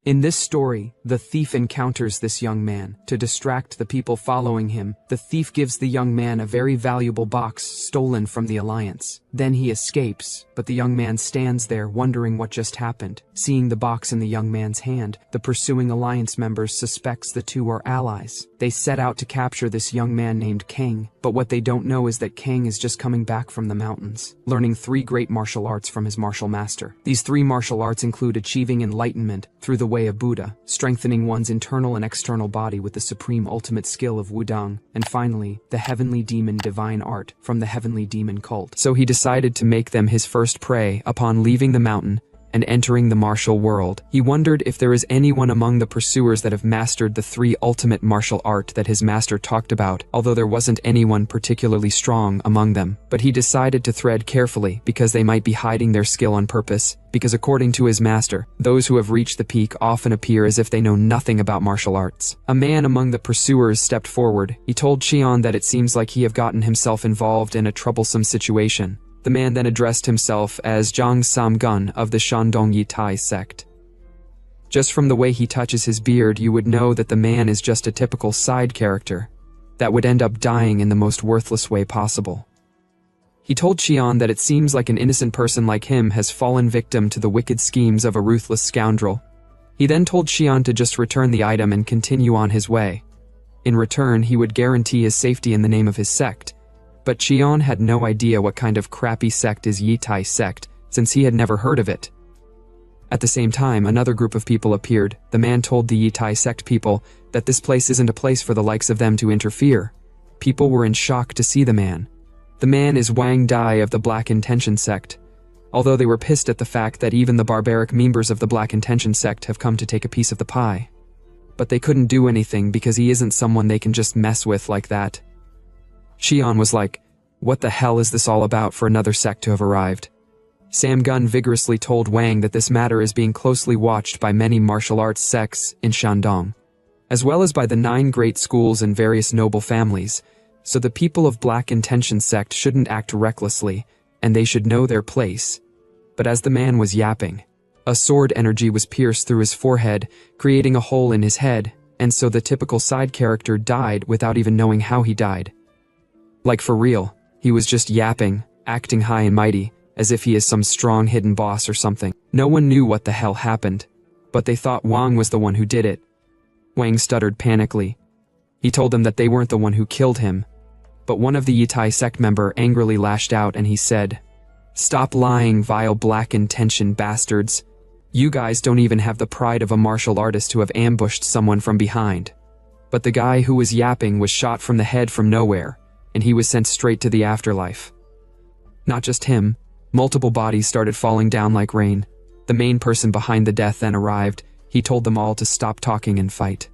In this story, the thief encounters this young man. To distract the people following him, the thief gives the young man a very valuable box stolen from the Alliance. Then he escapes, but the young man stands there wondering what just happened. Seeing the box in the young man's hand, the pursuing Alliance members suspects the two are allies. They set out to capture this young man named Kang, but what they don't know is that Kang is just coming back from the mountains, learning 3 great martial arts from his martial master. These 3 martial arts include achieving enlightenment through the way of Buddha, strengthening one's internal and external body with the supreme ultimate skill of Wudang, and finally, the heavenly demon divine art from the heavenly demon cult. So he decided to make them his first prey upon leaving the mountain and entering the martial world. He wondered if there is anyone among the pursuers that have mastered the 3 ultimate martial art that his master talked about, although there wasn't anyone particularly strong among them. But he decided to tread carefully because they might be hiding their skill on purpose, because according to his master, those who have reached the peak often appear as if they know nothing about martial arts. A man among the pursuers stepped forward. He told Qian that it seems like he have gotten himself involved in a troublesome situation. The man then addressed himself as Zhang Samgun of the Shandong Yitai sect. Just from the way he touches his beard, you would know that the man is just a typical side character that would end up dying in the most worthless way possible. He told Qian that it seems like an innocent person like him has fallen victim to the wicked schemes of a ruthless scoundrel. He then told Qian to just return the item and continue on his way. In return, he would guarantee his safety in the name of his sect. But Qian had no idea what kind of crappy sect is Yitai sect, since he had never heard of it. At the same time, another group of people appeared. The man told the Yitai sect people that this place isn't a place for the likes of them to interfere. People were in shock to see the man. The man is Wang Dai of the Black Intention sect, although they were pissed at the fact that even the barbaric members of the Black Intention sect have come to take a piece of the pie. But they couldn't do anything because he isn't someone they can just mess with like that. Qian was like, what the hell is this all about for another sect to have arrived? Sam Gun vigorously told Wang that this matter is being closely watched by many martial arts sects in Shandong, as well as by the 9 great schools and various noble families, so the people of Black Intention sect shouldn't act recklessly, and they should know their place. But as the man was yapping, a sword energy was pierced through his forehead, creating a hole in his head, and so the typical side character died without even knowing how he died. Like for real, he was just yapping, acting high and mighty, as if he is some strong hidden boss or something. No one knew what the hell happened, but they thought Wang was the one who did it. Wang stuttered panically. He told them that they weren't the one who killed him, but one of the Yitai sect member angrily lashed out and he said, "Stop lying, vile Black Intention bastards. You guys don't even have the pride of a martial artist to have ambushed someone from behind." But the guy who was yapping was shot from the head from nowhere, and he was sent straight to the afterlife. Not just him, multiple bodies started falling down like rain. The main person behind the death then arrived. He told them all to stop talking and fight.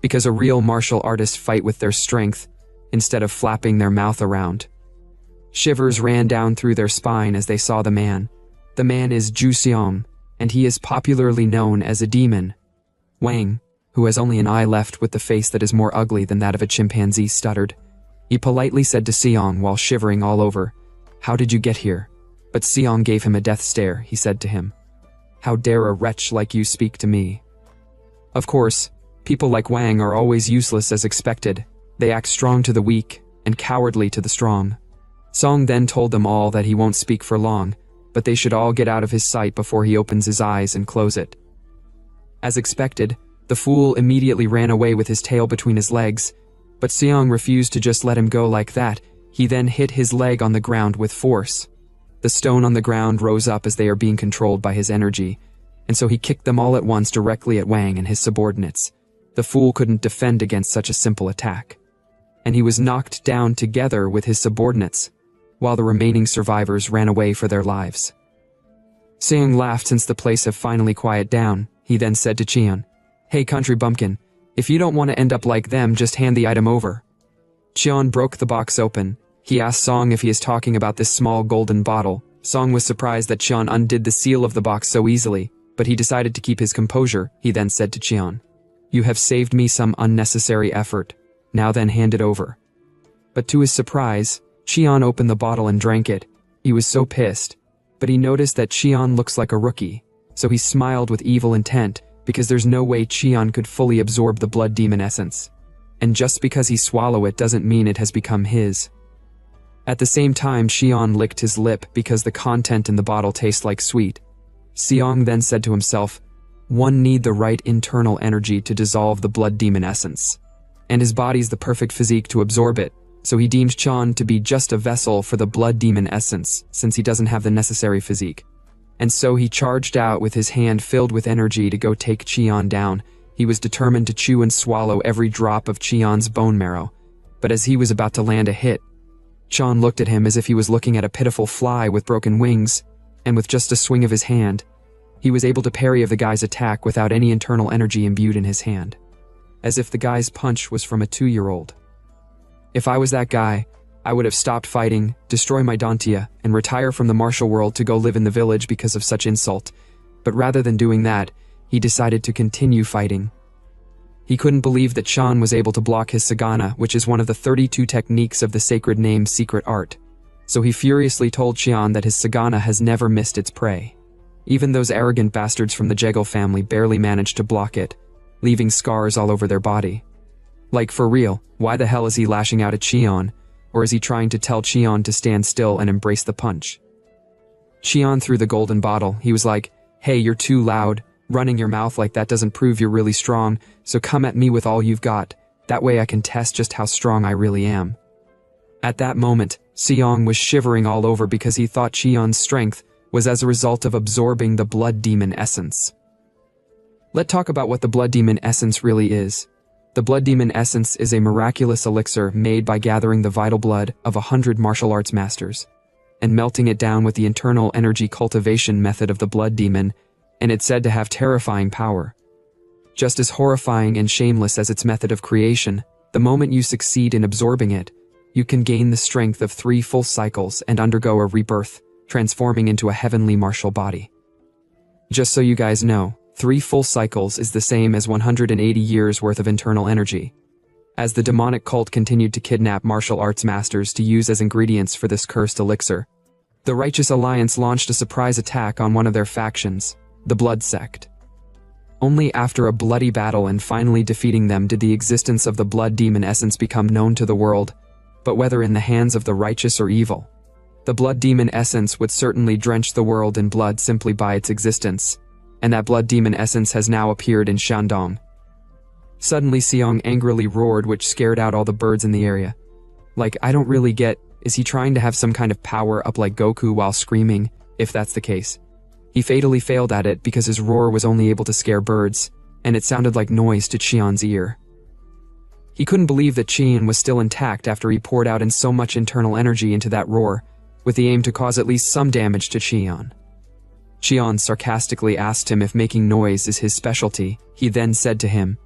Because a real martial artist fight with their strength, instead of flapping their mouth around. Shivers ran down through their spine as they saw the man. The man is Zhu Xiong, and he is popularly known as a demon. Wang, who has only an eye left with the face that is more ugly than that of a chimpanzee, stuttered. He politely said to Xiong while shivering all over, "How did you get here?" But Xiong gave him a death stare. He said to him, "How dare a wretch like you speak to me?" Of course, people like Wang are always useless as expected. They act strong to the weak and cowardly to the strong. Song then told them all that he won't speak for long, but they should all get out of his sight before he opens his eyes and close it. As expected, the fool immediately ran away with his tail between his legs. But Xiong refused to just let him go like that. He then hit his leg on the ground with force. The stone on the ground rose up as they are being controlled by his energy, and so he kicked them all at once directly at Wang and his subordinates. The fool couldn't defend against such a simple attack, and he was knocked down together with his subordinates, while the remaining survivors ran away for their lives. Xiong laughed since the place had finally quieted down. He then said to Qian, "Hey country bumpkin, if you don't want to end up like them, just hand the item over." Qian broke the box open. He asked Song if he is talking about this small golden bottle. Song was surprised that Qian undid the seal of the box so easily, but he decided to keep his composure. He then said to Qian, "You have saved me some unnecessary effort. Now then hand it over." But to his surprise, Qian opened the bottle and drank it. He was so pissed, but he noticed that Qian looks like a rookie, so he smiled with evil intent, because there's no way Qian could fully absorb the blood demon essence. And just because he swallow it doesn't mean it has become his. At the same time, Qian licked his lip because the content in the bottle tastes like sweet. Xiong then said to himself, one need the right internal energy to dissolve the blood demon essence. And his body's the perfect physique to absorb it, so he deemed Qian to be just a vessel for the blood demon essence, since he doesn't have the necessary physique. And so he charged out with his hand filled with energy to go take Qian down. He was determined to chew and swallow every drop of Qian's bone marrow. But as he was about to land a hit, Qian looked at him as if he was looking at a pitiful fly with broken wings, and with just a swing of his hand, he was able to parry the guy's attack without any internal energy imbued in his hand, as if the guy's punch was from a 2-year-old. If I was that guy, I would have stopped fighting, destroy my Dantia, and retire from the martial world to go live in the village because of such insult. But rather than doing that, he decided to continue fighting. He couldn't believe that Qian was able to block his Sagana, which is one of the 32 techniques of the sacred name secret art. So he furiously told Qian that his Sagana has never missed its prey. Even those arrogant bastards from the Jegal family barely managed to block it, leaving scars all over their body. Like, for real, why the hell is he lashing out at Qian? Or is he trying to tell Qian to stand still and embrace the punch? Qian threw the golden bottle. He was like, hey, you're too loud. Running your mouth like that doesn't prove you're really strong, so come at me with all you've got. That way I can test just how strong I really am. At that moment, Xiong was shivering all over because he thought Qian's strength was as a result of absorbing the blood demon essence. Let's talk about what the blood demon essence really is. The blood demon essence is a miraculous elixir made by gathering the vital blood of 100 martial arts masters and melting it down with the internal energy cultivation method of the blood demon, and it's said to have terrifying power. Just as horrifying and shameless as its method of creation, the moment you succeed in absorbing it, you can gain the strength of 3 full cycles and undergo a rebirth, transforming into a heavenly martial body. Just so you guys know, 3 full cycles is the same as 180 years worth of internal energy. As the demonic cult continued to kidnap martial arts masters to use as ingredients for this cursed elixir, the Righteous Alliance launched a surprise attack on one of their factions, the Blood Sect. Only after a bloody battle and finally defeating them did the existence of the blood demon essence become known to the world, but whether in the hands of the righteous or evil, the blood demon essence would certainly drench the world in blood simply by its existence. And that blood demon essence has now appeared in Shandong. Suddenly Xiong angrily roared, which scared out all the birds in the area. Like, I don't really get, is he trying to have some kind of power up like Goku while screaming? If that's the case. He fatally failed at it because his roar was only able to scare birds, and it sounded like noise to Qian's ear. He couldn't believe that Qian was still intact after he poured out in so much internal energy into that roar, with the aim to cause at least some damage to Qian. Qian sarcastically asked him if making noise is his specialty. He then said to him,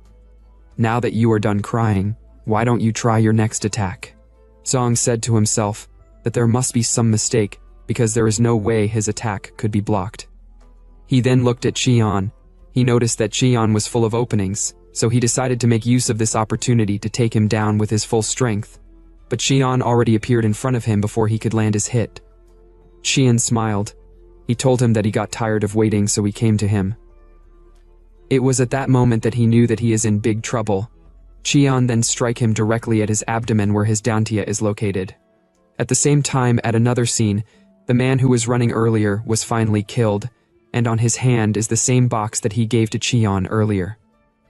now that you are done crying, why don't you try your next attack? Song said to himself that there must be some mistake because there is no way his attack could be blocked. He then looked at Qian. He noticed that Qian was full of openings, so he decided to make use of this opportunity to take him down with his full strength. But Qian already appeared in front of him before he could land his hit. Qian smiled. He told him that he got tired of waiting, so he came to him. It was at that moment that he knew that he is in big trouble. Qian then struck him directly at his abdomen where his dantia is located. At the same time, at another scene, the man who was running earlier was finally killed, and on his hand is the same box that he gave to Qian earlier.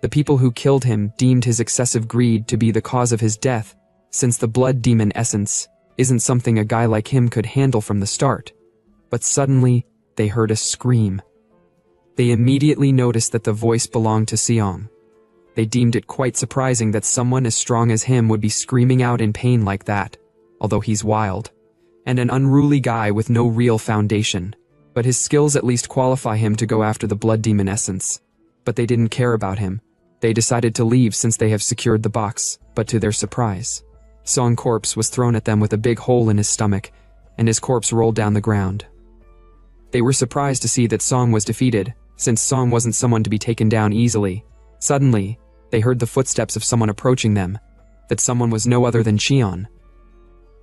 The people who killed him deemed his excessive greed to be the cause of his death, since the blood demon essence isn't something a guy like him could handle from the start. But suddenly, they heard a scream. They immediately noticed that the voice belonged to Xiong. They deemed it quite surprising that someone as strong as him would be screaming out in pain like that, although he's wild, and an unruly guy with no real foundation. But his skills at least qualify him to go after the blood demon essence. But they didn't care about him. They decided to leave since they have secured the box, but to their surprise, Song's corpse was thrown at them with a big hole in his stomach, and his corpse rolled down the ground. They were surprised to see that Song was defeated, since Song wasn't someone to be taken down easily. Suddenly, they heard the footsteps of someone approaching them. That someone was no other than Qian.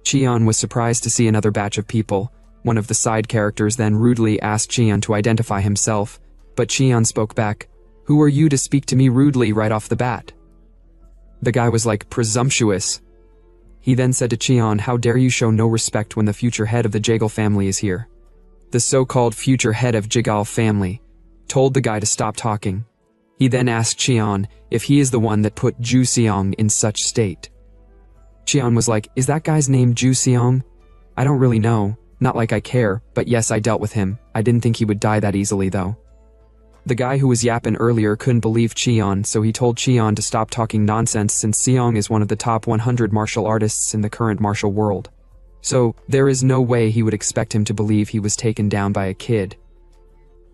Qian was surprised to see another batch of people. One of the side characters then rudely asked Qian to identify himself, but Qian spoke back, Who are you to speak to me rudely right off the bat? The guy was like, presumptuous. He then said to Cheon, how dare you show no respect when the future head of the Jagal family is here. The so-called future head of Jagal family told the guy to stop talking. He then asked Cheon if he is the one that put Ju Seong in such state. Cheon was like, is that guy's name Ju Seong? I don't really know, not like I care, but yes, I dealt with him. I didn't think he would die that easily though. The guy who was yapping earlier couldn't believe Cheon, so he told Cheon to stop talking nonsense since Seong is one of the top 100 martial artists in the current martial world. So, there is no way he would expect him to believe he was taken down by a kid.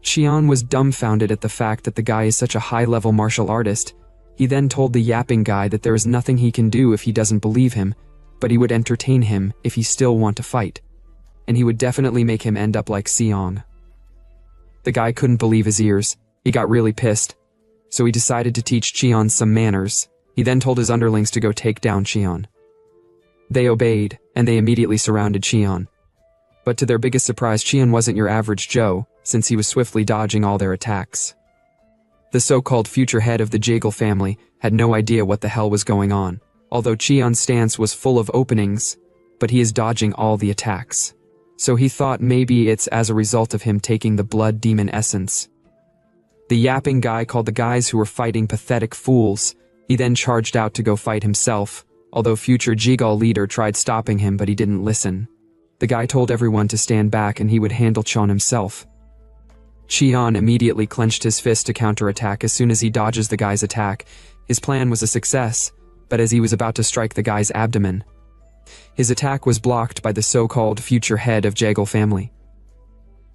Cheon was dumbfounded at the fact that the guy is such a high-level martial artist. He then told the yapping guy that there is nothing he can do if he doesn't believe him, but he would entertain him if he still want to fight. And he would definitely make him end up like Seong. The guy couldn't believe his ears. He got really pissed. So he decided to teach Cheon some manners. He then told his underlings to go take down Cheon. They obeyed, and they immediately surrounded Cheon. But to their biggest surprise, Cheon wasn't your average Joe, since he was swiftly dodging all their attacks. The so-called future head of the Jagal family had no idea what the hell was going on, although Cheon's stance was full of openings, but he is dodging all the attacks. So he thought maybe it's as a result of him taking the blood demon essence. The yapping guy called the guys who were fighting pathetic fools. He then charged out to go fight himself, although future Jigal leader tried stopping him but he didn't listen. The guy told everyone to stand back and he would handle Cheon himself. Cheon immediately clenched his fist to counterattack as soon as he dodges the guy's attack. His plan was a success, but as he was about to strike the guy's abdomen, his attack was blocked by the so-called future head of Jagal family.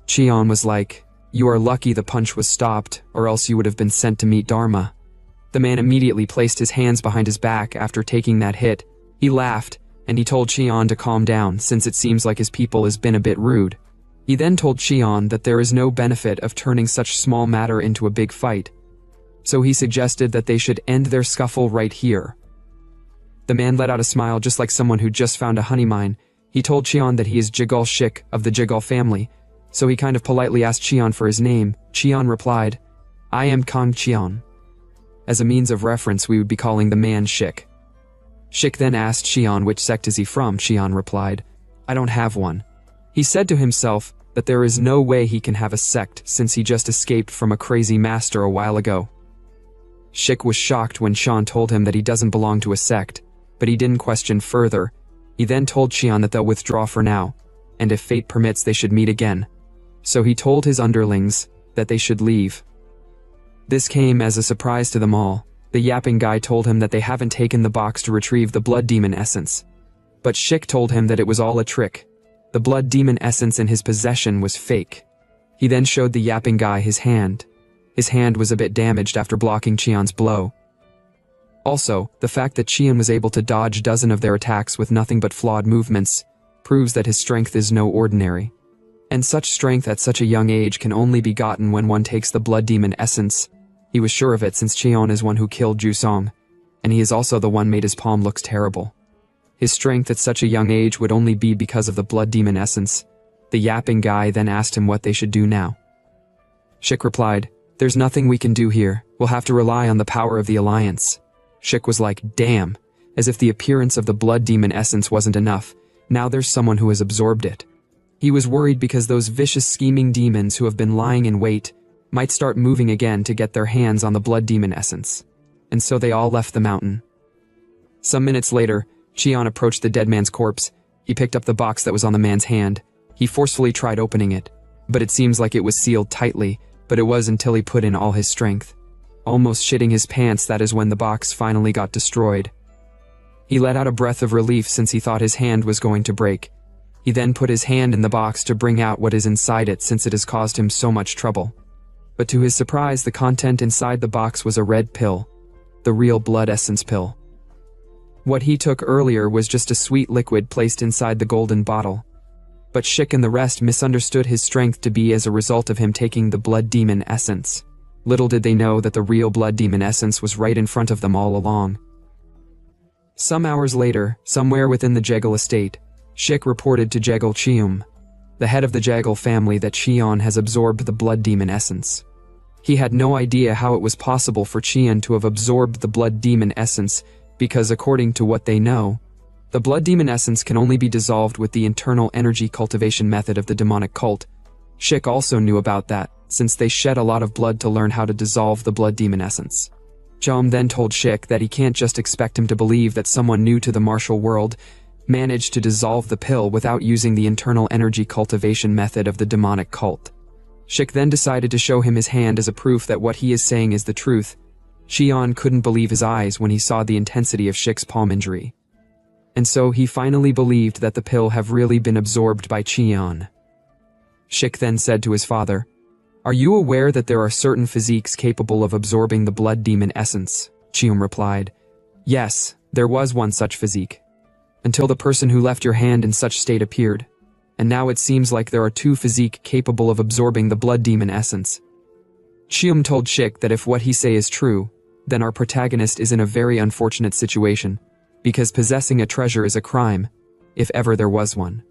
Cheon was like, you are lucky the punch was stopped, or else you would have been sent to meet Dharma. The man immediately placed his hands behind his back after taking that hit. He laughed, and he told Cheon to calm down since it seems like his people has been a bit rude. He then told Cheon that there is no benefit of turning such small matter into a big fight. So he suggested that they should end their scuffle right here. The man let out a smile just like someone who just found a honey mine. He told Cheon that he is Jagal Shik of the Jagal family, so he kind of politely asked Cheon for his name. Cheon replied, I am Kang Cheon. As a means of reference, we would be calling the man Shik. Shik then asked Cheon which sect is he from. Cheon replied, I don't have one. He said to himself that there is no way he can have a sect since he just escaped from a crazy master a while ago. Shik was shocked when Cheon told him that he doesn't belong to a sect, but he didn't question further. He then told Cheon that they'll withdraw for now, and if fate permits they should meet again. So he told his underlings that they should leave. This came as a surprise to them all. The yapping guy told him that they haven't taken the box to retrieve the blood demon essence. But Shik told him that it was all a trick. The blood demon essence in his possession was fake. He then showed the yapping guy his hand. His hand was a bit damaged after blocking Cheon's blow. Also, the fact that Cheon was able to dodge dozens of their attacks with nothing but flawed movements proves that his strength is no ordinary. And such strength at such a young age can only be gotten when one takes the blood demon essence. He was sure of it since Cheon is one who killed Jusong, and he is also the one made his palm looks terrible. His strength at such a young age would only be because of the blood demon essence. The yapping guy then asked him what they should do now. Shik replied, there's nothing we can do here. We'll have to rely on the power of the alliance. Shik was like, damn, as if the appearance of the blood demon essence wasn't enough. Now there's someone who has absorbed it. He was worried because those vicious scheming demons who have been lying in wait might start moving again to get their hands on the blood demon essence. And so they all left the mountain. Some minutes later, Cheon approached the dead man's corpse. He picked up the box that was on the man's hand. He forcefully tried opening it, but it seems like it was sealed tightly, but it was until he put in all his strength. Almost shitting his pants, that is when the box finally got destroyed. He let out a breath of relief since he thought his hand was going to break. He then put his hand in the box to bring out what is inside it since it has caused him so much trouble. But to his surprise, the content inside the box was a red pill. The real blood essence pill. What he took earlier was just a sweet liquid placed inside the golden bottle. But Shik and the rest misunderstood his strength to be as a result of him taking the blood demon essence. Little did they know that the real blood demon essence was right in front of them all along. Some hours later, somewhere within the Jagal estate, Shik reported to Jagal Cheum, the head of the Jagal family, that Cheon has absorbed the blood demon essence. He had no idea how it was possible for Qian to have absorbed the blood demon essence, because according to what they know, the blood demon essence can only be dissolved with the internal energy cultivation method of the demonic cult. Shik also knew about that, since they shed a lot of blood to learn how to dissolve the blood demon essence. Chom then told Shik that he can't just expect him to believe that someone new to the martial world managed to dissolve the pill without using the internal energy cultivation method of the demonic cult. Shik then decided to show him his hand as a proof that what he is saying is the truth. Qian couldn't believe his eyes when he saw the intensity of Shik's palm injury. And so he finally believed that the pill have really been absorbed by Qian. Shik then said to his father, "Are you aware that there are certain physiques capable of absorbing the blood demon essence?" Qian replied, "Yes, there was one such physique. Until the person who left your hand in such state appeared. And now it seems like there are two physiques capable of absorbing the blood demon essence." Qian told Shik that if what he say is true, then our protagonist is in a very unfortunate situation, because possessing a treasure is a crime, if ever there was one.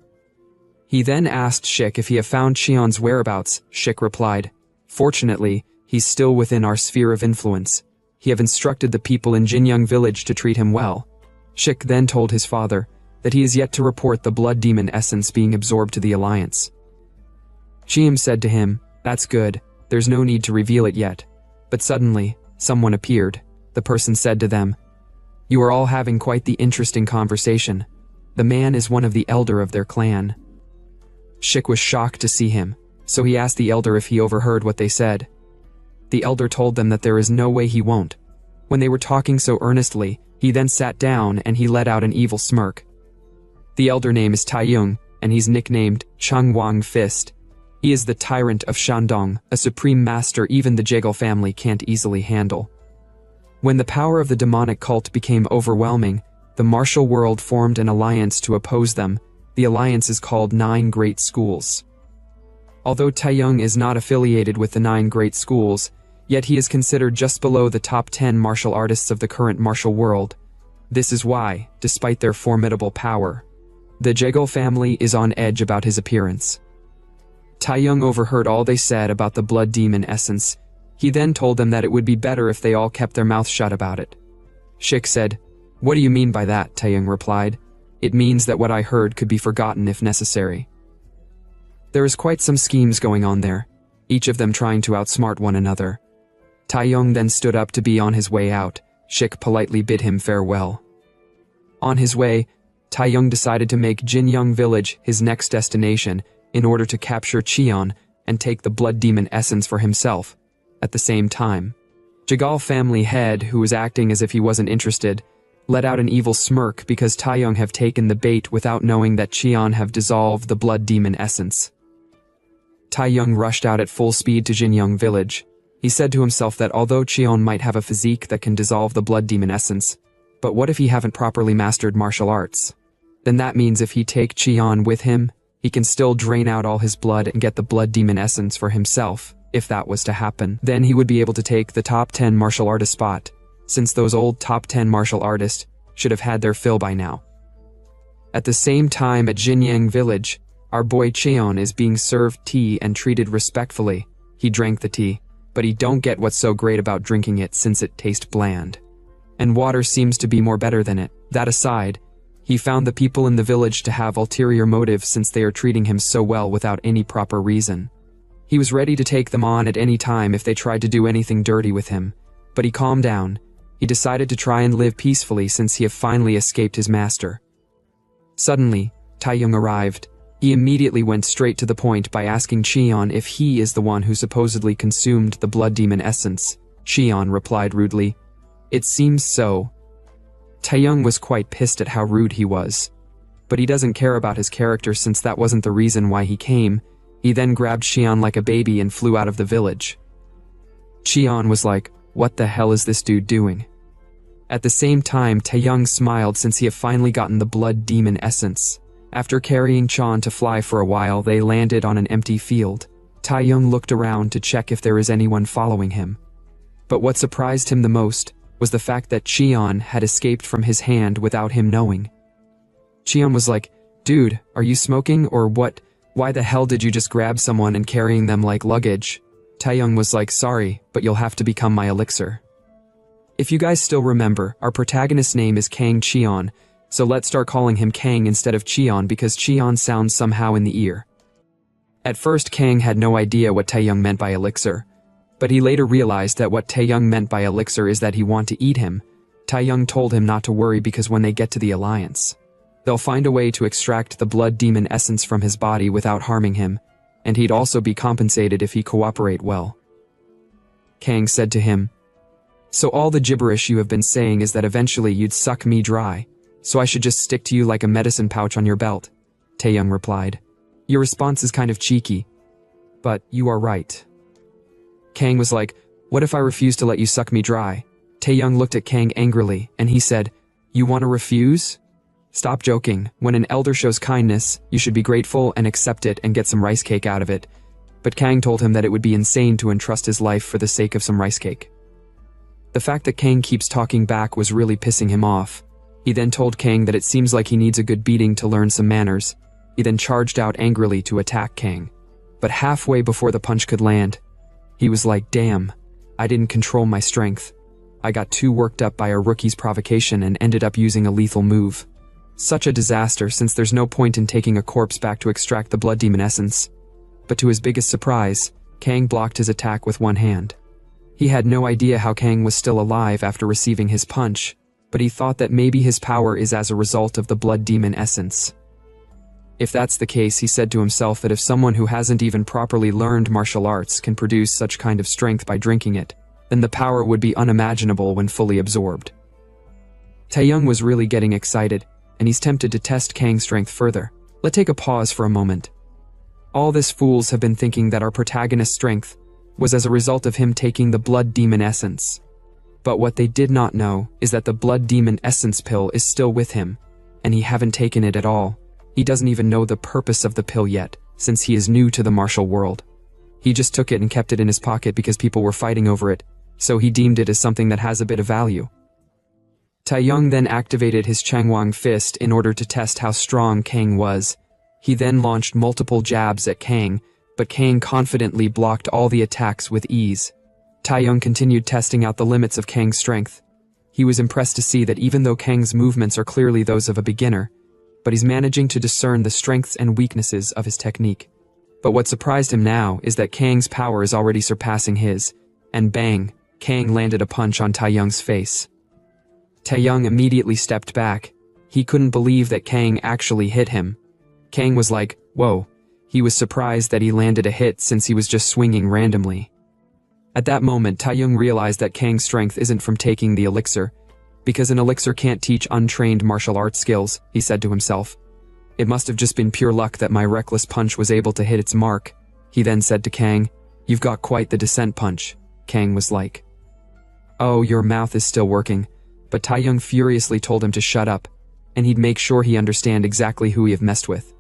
He then asked Shik if he have found Qian's whereabouts. Shik replied, "Fortunately, he's still within our sphere of influence. He have instructed the people in Jinyang village to treat him well." Shik then told his father that he is yet to report the blood demon essence being absorbed to the Alliance. Qian said to him, "That's good, there's no need to reveal it yet." But suddenly, someone appeared. The person said to them, "You are all having quite the interesting conversation. The man is one of the elder of their clan." Shik was shocked to see him, so he asked the elder if he overheard what they said. The elder told them that there is no way he won't. When they were talking so earnestly, he then sat down and he let out an evil smirk. The elder name is Taiyong, and he's nicknamed Changwang Fist. He is the tyrant of Shandong, a supreme master even the Jegal family can't easily handle. When the power of the demonic cult became overwhelming, the martial world formed an alliance to oppose them. The alliance is called 9 Great Schools. Although Taiyong is not affiliated with the 9 Great Schools, yet he is considered just below the top 10 martial artists of the current martial world. This is why, despite their formidable power, the Jegal family is on edge about his appearance. Taiyong overheard all they said about the blood demon essence. He then told them that it would be better if they all kept their mouths shut about it. Shik said, "What do you mean by that?" Taiyong replied, "It means that what I heard could be forgotten if necessary." There is quite some schemes going on there, each of them trying to outsmart one another. Taiyong then stood up to be on his way out. Shik politely bid him farewell. On his way, Taiyong decided to make Jinyang village his next destination in order to capture Qian and take the blood demon essence for himself. At the same time, Jegal family head, who was acting as if he wasn't interested, let out an evil smirk because Taiyong have taken the bait without knowing that Qian have dissolved the blood demon essence. Taiyong rushed out at full speed to Jinyang village. He said to himself that although Qian might have a physique that can dissolve the blood demon essence, but what if he haven't properly mastered martial arts? Then that means if he take Qian with him, he can still drain out all his blood and get the blood demon essence for himself. If that was to happen, then he would be able to take the top 10 martial artist spot, since those old top 10 martial artists should have had their fill by now. At the same time at Jinyang village, our boy Qian is being served tea and treated respectfully. He drank the tea, but he don't get what's so great about drinking it since it tastes bland. And water seems to be more better than it. That aside, he found the people in the village to have ulterior motives since they are treating him so well without any proper reason. He was ready to take them on at any time if they tried to do anything dirty with him, but he calmed down. He decided to try and live peacefully since he had finally escaped his master. Suddenly, Taiyong arrived. He immediately went straight to the point by asking Qian if he is the one who supposedly consumed the blood demon essence. Qian replied rudely, "It seems so." Taiyong was quite pissed at how rude he was. But he doesn't care about his character since that wasn't the reason why he came. He then grabbed Qian like a baby and flew out of the village. Qian was like, "What the hell is this dude doing?" At the same time, Taiyong smiled since he had finally gotten the blood demon essence. After carrying Qian to fly for a while, they landed on an empty field. Taiyong looked around to check if there is anyone following him. But what surprised him the most was the fact that Qian had escaped from his hand without him knowing. Qian was like, "Dude, are you smoking or what? Why the hell did you just grab someone and carrying them like luggage?" Taeyong was like, sorry, but you'll have to become my elixir. If you guys still remember, our protagonist's name is Kang Cheon, so let's start calling him Kang instead of Cheon because Cheon sounds somehow in the ear. At first Kang had no idea what Taeyong meant by elixir, but he later realized that what Taeyong meant by elixir is that he want to eat him. Taeyong told him not to worry because when they get to the Alliance, they'll find a way to extract the blood demon essence from his body without harming him, and he'd also be compensated if he cooperate well. Kang said to him, so all the gibberish you have been saying is that eventually you'd suck me dry, so I should just stick to you like a medicine pouch on your belt, Taeyong replied. Your response is kind of cheeky, but you are right. Kang was like, what if I refuse to let you suck me dry? Taeyong looked at Kang angrily, and he said, you want to refuse? Stop joking. When an elder shows kindness, you should be grateful and accept it and get some rice cake out of it. But Kang told him that it would be insane to entrust his life for the sake of some rice cake. The fact that Kang keeps talking back was really pissing him off. He then told Kang that it seems like he needs a good beating to learn some manners. He then charged out angrily to attack Kang. But halfway before the punch could land, he was like, damn, I didn't control my strength. I got too worked up by a rookie's provocation and ended up using a lethal move. Such a disaster since there's no point in taking a corpse back to extract the blood demon essence. But to his biggest surprise, Kang blocked his attack with one hand. He had no idea how Kang was still alive after receiving his punch, but he thought that maybe his power is as a result of the blood demon essence. If that's the case, he said to himself that if someone who hasn't even properly learned martial arts can produce such kind of strength by drinking it, then the power would be unimaginable when fully absorbed. Taeyong was really getting excited, and he's tempted to test Kang's strength further. Let's take a pause for a moment. All this fools have been thinking that our protagonist's strength was as a result of him taking the blood demon essence. But what they did not know is that the blood demon essence pill is still with him, and he haven't taken it at all. He doesn't even know the purpose of the pill yet, since he is new to the martial world. He just took it and kept it in his pocket because people were fighting over it, so he deemed it as something that has a bit of value. Taeyong then activated his Changwang fist in order to test how strong Kang was. He then launched multiple jabs at Kang, but Kang confidently blocked all the attacks with ease. Taeyong continued testing out the limits of Kang's strength. He was impressed to see that even though Kang's movements are clearly those of a beginner, but he's managing to discern the strengths and weaknesses of his technique. But what surprised him now is that Kang's power is already surpassing his, and bang, Kang landed a punch on Taeyong's face. Taeyong immediately stepped back. He couldn't believe that Kang actually hit him. Kang was like, whoa. He was surprised that he landed a hit since he was just swinging randomly. At that moment, Taeyong realized that Kang's strength isn't from taking the elixir, because an elixir can't teach untrained martial arts skills, he said to himself. It must have just been pure luck that my reckless punch was able to hit its mark. He then said to Kang, you've got quite the descent punch. Kang was like, oh, your mouth is still working, but Taeyong furiously told him to shut up, and he'd make sure he understand exactly who he have messed with.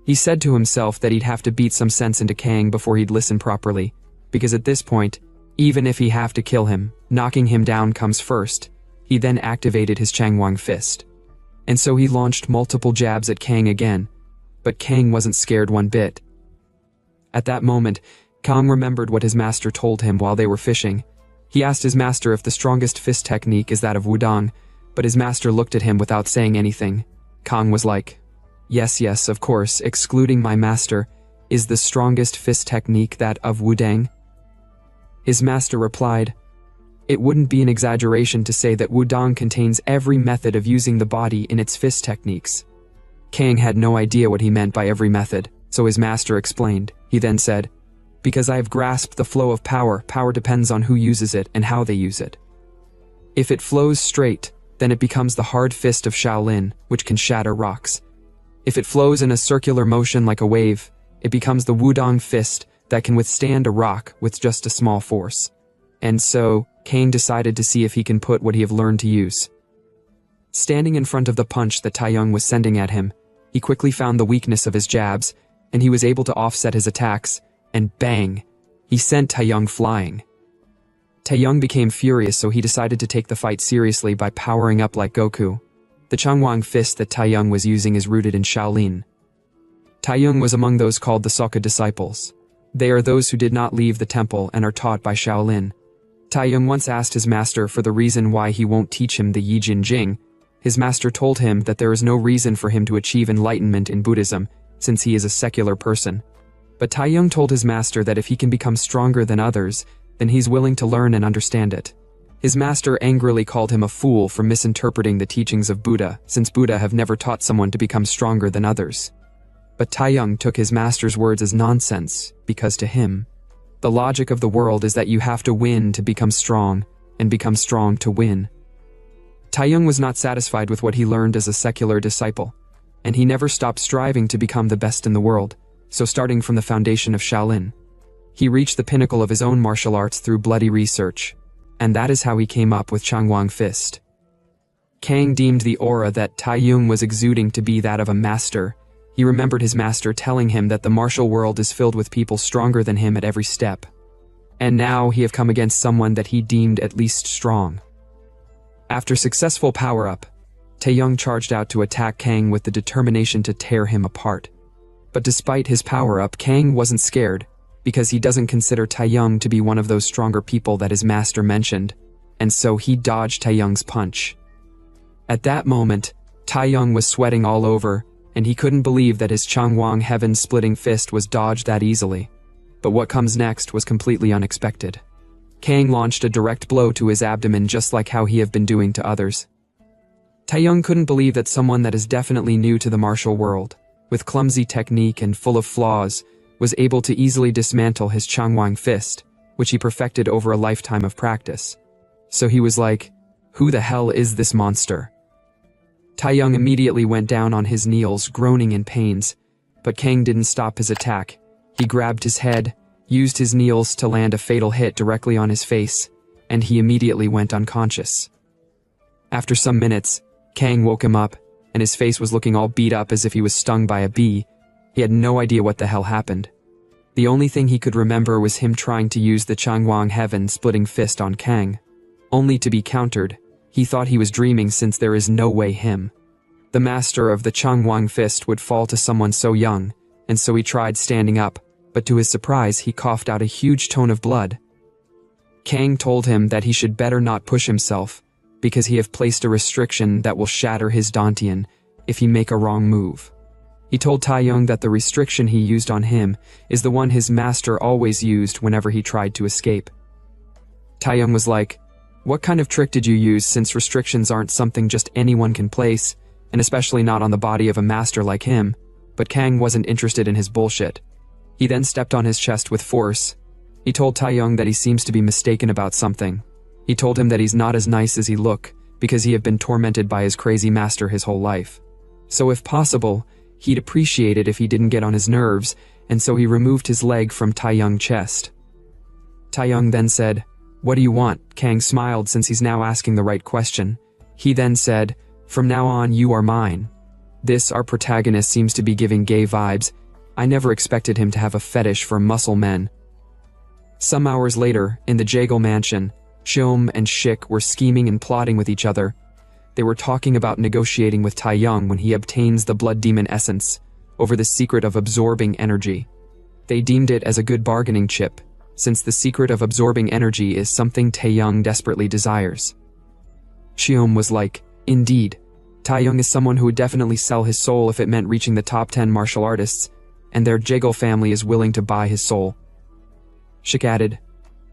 He said to himself that he'd have to beat some sense into Kang before he'd listen properly, because at this point, even if he have to kill him, knocking him down comes first. He then activated his Changwang fist. And so he launched multiple jabs at Kang again, but Kang wasn't scared one bit. At that moment, Kang remembered what his master told him while they were fishing. He asked his master if the strongest fist technique is that of Wudang, but his master looked at him without saying anything. Kang was like, yes, of course, excluding my master, is the strongest fist technique that of Wudang? His master replied, it wouldn't be an exaggeration to say that Wudang contains every method of using the body in its fist techniques. Kang had no idea what he meant by every method, so his master explained. He then said, because I have grasped the flow of power, power depends on who uses it and how they use it. If it flows straight, then it becomes the hard fist of Shaolin, which can shatter rocks. If it flows in a circular motion like a wave, it becomes the Wudang fist that can withstand a rock with just a small force. And so, Kang decided to see if he can put what he have learned to use. Standing in front of the punch that Taeyong was sending at him, he quickly found the weakness of his jabs, and he was able to offset his attacks, and bang, he sent Taeyong flying. Taeyong became furious, so he decided to take the fight seriously by powering up like Goku. The Changwang fist that Taeyong was using is rooted in Shaolin. Taeyong was among those called the Soka disciples. They are those who did not leave the temple and are taught by Shaolin. Taiyang once asked his master for the reason why he won't teach him the Yi Jin Jing. His master told him that there is no reason for him to achieve enlightenment in Buddhism, since he is a secular person. But Taiyang told his master that if he can become stronger than others, then he's willing to learn and understand it. His master angrily called him a fool for misinterpreting the teachings of Buddha, since Buddha have never taught someone to become stronger than others. But Taiyang took his master's words as nonsense, because to him, the logic of the world is that you have to win to become strong, and become strong to win. Taiyang was not satisfied with what he learned as a secular disciple, and he never stopped striving to become the best in the world, so starting from the foundation of Shaolin, he reached the pinnacle of his own martial arts through bloody research, and that is how he came up with Changwang Fist. Kang deemed the aura that Taiyang was exuding to be that of a master. He remembered his master telling him that the martial world is filled with people stronger than him at every step. And now he have come against someone that he deemed at least strong. After successful power-up, Taiyang charged out to attack Kang with the determination to tear him apart. But despite his power-up, Kang wasn't scared, because he doesn't consider Taiyang to be one of those stronger people that his master mentioned, and so he dodged Taiyang's punch. At that moment, Taiyang was sweating all over, and he couldn't believe that his Changwang heaven-splitting fist was dodged that easily. But what comes next was completely unexpected. Kang launched a direct blow to his abdomen just like how he have been doing to others. Taiyang couldn't believe that someone that is definitely new to the martial world, with clumsy technique and full of flaws, was able to easily dismantle his Changwang fist, which he perfected over a lifetime of practice. So he was like, "Who the hell is this monster?" Taiyang immediately went down on his knees, groaning in pains, but Kang didn't stop his attack. He grabbed his head, used his knees to land a fatal hit directly on his face, and he immediately went unconscious. After some minutes, Kang woke him up, and his face was looking all beat up as if he was stung by a bee. He had no idea what the hell happened. The only thing he could remember was him trying to use the Changwang heaven-splitting fist on Kang, only to be countered. He thought he was dreaming since there is no way him, the master of the Changwang fist, would fall to someone so young, and so he tried standing up, but to his surprise he coughed out a huge ton of blood. Kang told him that he should better not push himself, because he have placed a restriction that will shatter his Dantian if he make a wrong move. He told Taiyang that the restriction he used on him is the one his master always used whenever he tried to escape. Taiyang was like, "What kind of trick did you use, since restrictions aren't something just anyone can place, and especially not on the body of a master like him?" But Kang wasn't interested in his bullshit. He then stepped on his chest with force. He told Taiyang that he seems to be mistaken about something. He told him that he's not as nice as he look, because he have been tormented by his crazy master his whole life. So if possible, he'd appreciate it if he didn't get on his nerves, and so he removed his leg from Taiyang's chest. Taiyang then said, "What do you want?" Kang smiled since he's now asking the right question. He then said, "From now on you are mine." This, our protagonist, seems to be giving gay vibes. I never expected him to have a fetish for muscle men. Some hours later, in the Jagal mansion, Xiom and Shik were scheming and plotting with each other. They were talking about negotiating with Taiyang when he obtains the blood demon essence, over the secret of absorbing energy. They deemed it as a good bargaining chip, since the secret of absorbing energy is something Taiyang desperately desires. Xiom was like, "Indeed, Taiyang is someone who would definitely sell his soul if it meant reaching the top 10 martial artists, and their Jagal family is willing to buy his soul." Shik added,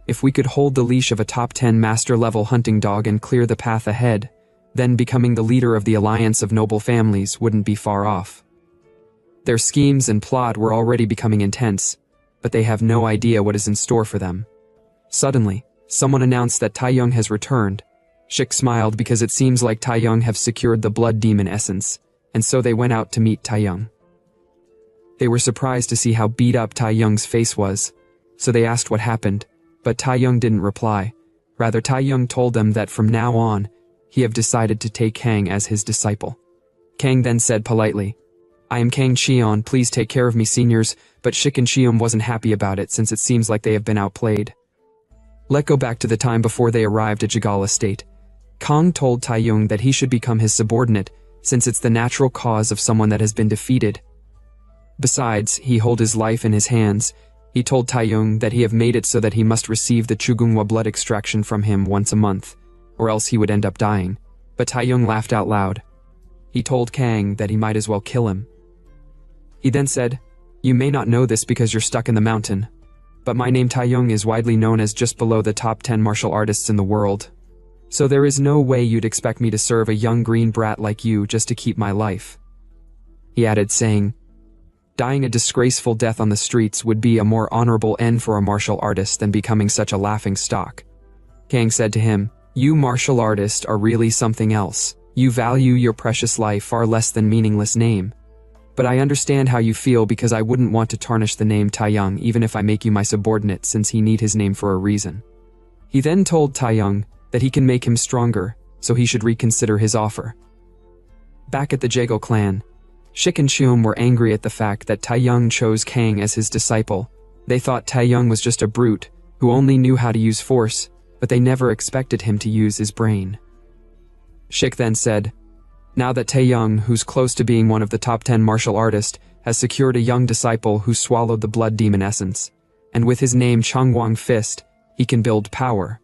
"If we could hold the leash of a top 10 master-level hunting dog and clear the path ahead, then becoming the leader of the alliance of noble families wouldn't be far off." Their schemes and plot were already becoming intense, but they have no idea what is in store for them. Suddenly, someone announced that Taiyang has returned. Shik smiled because it seems like Taiyang have secured the blood demon essence, and so they went out to meet Taiyang. They were surprised to see how beat up Taiyang's face was, so they asked what happened, but Taiyang didn't reply. Rather, Taiyang told them that from now on, he have decided to take Kang as his disciple. Kang then said politely, "I am Kang Xion, please take care of me seniors," but Shik and Xiom wasn't happy about it since it seems like they have been outplayed. Let's go back to the time before they arrived at Jagal Estate. Kang told Taiyang that he should become his subordinate, since it's the natural cause of someone that has been defeated. Besides, he hold his life in his hands, He told Taeyong that he have made it so that he must receive the Chugungwa blood extraction from him once a month, or else he would end up dying. But Taeyong laughed out loud. He told Kang that he might as well kill him. He then said, "You may not know this because you're stuck in the mountain, but my name Taeyong is widely known as just below the top 10 martial artists in the world. So there is no way you'd expect me to serve a young green brat like you just to keep my life." He added, saying, "Dying a disgraceful death on the streets would be a more honorable end for a martial artist than becoming such a laughing stock." Kang said to him, "You martial artist are really something else. You value your precious life far less than meaningless name. But I understand how you feel because I wouldn't want to tarnish the name Taeyong even if I make you my subordinate since he need his name for a reason." He then told Taeyong that he can make him stronger, so he should reconsider his offer. Back at the Jago clan, Shik and Cheum were angry at the fact that Taeyong chose Kang as his disciple. They thought Taeyong was just a brute who only knew how to use force, but they never expected him to use his brain. Shik then said, "Now that Taeyong, who's close to being one of the top 10 martial artists, has secured a young disciple who swallowed the blood demon essence, and with his name Changwang Fist, he can build power."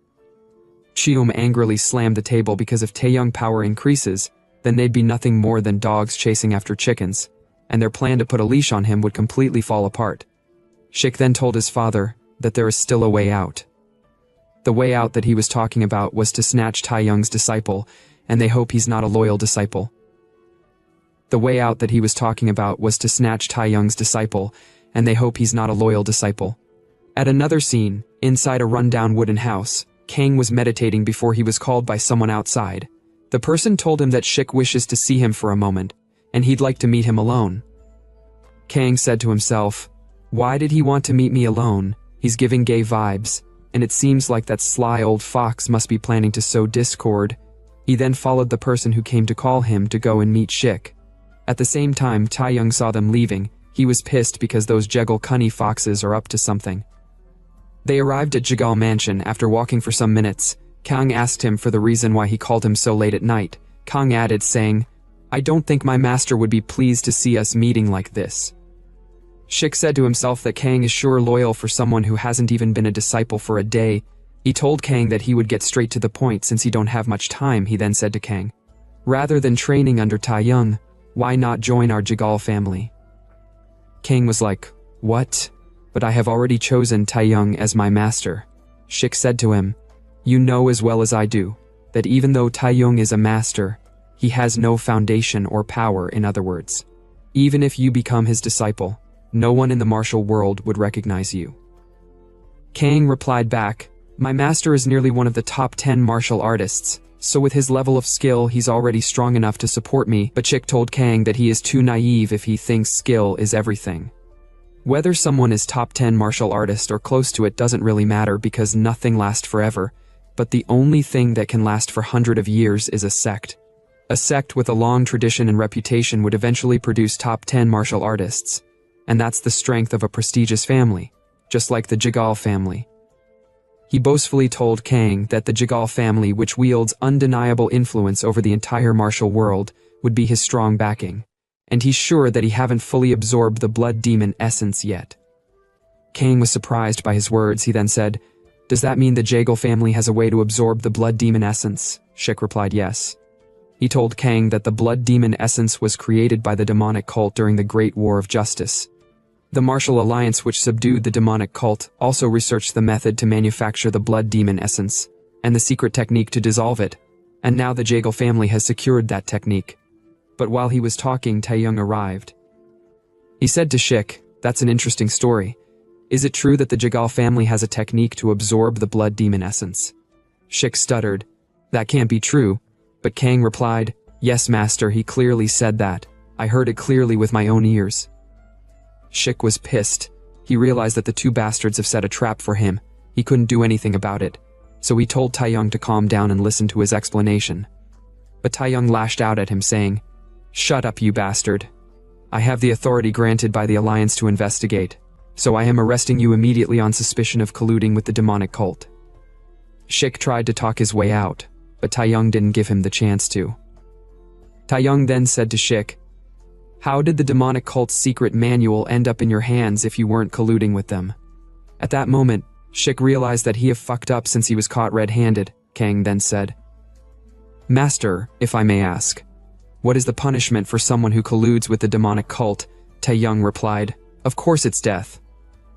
Cheum angrily slammed the table because if Taeyong power increases, then they'd be nothing more than dogs chasing after chickens, and their plan to put a leash on him would completely fall apart. Shik then told his father that there is still a way out. The way out that he was talking about was to snatch Taeyong's disciple, and they hope he's not a loyal disciple. The way out that he was talking about was to snatch Taeyong's disciple, and they hope he's not a loyal disciple. At another scene, inside a rundown wooden house, Kang was meditating before he was called by someone outside. The person told him that Shik wishes to see him for a moment, and he'd like to meet him alone. Kang said to himself, "Why did he want to meet me alone? He's giving gay vibes, and it seems like that sly old fox must be planning to sow discord." He then followed the person who came to call him to go and meet Shik. At the same time Taeyong saw them leaving, he was pissed because those Jegal cunny foxes are up to something. They arrived at Jegal Mansion after walking for some minutes. Kang asked him for the reason why he called him so late at night. Kang added, saying, "I don't think my master would be pleased to see us meeting like this." Shik said to himself that Kang is sure loyal for someone who hasn't even been a disciple for a day. He told Kang that he would get straight to the point since he don't have much time. He then said to Kang, "Rather than training under Taeyong, why not join our Jegal family?" Kang was like, "What? But I have already chosen Taeyong as my master." Shik said to him, "You know as well as I do, that even though Taeyong is a master, he has no foundation or power. In other words, even if you become his disciple, no one in the martial world would recognize you." Kang replied back, "My master is nearly one of the top 10 martial artists, so with his level of skill he's already strong enough to support me." But Shik told Kang that he is too naive if he thinks skill is everything. Whether someone is top 10 martial artist or close to it doesn't really matter because nothing lasts forever, but the only thing that can last for hundreds of years is a sect. A sect with a long tradition and reputation would eventually produce top 10 martial artists, and that's the strength of a prestigious family, just like the Jegal family. He boastfully told Kang that the Jegal family, which wields undeniable influence over the entire martial world, would be his strong backing, and he's sure that he haven't fully absorbed the blood demon essence yet. Kang was surprised by his words. He then said, "Does that mean the Jegal family has a way to absorb the blood demon essence?" Shik replied yes. He told Kang that the blood demon essence was created by the demonic cult during the Great War of Justice. The martial alliance which subdued the demonic cult also researched the method to manufacture the blood demon essence, and the secret technique to dissolve it, and now the Jegal family has secured that technique. But while he was talking, Taeyong arrived. He said to Shik, "That's an interesting story. Is it true that the Jegal family has a technique to absorb the blood demon essence?" Shik stuttered, "That can't be true," but Kang replied, "Yes, master, he clearly said that. I heard it clearly with my own ears." Shik was pissed. He realized that the two bastards have set a trap for him. He couldn't do anything about it, so he told Taeyong to calm down and listen to his explanation. But Taeyong lashed out at him, saying, "Shut up, you bastard. I have the authority granted by the Alliance to investigate, so I am arresting you immediately on suspicion of colluding with the demonic cult." Shik tried to talk his way out, but Taeyong didn't give him the chance to. Taeyong then said to Shik, "How did the demonic cult's secret manual end up in your hands if you weren't colluding with them?" At that moment, Shik realized that he had fucked up since he was caught red-handed. Kang then said, "Master, if I may ask, what is the punishment for someone who colludes with the demonic cult?" Taeyong replied, "Of course it's death."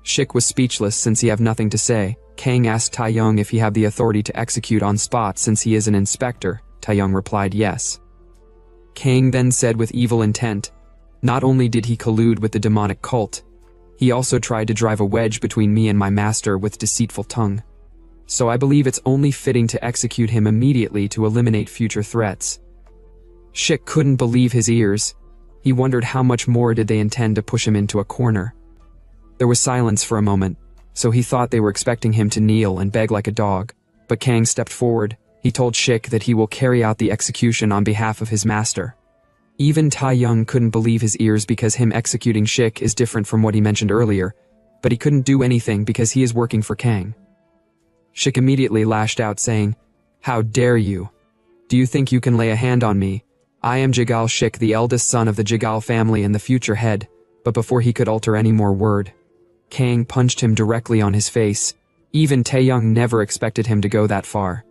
Shik was speechless since he had nothing to say. Kang asked Taeyong if he had the authority to execute on spot since he is an inspector. Taeyong replied yes. Kang then said with evil intent, "Not only did he collude with the demonic cult, he also tried to drive a wedge between me and my master with deceitful tongue. So I believe it's only fitting to execute him immediately to eliminate future threats." Shik couldn't believe his ears. He wondered how much more did they intend to push him into a corner. There was silence for a moment, so he thought they were expecting him to kneel and beg like a dog. But Kang stepped forward. He told Shik that he will carry out the execution on behalf of his master. Even Taeyong couldn't believe his ears because him executing Shik is different from what he mentioned earlier, but he couldn't do anything because he is working for Kang. Shik immediately lashed out saying, "How dare you? Do you think you can lay a hand on me? I am Jigal Shik, the eldest son of the Jigal family and the future head." But before he could alter any more word, Kang punched him directly on his face. Even Taeyong never expected him to go that far.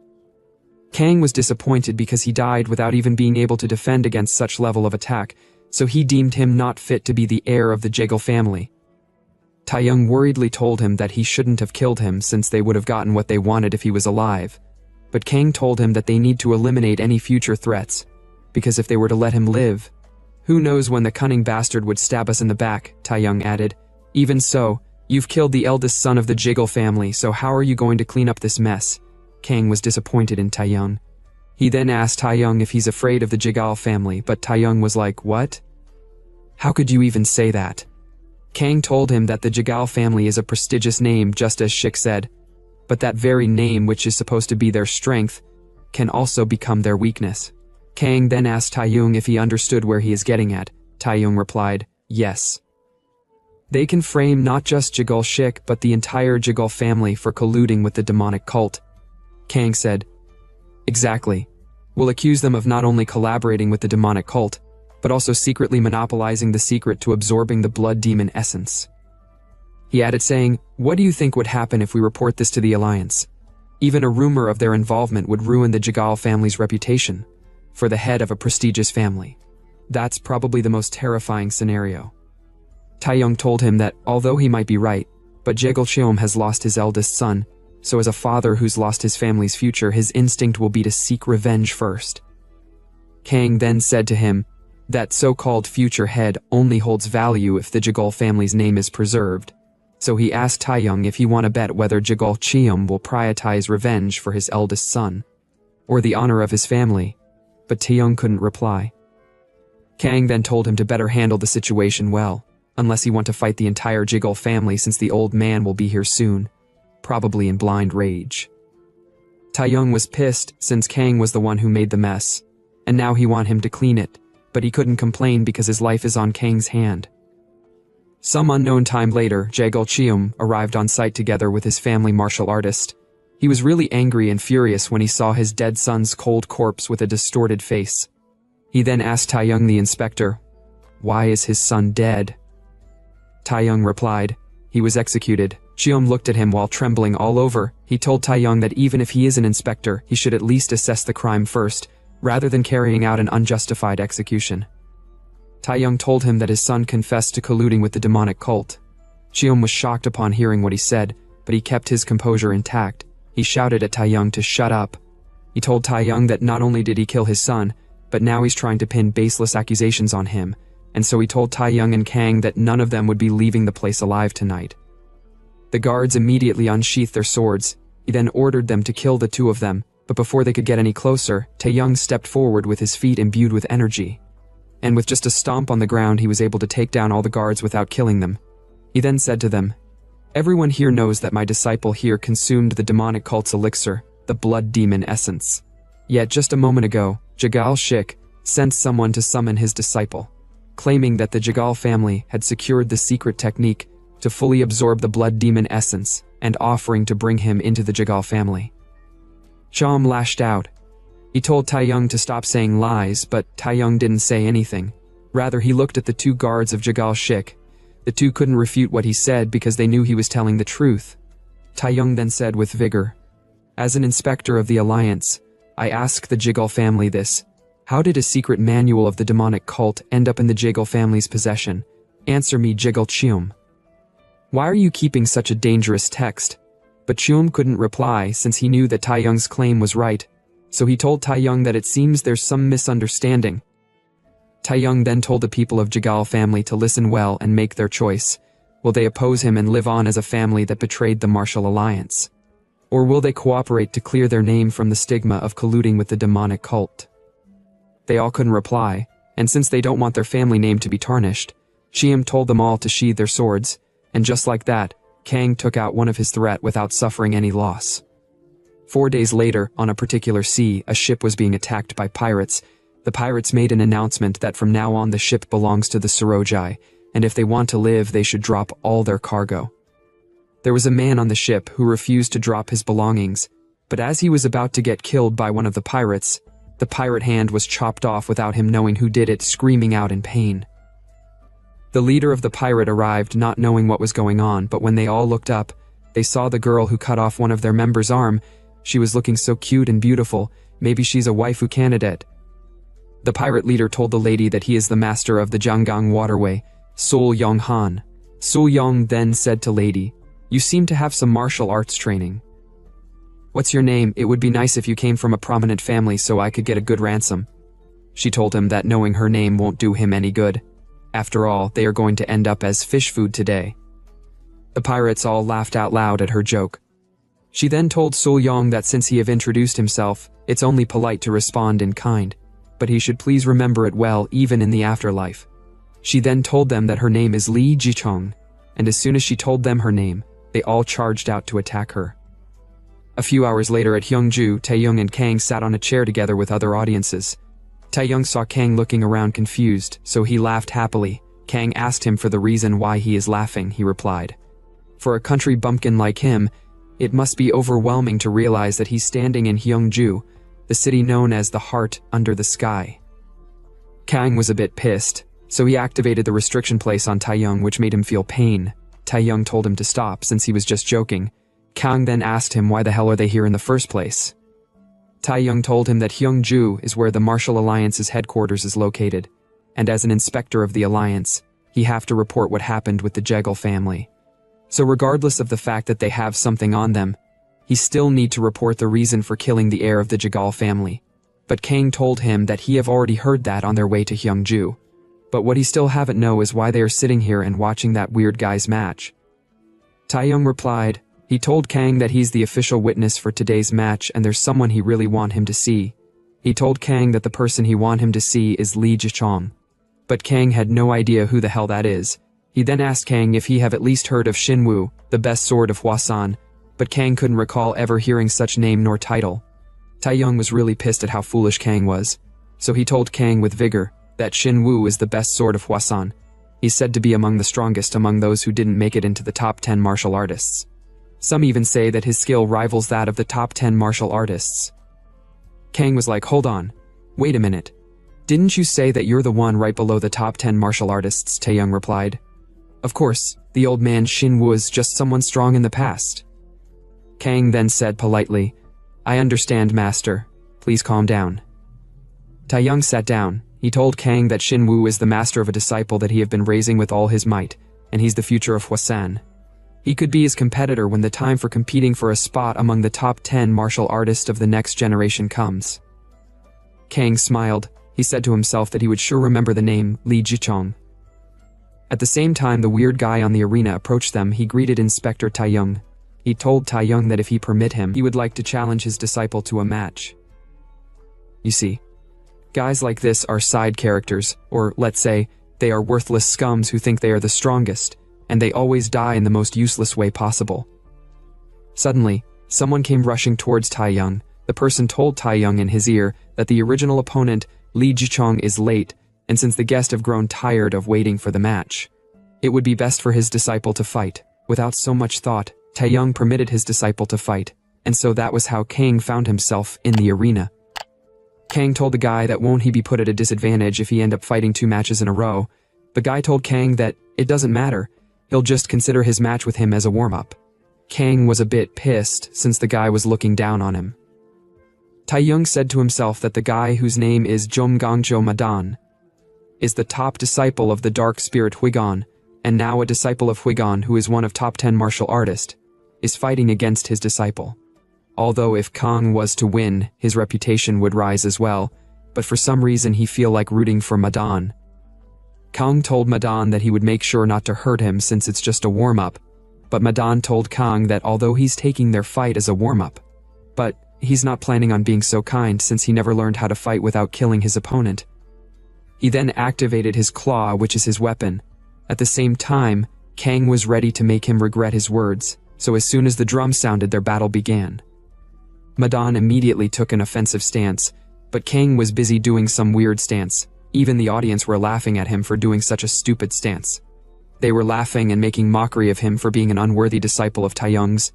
Kang was disappointed because he died without even being able to defend against such level of attack, so he deemed him not fit to be the heir of the Jigal family. Taeyong worriedly told him that he shouldn't have killed him since they would have gotten what they wanted if he was alive. But Kang told him that they need to eliminate any future threats, because if they were to let him live, who knows when the cunning bastard would stab us in the back, Taeyong added. "Even so, you've killed the eldest son of the Jigal family, so how are you going to clean up this mess?" Kang was disappointed in Taeyong. He then asked Taeyong if he's afraid of the Jigal family, but Taeyong was like, "What? How could you even say that?" Kang told him that the Jigal family is a prestigious name, just as Shik said, but that very name, which is supposed to be their strength, can also become their weakness. Kang then asked Taeyong if he understood where he is getting at. Taeyong replied, "Yes. They can frame not just Jigal Shik but the entire Jigal family for colluding with the demonic cult." Kang said, "Exactly. We'll accuse them of not only collaborating with the demonic cult, but also secretly monopolizing the secret to absorbing the blood demon essence." He added saying, "What do you think would happen if we report this to the Alliance? Even a rumor of their involvement would ruin the Jigal family's reputation for the head of a prestigious family. That's probably the most terrifying scenario." Taeyong told him that, although he might be right, but Jigal Cheom has lost his eldest son, so as a father who's lost his family's future, his instinct will be to seek revenge first. Kang then said to him, that so-called future head only holds value if the Jigal family's name is preserved, so he asked Taeyong if he want to bet whether Jigal Cheom will prioritize revenge for his eldest son, or the honor of his family, but Taeyong couldn't reply. Kang then told him to better handle the situation well, unless he want to fight the entire Jigal family since the old man will be here soon, probably in blind rage. Taeyong was pissed since Kang was the one who made the mess, and now he want him to clean it, but he couldn't complain because his life is on Kang's hand. Some unknown time later, Jigal Cheom arrived on site together with his family martial artist. He was really angry and furious when he saw his dead son's cold corpse with a distorted face. He then asked Taeyong the inspector, "Why is his son dead?" Taeyong replied, "He was executed." Cheom looked at him while trembling all over. He told Taeyong that even if he is an inspector, he should at least assess the crime first, rather than carrying out an unjustified execution. Taeyong told him that his son confessed to colluding with the demonic cult. Cheom was shocked upon hearing what he said, but he kept his composure intact. He shouted at Taeyong to shut up. He told Taeyong that not only did he kill his son, but now he's trying to pin baseless accusations on him, and so he told Taeyong and Kang that none of them would be leaving the place alive tonight. The guards immediately unsheathed their swords. He then ordered them to kill the two of them, but before they could get any closer, Taeyong stepped forward with his feet imbued with energy. And with just a stomp on the ground, he was able to take down all the guards without killing them. He then said to them, "Everyone here knows that my disciple here consumed the demonic cult's elixir, the blood demon essence. Yet just a moment ago, Jigal Shik sent someone to summon his disciple, claiming that the Jigal family had secured the secret technique to fully absorb the blood demon essence and offering to bring him into the Jigal family." Cheom lashed out. He told Taeyong to stop saying lies, but Taeyong didn't say anything. Rather, he looked at the two guards of Jigal Shik. The two couldn't refute what he said because they knew he was telling the truth. Taeyong then said with vigor, "As an inspector of the Alliance, I ask the Jiggle family this. How did a secret manual of the demonic cult end up in the Jiggle family's possession? Answer me, Jiggle Cheum. Why are you keeping such a dangerous text?" But Cheum couldn't reply since he knew that Taeyong's claim was right, so he told Taeyong that it seems there's some misunderstanding. Taeyong then told the people of Jiggle family to listen well and make their choice. Will they oppose him and live on as a family that betrayed the Martial Alliance? Or will they cooperate to clear their name from the stigma of colluding with the demonic cult? They all couldn't reply, and since they don't want their family name to be tarnished, Cheum told them all to sheathe their swords, and just like that, Kang took out one of his threat without suffering any loss. 4 days later, on a particular sea, a ship was being attacked by pirates. The pirates made an announcement that from now on the ship belongs to the Surojai, and if they want to live, they should drop all their cargo. There was a man on the ship who refused to drop his belongings, but as he was about to get killed by one of the pirates, the pirate hand was chopped off without him knowing who did it, screaming out in pain. The leader of the pirate arrived not knowing what was going on, but when they all looked up, they saw the girl who cut off one of their members' arm. She was looking so cute and beautiful, maybe she's a waifu candidate. The pirate leader told the lady that he is the master of the Jianggang waterway, Sul Yong Han. Sul Yong then said to lady, "You seem to have some martial arts training. What's your name? It would be nice if you came from a prominent family so I could get a good ransom." She told him that knowing her name won't do him any good. After all, they are going to end up as fish food today. The pirates all laughed out loud at her joke. She then told Sul Yong that since he have introduced himself, it's only polite to respond in kind, but he should please remember it well even in the afterlife. She then told them that her name is Li Jichong, and as soon as she told them her name, they all charged out to attack her. A few hours later at Hyungju, Taeyong and Kang sat on a chair together with other audiences. Taeyong saw Kang looking around confused, so he laughed happily. Kang asked him for the reason why he is laughing. He replied, "For a country bumpkin like him, it must be overwhelming to realize that he's standing in Hyungju, the city known as the heart under the sky." Kang was a bit pissed, so he activated the restriction place on Taeyong, which made him feel pain. Taeyong told him to stop since he was just joking. Kang then asked him why the hell are they here in the first place. Taeyong told him that Hyungju is where the Martial Alliance's headquarters is located, and as an inspector of the Alliance, he have to report what happened with the Jeggle family. So regardless of the fact that they have something on them, he still need to report the reason for killing the heir of the Jeggle family. But Kang told him that he have already heard that on their way to Hyungju. But what he still haven't know is why they are sitting here and watching that weird guy's match. Taeyong replied, he told Kang that he's the official witness for today's match and there's someone he really want him to see. He told Kang that the person he want him to see is Li Jichong. But Kang had no idea who the hell that is. He then asked Kang if he have at least heard of Shinwu, the best sword of Hwasan, but Kang couldn't recall ever hearing such name nor title. Taeyong was really pissed at how foolish Kang was, so he told Kang with vigor that Shinwu is the best sword of Hwasan. He's said to be among the strongest among those who didn't make it into the top 10 martial artists. Some even say that his skill rivals that of the top 10 martial artists. Kang was like, hold on, wait a minute. Didn't you say that you're the one right below the top 10 martial artists? Taeyong replied. Of course, the old man Shin was just someone strong in the past. Kang then said politely, I understand, master. Please calm down. Taeyong sat down. He told Kang that Shinwu is the master of a disciple that he have been raising with all his might, and he's the future of Hwasan. He could be his competitor when the time for competing for a spot among the top 10 martial artists of the next generation comes. Kang smiled. He said to himself that he would sure remember the name Li Jichong. At the same time the weird guy on the arena approached them, he greeted Inspector Taeyong. He told Taeyong that if he permit him, he would like to challenge his disciple to a match. You see, guys like this are side characters, or let's say, they are worthless scums who think they are the strongest, and they always die in the most useless way possible. Suddenly, someone came rushing towards Taeyong. The person told Taeyong in his ear that the original opponent, Li Jichong, is late, and since the guest have grown tired of waiting for the match, it would be best for his disciple to fight. Without so much thought, Taeyong permitted his disciple to fight, and so that was how Kang found himself in the arena. Kang told the guy that won't he be put at a disadvantage if he end up fighting 2 matches in a row. The guy told Kang that it doesn't matter, He'll just consider his match with him as a warm-up. Kang was a bit pissed since the guy was looking down on him. Taeyong said to himself that the guy whose name is Jomgangjo Madan is the top disciple of the dark spirit Huigon, and now a disciple of Huigon who is one of top 10 martial artists, is fighting against his disciple. Although if Kang was to win, his reputation would rise as well, but for some reason he feel like rooting for Madan. Kang told Madan that he would make sure not to hurt him since it's just a warm-up, but Madan told Kang that although he's taking their fight as a warm-up, but he's not planning on being so kind since he never learned how to fight without killing his opponent. He then activated his claw, which is his weapon. At the same time, Kang was ready to make him regret his words, so as soon as the drum sounded, their battle began. Madan immediately took an offensive stance, but Kang was busy doing some weird stance. Even the audience were laughing at him for doing such a stupid stance. They were laughing and making mockery of him for being an unworthy disciple of Taeyong's.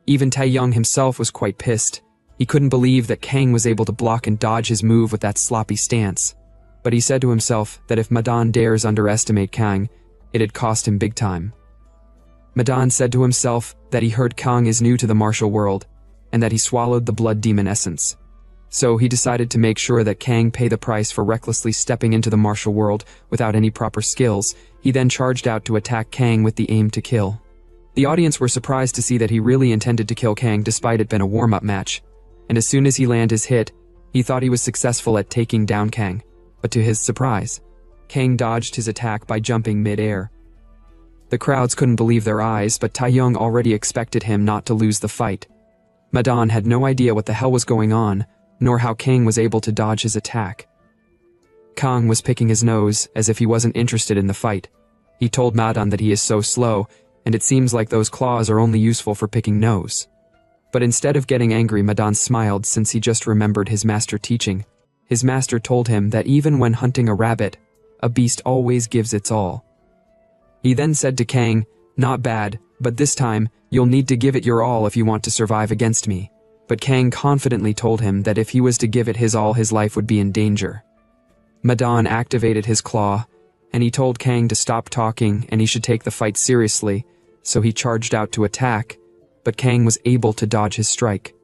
Even Taeyong himself was quite pissed. He couldn't believe that Kang was able to block and dodge his move with that sloppy stance. But he said to himself that if Madan dares underestimate Kang, it'd cost him big time. Madan said to himself that he heard Kang is new to the martial world, and that he swallowed the blood demon essence. So he decided to make sure that Kang pay the price for recklessly stepping into the martial world without any proper skills. He then charged out to attack Kang with the aim to kill. The audience were surprised to see that he really intended to kill Kang despite it being a warm-up match, and as soon as he landed his hit, he thought he was successful at taking down Kang. But to his surprise, Kang dodged his attack by jumping mid-air. The crowds couldn't believe their eyes, but Taeyong already expected him not to lose the fight. Madan had no idea what the hell was going on, nor how Kang was able to dodge his attack. Kang was picking his nose as if he wasn't interested in the fight. He told Madan that he is so slow, and it seems like those claws are only useful for picking nose. But instead of getting angry, Madan smiled since he just remembered his master teaching. His master told him that even when hunting a rabbit, a beast always gives its all. He then said to Kang, "Not bad, but this time, you'll need to give it your all if you want to survive against me." But Kang confidently told him that if he was to give it his all, his life would be in danger. Madan activated his claw, and he told Kang to stop talking and he should take the fight seriously, so he charged out to attack, but Kang was able to dodge his strike.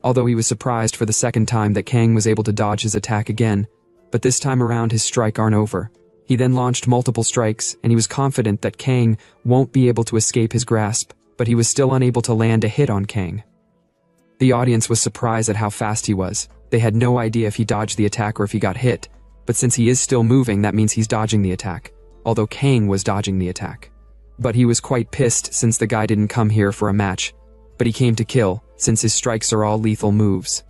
Although he was surprised for the second time that Kang was able to dodge his attack again, but this time around his strike aren't over. He then launched multiple strikes, and he was confident that Kang won't be able to escape his grasp, but he was still unable to land a hit on Kang. The audience was surprised at how fast he was. They had no idea if he dodged the attack or if he got hit, but since he is still moving, that means he's dodging the attack, although Kang was dodging the attack. But he was quite pissed since the guy didn't come here for a match, but he came to kill, since his strikes are all lethal moves.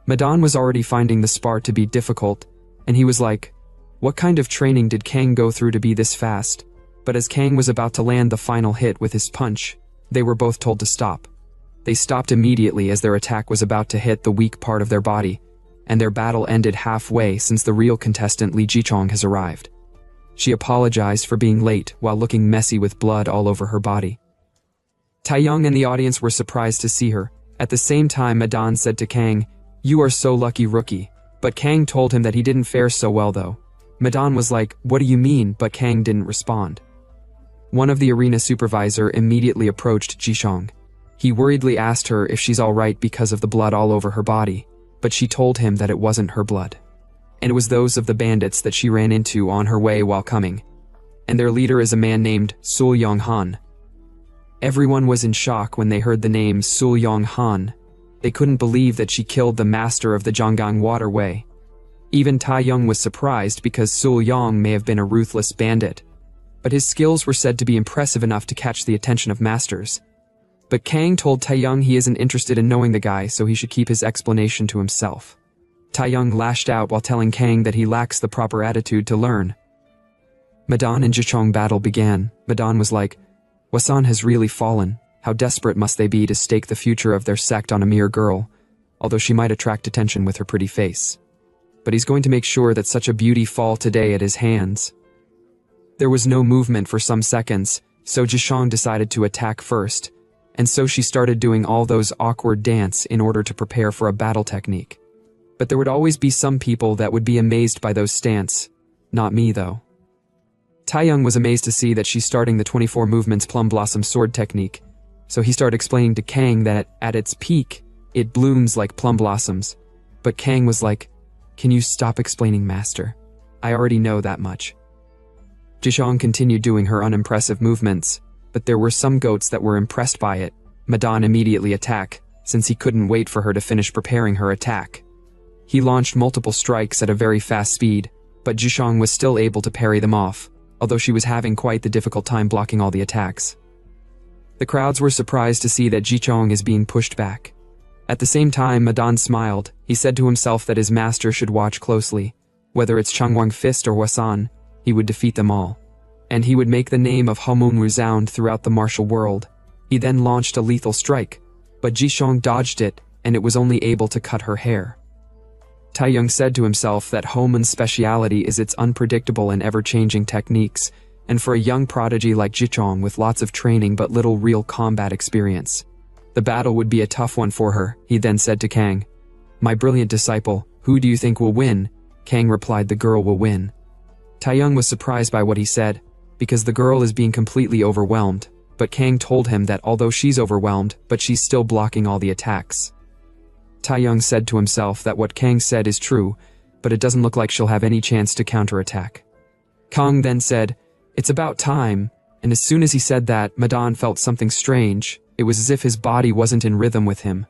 Madan was already finding the spar to be difficult, and he was like, what kind of training did Kang go through to be this fast? But as Kang was about to land the final hit with his punch, they were both told to stop. They stopped immediately as their attack was about to hit the weak part of their body, and their battle ended halfway since the real contestant Li Jichong has arrived. She apologized for being late while looking messy with blood all over her body. Taeyong and the audience were surprised to see her. At the same time, Madan said to Kang, "You are so lucky, rookie." But Kang told him that he didn't fare so well though. Madan was like, "What do you mean?" But Kang didn't respond. One of the arena supervisor immediately approached Jishong. He worriedly asked her if she's alright because of the blood all over her body, but she told him that it wasn't her blood. And it was those of the bandits that she ran into on her way while coming. And their leader is a man named Sul Yong-han. Everyone was in shock when they heard the name Sul Yong-han. They couldn't believe that she killed the master of the Jianggang waterway. Even Taeyong was surprised because Sul Yong may have been a ruthless bandit, but his skills were said to be impressive enough to catch the attention of masters. But Kang told Taeyong he isn't interested in knowing the guy, so he should keep his explanation to himself. Taeyong lashed out while telling Kang that he lacks the proper attitude to learn. Madan and Jichong battle began. Madan was like, "Wasan has really fallen. How desperate must they be to stake the future of their sect on a mere girl, although she might attract attention with her pretty face. But he's going to make sure that such a beauty fall today at his hands." There was no movement for some seconds, so Jichong decided to attack first, and so she started doing all those awkward dance in order to prepare for a battle technique. But there would always be some people that would be amazed by those stance. Not me, though. Taeyong was amazed to see that she's starting the 24 movements plum blossom sword technique, so he started explaining to Kang that at its peak, it blooms like plum blossoms. But Kang was like, "Can you stop explaining, master? I already know that much." Jishong continued doing her unimpressive movements, but there were some goats that were impressed by it. Madan immediately attacked, since he couldn't wait for her to finish preparing her attack. He launched multiple strikes at a very fast speed, but Jishong was still able to parry them off, although she was having quite the difficult time blocking all the attacks. The crowds were surprised to see that Jishong is being pushed back. At the same time, Madan smiled. He said to himself that his master should watch closely. Whether it's Changwang Fist or Hwasan, he would defeat them all. And he would make the name of Hamon resound throughout the martial world. He then launched a lethal strike, but Jishong dodged it, and it was only able to cut her hair. Taeyong said to himself that Homon's speciality is its unpredictable and ever-changing techniques, and for a young prodigy like Jishong with lots of training but little real combat experience, the battle would be a tough one for her. He then said to Kang, "My brilliant disciple, who do you think will win?" Kang replied, "The girl will win." Taeyong was surprised by what he said, because the girl is being completely overwhelmed, but Kang told him that although she's overwhelmed, but she's still blocking all the attacks. Taeyong said to himself that what Kang said is true, but it doesn't look like she'll have any chance to counterattack. Kang then said, "It's about time," and as soon as he said that, Madan felt something strange. It was as if his body wasn't in rhythm with him.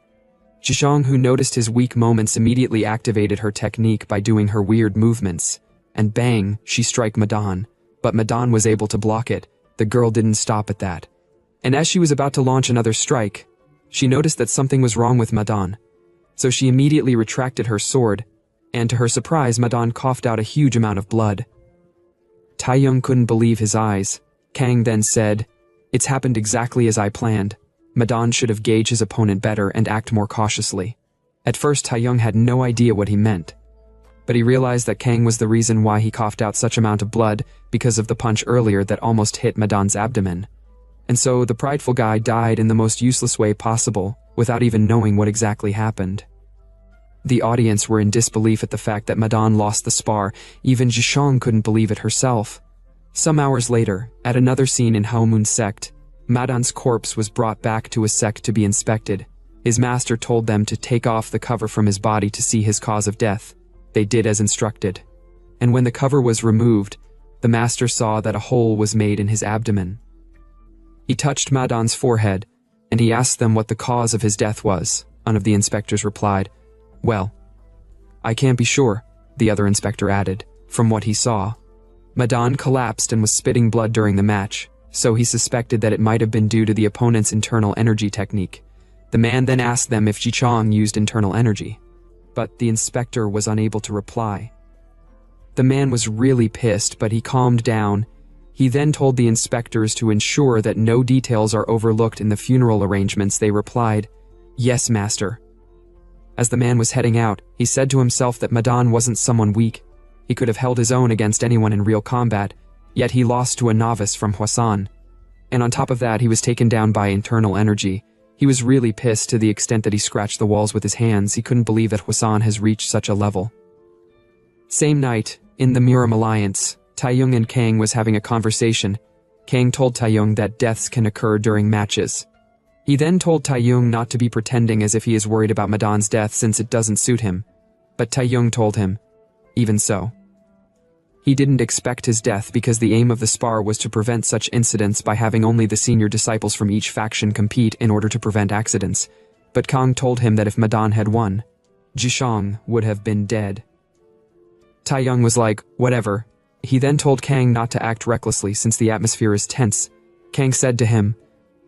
Jishong, who noticed his weak moments, immediately activated her technique by doing her weird movements, and bang, she struck Madan, but Madan was able to block it. The girl didn't stop at that. And as she was about to launch another strike, she noticed that something was wrong with Madan. So she immediately retracted her sword, and to her surprise, Madan coughed out a huge amount of blood. Taeyong couldn't believe his eyes. Kang then said, "It's happened exactly as I planned. Madan should have gauged his opponent better and act more cautiously." At first, Taeyong had no idea what he meant, but he realized that Kang was the reason why he coughed out such amount of blood because of the punch earlier that almost hit Madan's abdomen. And so the prideful guy died in the most useless way possible, without even knowing what exactly happened. The audience were in disbelief at the fact that Madan lost the spar. Even Jishong couldn't believe it herself. Some hours later, at another scene in Haomun's sect, Madan's corpse was brought back to his sect to be inspected. His master told them to take off the cover from his body to see his cause of death. They did as instructed. And when the cover was removed, the master saw that a hole was made in his abdomen. He touched Madan's forehead, and he asked them what the cause of his death was. One of the inspectors replied, "Well, I can't be sure," the other inspector added. From what he saw, Madan collapsed and was spitting blood during the match, so he suspected that it might have been due to the opponent's internal energy technique. The man then asked them if Jichong used internal energy, but the inspector was unable to reply. The man was really pissed, but he calmed down. He then told the inspectors to ensure that no details are overlooked in the funeral arrangements. They replied, "Yes, master." As the man was heading out, he said to himself that Madan wasn't someone weak. He could have held his own against anyone in real combat, yet he lost to a novice from Hwasan. And on top of that, he was taken down by internal energy. He was really pissed to the extent that he scratched the walls with his hands. He couldn't believe that Hwasan has reached such a level. Same night, in the Muram Alliance, Taeyong and Kang was having a conversation. Kang told Taeyong that deaths can occur during matches. He then told Taeyong not to be pretending as if he is worried about Madan's death since it doesn't suit him. But Taeyong told him, even so. He didn't expect his death because the aim of the spar was to prevent such incidents by having only the senior disciples from each faction compete in order to prevent accidents. But Kang told him that if Madan had won, Jishong would have been dead. Taeyong was like, whatever. He then told Kang not to act recklessly since the atmosphere is tense. Kang said to him,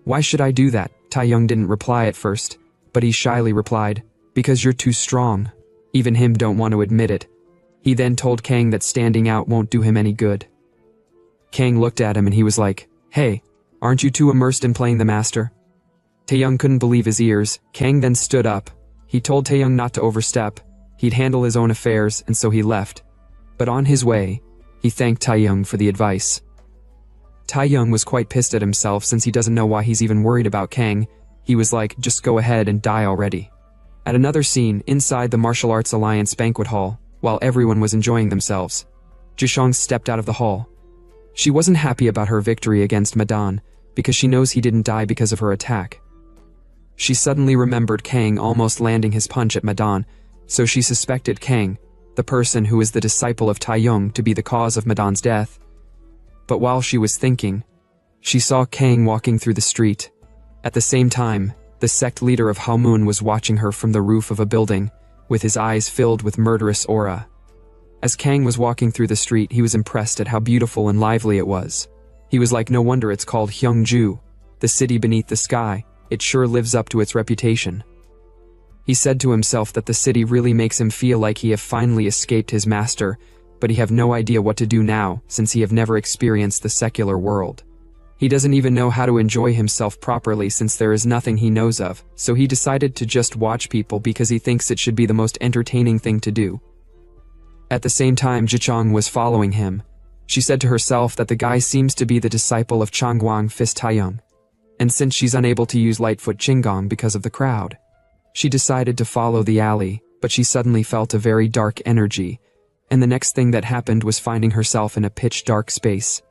"Why should I do that?" Taeyong didn't reply at first, but he shyly replied, "Because you're too strong." Even him don't want to admit it. He then told Kang that standing out won't do him any good. Kang looked at him and he was like, "Hey, aren't you too immersed in playing the master?" Taeyong couldn't believe his ears. Kang then stood up. He told Taeyong not to overstep. He'd handle his own affairs, and so he left. But on his way, he thanked Taeyong for the advice. Taeyong was quite pissed at himself since he doesn't know why he's even worried about Kang. He was like, just go ahead and die already. At another scene, inside the Martial Arts Alliance banquet hall, while everyone was enjoying themselves, Jishong stepped out of the hall. She wasn't happy about her victory against Madan, because she knows he didn't die because of her attack. She suddenly remembered Kang almost landing his punch at Madan, so she suspected Kang, the person who is the disciple of Taeyong, to be the cause of Madan's death. But while she was thinking, she saw Kang walking through the street. At the same time, the sect leader of Halmoon was watching her from the roof of a building, with his eyes filled with murderous aura. As Kang was walking through the street, he was impressed at how beautiful and lively it was. He was like, no wonder it's called Hyungju, the city beneath the sky. It sure lives up to its reputation. He said to himself that the city really makes him feel like he have finally escaped his master, but he have no idea what to do now, since he have never experienced the secular world. He doesn't even know how to enjoy himself properly since there is nothing he knows of, so he decided to just watch people because he thinks it should be the most entertaining thing to do. At the same time, Jichong was following him. She said to herself that the guy seems to be the disciple of Changguang Fist Taeyong, and since she's unable to use Lightfoot Qinggong because of the crowd, she decided to follow the alley, but she suddenly felt a very dark energy, and the next thing that happened was finding herself in a pitch-dark space.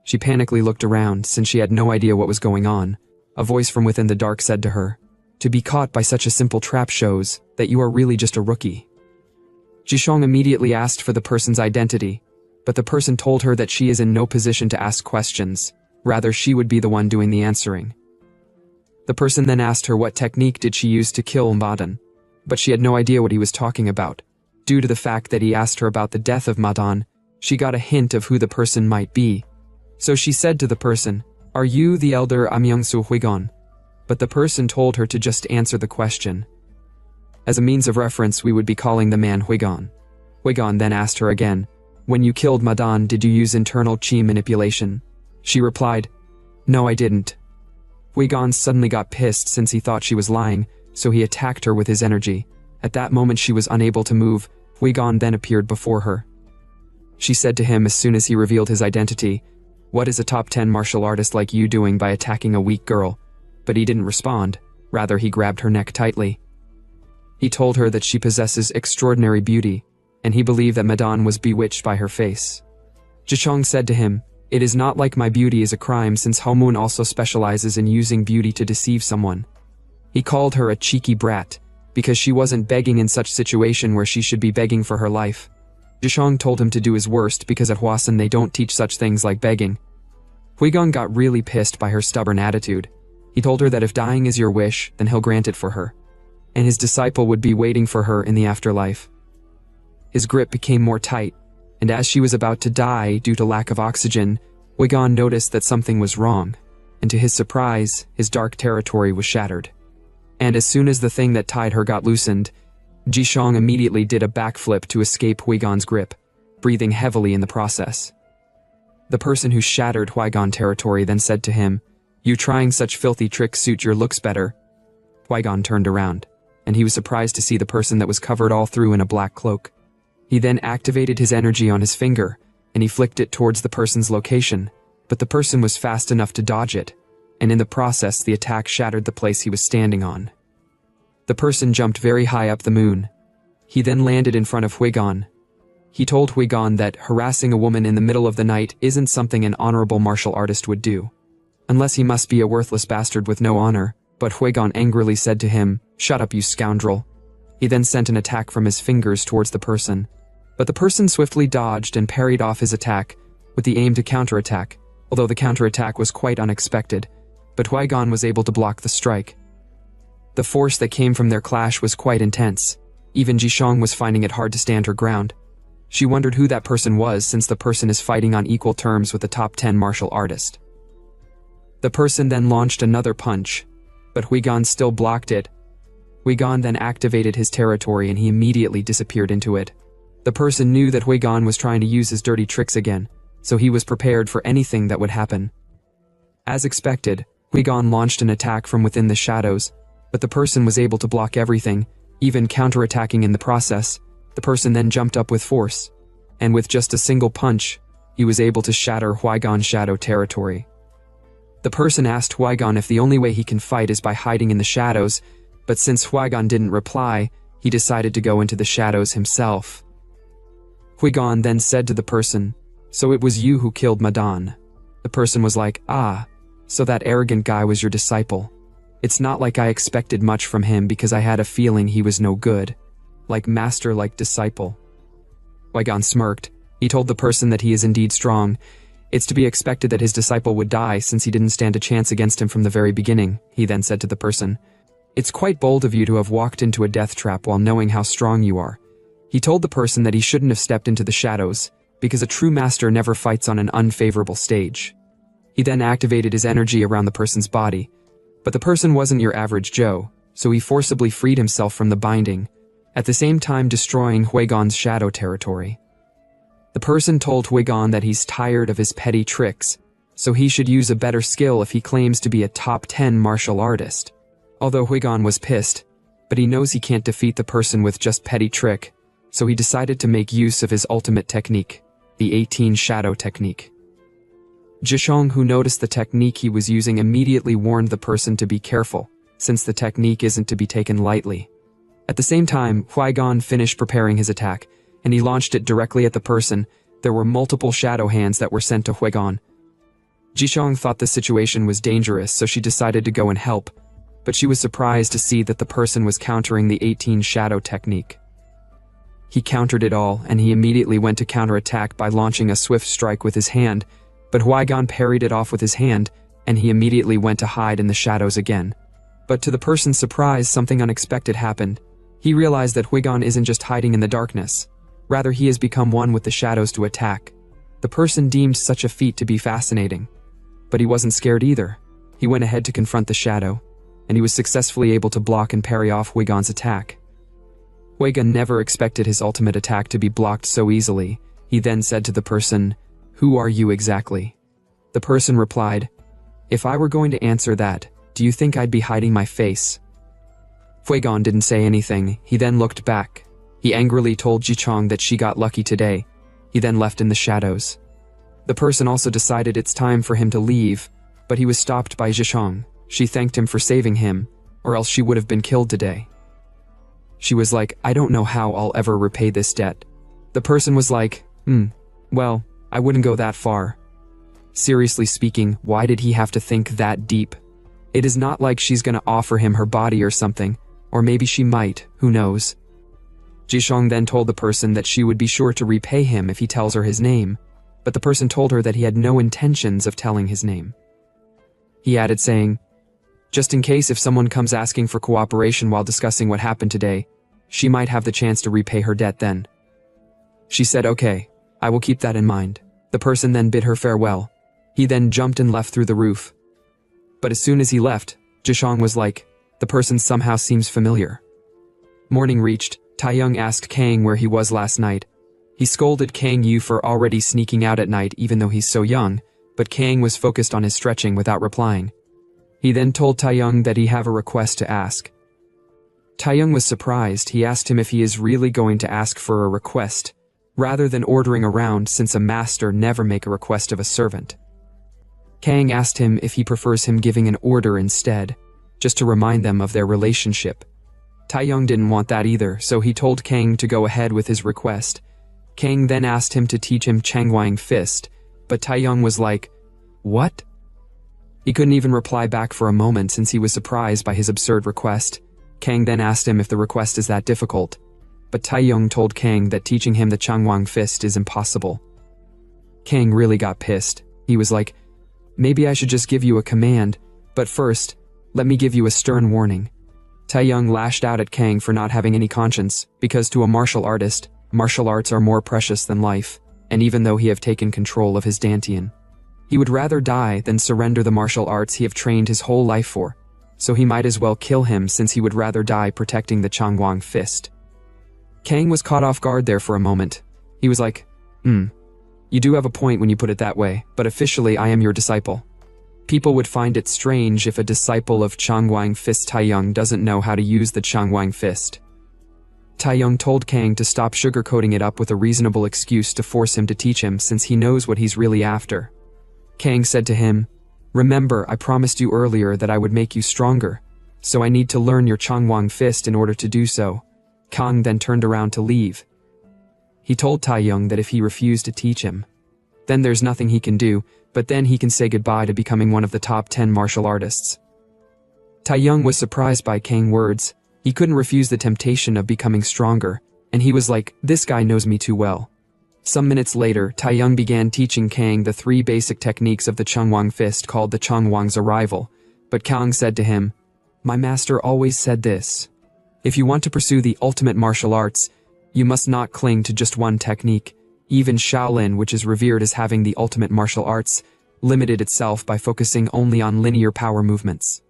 She panically looked around since she had no idea what was going on. A voice from within the dark said to her, "To be caught by such a simple trap shows that you are really just a rookie." Jishong immediately asked for the person's identity, but the person told her that she is in no position to ask questions. Rather, she would be the one doing the answering. The person then asked her what technique did she use to kill Madan, but she had no idea what he was talking about. Due to the fact that he asked her about the death of Madan, she got a hint of who the person might be. So she said to the person, "Are you the elder Amyongsu Huigon?" But the person told her to just answer the question. As a means of reference, we would be calling the man Huigon. Huigon then asked her again, "When you killed Madan, did you use internal chi manipulation?" She replied, "No, I didn't." Huigon suddenly got pissed since he thought she was lying, so he attacked her with his energy. At that moment she was unable to move. Huigon then appeared before her. She said to him as soon as he revealed his identity, "What is a top 10 martial artist like you doing by attacking a weak girl?" But he didn't respond. Rather, he grabbed her neck tightly. He told her that she possesses extraordinary beauty, and he believed that Madan was bewitched by her face. Jichong said to him, "It is not like my beauty is a crime since Halmoon also specializes in using beauty to deceive someone." He called her a cheeky brat, because she wasn't begging in such situation where she should be begging for her life. Jichong told him to do his worst because at Hwasun they don't teach such things like begging. Huigon got really pissed by her stubborn attitude. He told her that if dying is your wish, then he'll grant it for her, and his disciple would be waiting for her in the afterlife. His grip became more tight, and as she was about to die due to lack of oxygen, Huigon noticed that something was wrong, and to his surprise, his dark territory was shattered. And as soon as the thing that tied her got loosened, Jishong immediately did a backflip to escape Huigon's grip, breathing heavily in the process. The person who shattered Huigon territory then said to him, "You trying such filthy tricks suit your looks better." Huigon turned around, and he was surprised to see the person that was covered all through in a black cloak. He then activated his energy on his finger, and he flicked it towards the person's location, but the person was fast enough to dodge it, and in the process the attack shattered the place he was standing on. The person jumped very high up the moon. He then landed in front of Huigon. He told Huigon that harassing a woman in the middle of the night isn't something an honorable martial artist would do. Unless he must be a worthless bastard with no honor, but Huigon angrily said to him, "Shut up, you scoundrel." He then sent an attack from his fingers towards the person. But the person swiftly dodged and parried off his attack, with the aim to counterattack, although the counterattack was quite unexpected, but Huigon was able to block the strike. The force that came from their clash was quite intense. Even Jishong was finding it hard to stand her ground. She wondered who that person was since the person is fighting on equal terms with the top 10 martial artist. The person then launched another punch, but Huigon still blocked it. Huigon then activated his territory and he immediately disappeared into it. The person knew that Huigon was trying to use his dirty tricks again, so he was prepared for anything that would happen. As expected, Huigon launched an attack from within the shadows, but the person was able to block everything, even counterattacking in the process. The person then jumped up with force, and with just a single punch, he was able to shatter Huigon's shadow territory. The person asked Huigon if the only way he can fight is by hiding in the shadows, but since Huigon didn't reply, he decided to go into the shadows himself. Huigon then said to the person, "So it was you who killed Madan." The person was like, "Ah, so that arrogant guy was your disciple. It's not like I expected much from him because I had a feeling he was no good. Like master, like disciple." Qui-Gon smirked. He told the person that he is indeed strong. It's to be expected that his disciple would die since he didn't stand a chance against him from the very beginning. He then said to the person, "It's quite bold of you to have walked into a death trap while knowing how strong you are." He told the person that he shouldn't have stepped into the shadows, because a true master never fights on an unfavorable stage. He then activated his energy around the person's body, but the person wasn't your average Joe, so he forcibly freed himself from the binding, at the same time destroying Qui-Gon's shadow territory. The person told Qui-Gon that he's tired of his petty tricks, so he should use a better skill if he claims to be a top 10 martial artist. Although Qui-Gon was pissed, but he knows he can't defeat the person with just petty trick, so he decided to make use of his ultimate technique, the 18 shadow technique. Zhishong, who noticed the technique he was using, immediately warned the person to be careful, since the technique isn't to be taken lightly. At the same time, Qui-Gon finished preparing his attack, and he launched it directly at the person. There were multiple shadow hands that were sent to Qui-Gon. Zhishong thought the situation was dangerous, so she decided to go and help, but she was surprised to see that the person was countering the 18 shadow technique. He countered it all, and he immediately went to counterattack by launching a swift strike with his hand, but Qui-Gon parried it off with his hand, and he immediately went to hide in the shadows again. But to the person's surprise, something unexpected happened. He realized that Qui-Gon isn't just hiding in the darkness. Rather, he has become one with the shadows to attack. The person deemed such a feat to be fascinating. But he wasn't scared either. He went ahead to confront the shadow, and he was successfully able to block and parry off Qui-Gon's attack. Qui-Gon never expected his ultimate attack to be blocked so easily. He then said to the person, "Who are you exactly?" The person replied, "If I were going to answer that, do you think I'd be hiding my face?" Qui-Gon didn't say anything. He then looked back. He angrily told Zhichong that she got lucky today. He then left in the shadows. The person also decided it's time for him to leave, but he was stopped by Zhichong. She thanked him for saving him, or else she would have been killed today. She was like, "I don't know how I'll ever repay this debt." The person was like, well, I wouldn't go that far." Seriously speaking, why did he have to think that deep? It is not like she's gonna offer him her body or something, or maybe she might, who knows. Zhishong then told the person that she would be sure to repay him if he tells her his name, but the person told her that he had no intentions of telling his name. He added saying, "Just in case if someone comes asking for cooperation while discussing what happened today, she might have the chance to repay her debt then." She said, "Okay, I will keep that in mind." The person then bid her farewell. He then jumped and left through the roof. But as soon as he left, Zhishong was like, "The person somehow seems familiar." Morning reached. Taeyong asked Kang where he was last night. He scolded Kang Yu for already sneaking out at night even though he's so young, but Kang was focused on his stretching without replying. He then told Taeyong that he have a request to ask. Taeyong was surprised. He asked him if he is really going to ask for a request, rather than ordering around, since a master never make a request of a servant. Kang asked him if he prefers him giving an order instead, just to remind them of their relationship. Taeyong didn't want that either, so he told Kang to go ahead with his request. Kang then asked him to teach him Changwang Fist, but Taeyong was like, "What?" He couldn't even reply back for a moment since he was surprised by his absurd request. Kang then asked him if the request is that difficult, but Taeyong told Kang that teaching him the Changwang Fist is impossible. Kang really got pissed. He was like, "Maybe I should just give you a command, but first, let me give you a stern warning." Taeyong lashed out at Kang for not having any conscience, because to a martial artist, martial arts are more precious than life, and even though he have taken control of his Dantian, he would rather die than surrender the martial arts he have trained his whole life for, so he might as well kill him since he would rather die protecting the Changwang Fist. Kang was caught off guard there for a moment. He was like, You do have a point when you put it that way, but officially I am your disciple. People would find it strange if a disciple of Changwang Fist Taeyong doesn't know how to use the Changwang Fist. Taeyong told Kang to stop sugarcoating it up with a reasonable excuse to force him to teach him since he knows what he's really after. Kang said to him, "Remember, I promised you earlier that I would make you stronger, so I need to learn your Changwang Fist in order to do so." Kang then turned around to leave. He told Taeyong that if he refused to teach him, then there's nothing he can do, but then he can say goodbye to becoming one of the top 10 martial artists. Taeyong was surprised by Kang's words. He couldn't refuse the temptation of becoming stronger, and he was like, this guy knows me too well. Some minutes later, Taeyong began teaching Kang the 3 basic techniques of the Chungwang fist called the Chungwang's arrival, but Kang said to him, my master always said this. If you want to pursue the ultimate martial arts, you must not cling to just one technique. Even Shaolin, which is revered as having the ultimate martial arts, limited itself by focusing only on linear power movements.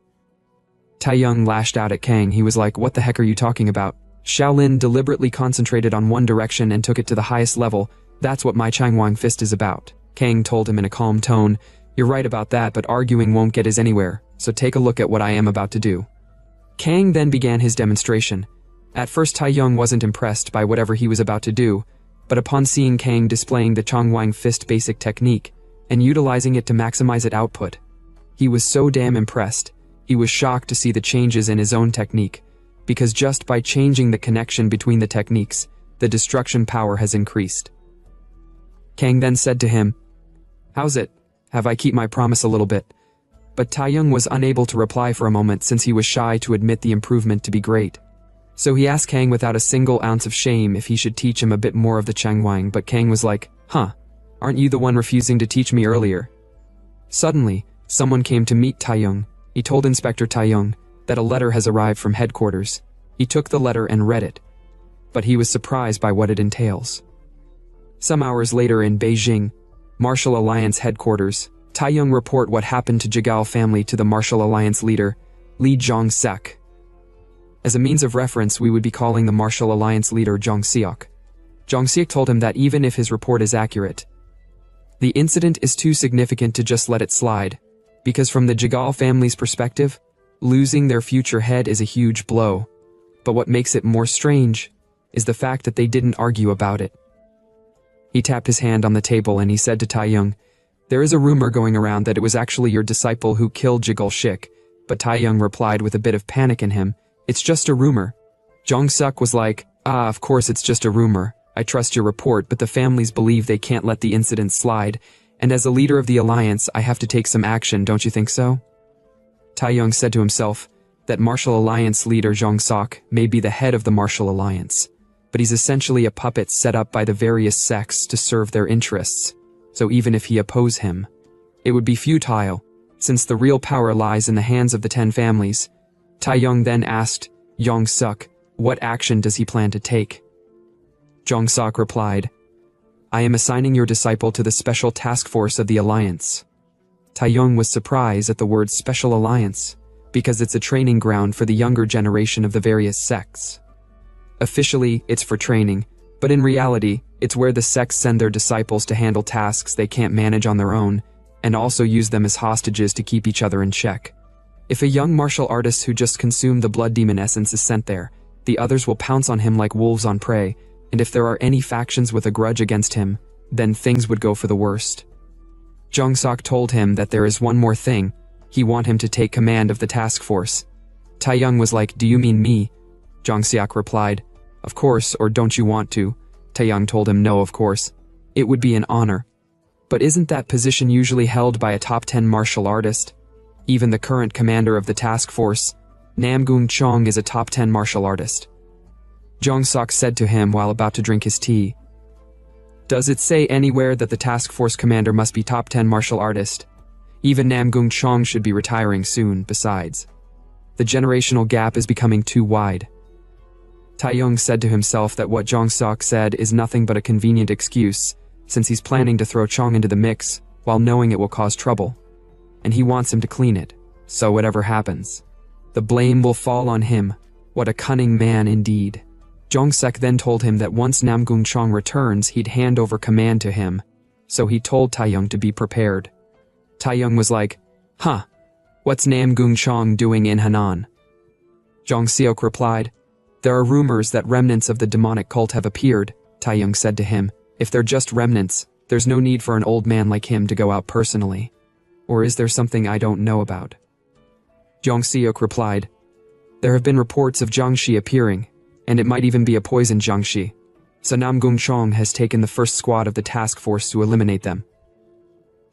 Taeyong lashed out at Kang. He was like, what the heck are you talking about? Shaolin deliberately concentrated on one direction and took it to the highest level. That's what my Chungwang fist is about. Kang told him in a calm tone, you're right about that, but arguing won't get us anywhere, so take a look at what I am about to do. Kang then began his demonstration. At first Taeyong wasn't impressed by whatever he was about to do, but upon seeing Kang displaying the Chungwang fist basic technique and utilizing it to maximize its output, he was so damn impressed. He was shocked to see the changes in his own technique, because just by changing the connection between the techniques, the destruction power has increased. Kang then said to him, how's it? Have I kept my promise a little bit? But Taeyong was unable to reply for a moment since he was shy to admit the improvement to be great. So he asked Kang without a single ounce of shame if he should teach him a bit more of the Chungwang, but Kang was like, aren't you the one refusing to teach me earlier? Suddenly, someone came to meet Taeyong. He told Inspector Taeyong that a letter has arrived from headquarters. He took the letter and read it, but he was surprised by what it entails. Some hours later in Beijing, Martial Alliance headquarters, Taeyong report what happened to Jigal family to the Martial Alliance leader, Li Zhongseok. As a means of reference, we would be calling the Martial Alliance leader Zhongseok. Zhongseok told him that even if his report is accurate, the incident is too significant to just let it slide, because from the Jigal family's perspective, losing their future head is a huge blow. But what makes it more strange is the fact that they didn't argue about it. He tapped his hand on the table and he said to Taeyong, there is a rumor going around that it was actually your disciple who killed Jigal Shik, but Taeyong replied with a bit of panic in him, it's just a rumor. Zhongseok was like, of course it's just a rumor. I trust your report, but the families believe they can't let the incident slide, and as a leader of the alliance, I have to take some action, don't you think so? Taeyong said to himself that Martial Alliance leader Zhongseok may be the head of the Martial Alliance, but he's essentially a puppet set up by the various sects to serve their interests, so even if he oppose him, it would be futile, since the real power lies in the hands of the 10 families. Taeyong then asked Zhongseok, what action does he plan to take? Zhongseok replied, I am assigning your disciple to the Special Task Force of the Alliance. Taeyong was surprised at the word Special Alliance, because it's a training ground for the younger generation of the various sects. Officially, it's for training, but in reality, it's where the sects send their disciples to handle tasks they can't manage on their own, and also use them as hostages to keep each other in check. If a young martial artist who just consumed the blood demon essence is sent there, the others will pounce on him like wolves on prey, and if there are any factions with a grudge against him, then things would go for the worst. Zhongseok told him that there is one more thing. He want him to take command of the task force. Taeyong was like, do you mean me? Zhongseok replied, of course, or don't you want to? Taeyong told him no, of course. It would be an honor. But isn't that position usually held by a top 10 martial artist? Even the current commander of the task force, Namgung Chong, is a top 10 martial artist. Zhongseok said to him while about to drink his tea, does it say anywhere that the task force commander must be top 10 martial artist? Even Namgung Chong should be retiring soon, besides. The generational gap is becoming too wide. Taeyong said to himself that what Zhongseok said is nothing but a convenient excuse, since he's planning to throw Chong into the mix, while knowing it will cause trouble. And he wants him to clean it, so whatever happens, the blame will fall on him. What a cunning man indeed. Zhongseok then told him that once Namgung Chong returns, he'd hand over command to him, so he told Taeyong to be prepared. Taeyong was like, what's Namgung Chong doing in Henan? Zhongseok replied, there are rumors that remnants of the demonic cult have appeared. Taeyong said to him, if they're just remnants, there's no need for an old man like him to go out personally. Or is there something I don't know about? Zhongseok replied, there have been reports of Jiangxi appearing, and it might even be a poisoned Jiangxi. So Namgung Chong has taken the first squad of the task force to eliminate them.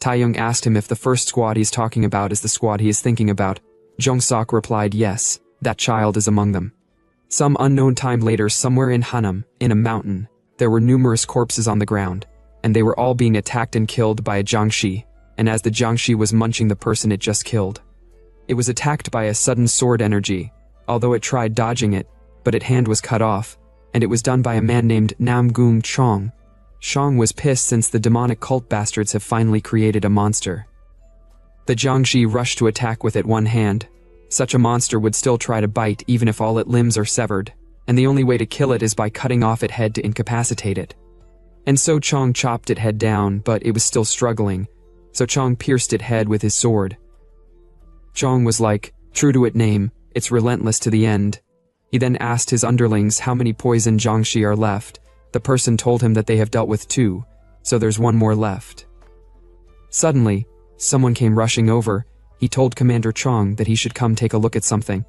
Taeyong asked him if the first squad he's talking about is the squad he is thinking about. Jong-sok replied yes, that child is among them. Some unknown time later, somewhere in Hanam, in a mountain, there were numerous corpses on the ground, and they were all being attacked and killed by a Jiangshi, and as the Jiangshi was munching the person it just killed. It was attacked by a sudden sword energy, although it tried dodging it, but its hand was cut off, and it was done by a man named Namgung Chong. Shang was pissed since the demonic cult bastards have finally created a monster. The Jiangshi rushed to attack with it one hand. Such a monster would still try to bite even if all its limbs are severed, and the only way to kill it is by cutting off its head to incapacitate it. And so Chong chopped its head down, but it was still struggling, so Chong pierced its head with his sword. Chong was like, true to its name, it's relentless to the end. He then asked his underlings how many poison Jiangshi are left. The person told him that they have dealt with 2, so there's 1 more left. Suddenly, someone came rushing over. He told Commander Chong that he should come take a look at something.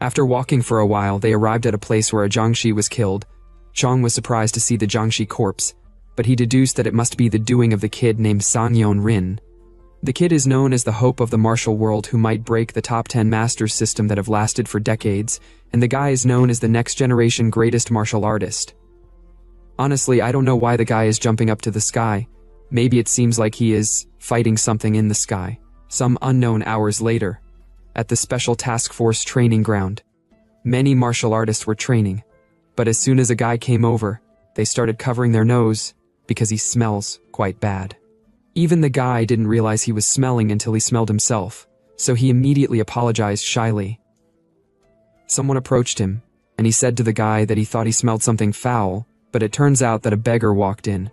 After walking for a while, they arrived at a place where a Jiangshi was killed. Chong was surprised to see the Jiangshi corpse, but he deduced that it must be the doing of the kid named Sangyeon Rin. The kid is known as the hope of the martial world who might break the top 10 masters system that have lasted for decades, and the guy is known as the next generation greatest martial artist. Honestly, I don't know why the guy is jumping up to the sky. Maybe it seems like he is fighting something in the sky. Some unknown hours later, at the Special Task Force training ground, many martial artists were training, but as soon as a guy came over, they started covering their nose because he smells quite bad. Even the guy didn't realize he was smelling until he smelled himself, so he immediately apologized shyly. Someone approached him, and he said to the guy that he thought he smelled something foul, but it turns out that a beggar walked in.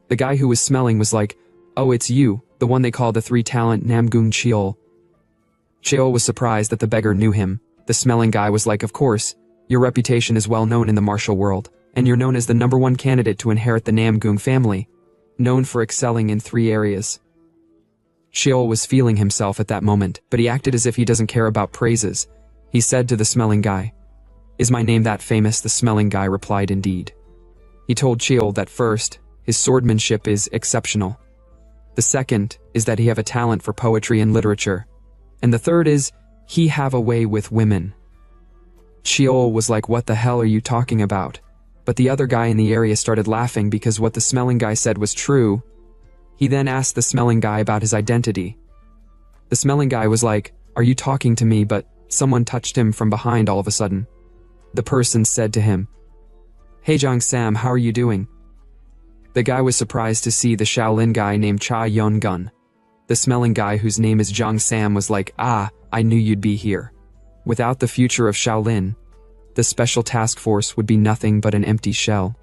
The guy who was smelling was like, "Oh, it's you, the one they call the 3-talent Namgung Cheol." Cheol was surprised that the beggar knew him. The smelling guy was like, "Of course, your reputation is well known in the martial world, and you're known as the #1 candidate to inherit the Namgung family, known for excelling in 3 areas. Cheol was feeling himself at that moment, but he acted as if he doesn't care about praises. He said to the smelling guy, "Is my name that famous?" The smelling guy replied, "Indeed." He told Cheol that first, his swordmanship is exceptional. The second is that he have a talent for poetry and literature. And the third is, he have a way with women. Cheol was like, "What the hell are you talking about?" But the other guy in the area started laughing because what the smelling guy said was true. He then asked the smelling guy about his identity. The smelling guy was like, "Are you talking to me?" But someone touched him from behind all of a sudden. The person said to him, "Hey Jong Sam, how are you doing?" The guy was surprised to see the Shaolin guy named Cha Yun Gun. The smelling guy whose name is Jong Sam was like, "Ah, I knew you'd be here." Without the future of Shaolin, the Special Task Force would be nothing but an empty shell.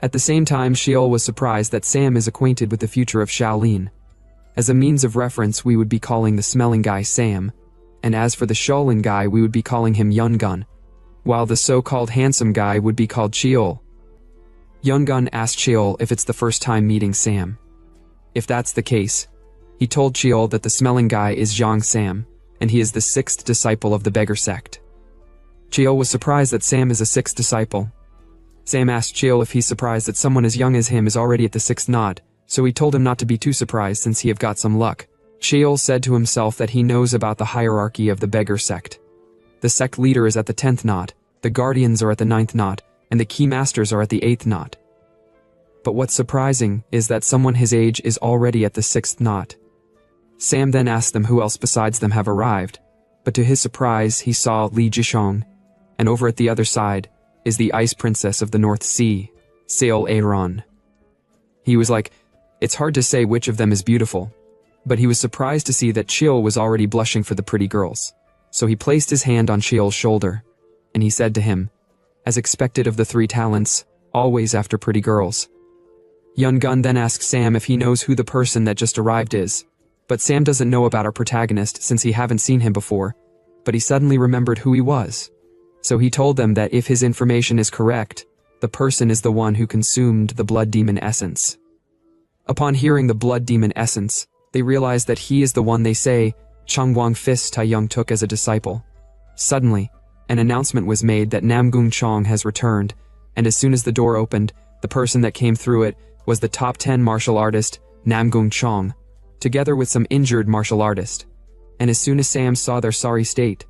At the same time, Sheol was surprised that Sam is acquainted with the future of Shaolin. As a means of reference, we would be calling the smelling guy Sam, and as for the Shaolin guy, we would be calling him Yun-gun, while the so-called handsome guy would be called Cheol. Yun-gun asked Cheol if it's the first time meeting Sam. If that's the case, he told Cheol that the smelling guy is Zhang Sam, and he is the 6th disciple of the beggar sect. Cheol was surprised that Sam is a 6th disciple. Sam asked Cheol if he's surprised that someone as young as him is already at the 6th knot, so he told him not to be too surprised since he have got some luck. Cheol said to himself that he knows about the hierarchy of the beggar sect. The sect leader is at the 10th knot, the guardians are at the 9th knot, and the key masters are at the 8th knot. But what's surprising is that someone his age is already at the 6th knot. Sam then asked them who else besides them have arrived, but to his surprise he saw Li Jishong, and over at the other side is the Ice Princess of the North Sea, Seol Aeron. He was like, it's hard to say which of them is beautiful, but he was surprised to see that Cheol was already blushing for the pretty girls. So he placed his hand on Cheol's shoulder, and he said to him, as expected of the 3 talents, always after pretty girls. Yun-gun then asked Sam if he knows who the person that just arrived is, but Sam doesn't know about our protagonist since he haven't seen him before, but he suddenly remembered who he was. So he told them that if his information is correct, the person is the one who consumed the blood demon essence. Upon hearing the blood demon essence, they realized that he is the one they say Changwang Fist Taeyong took as a disciple. Suddenly, an announcement was made that Namgung Chong has returned, and as soon as the door opened, the person that came through it was the top 10 martial artist Namgung Chong, together with some injured martial artist. And as soon as Sam saw their sorry state,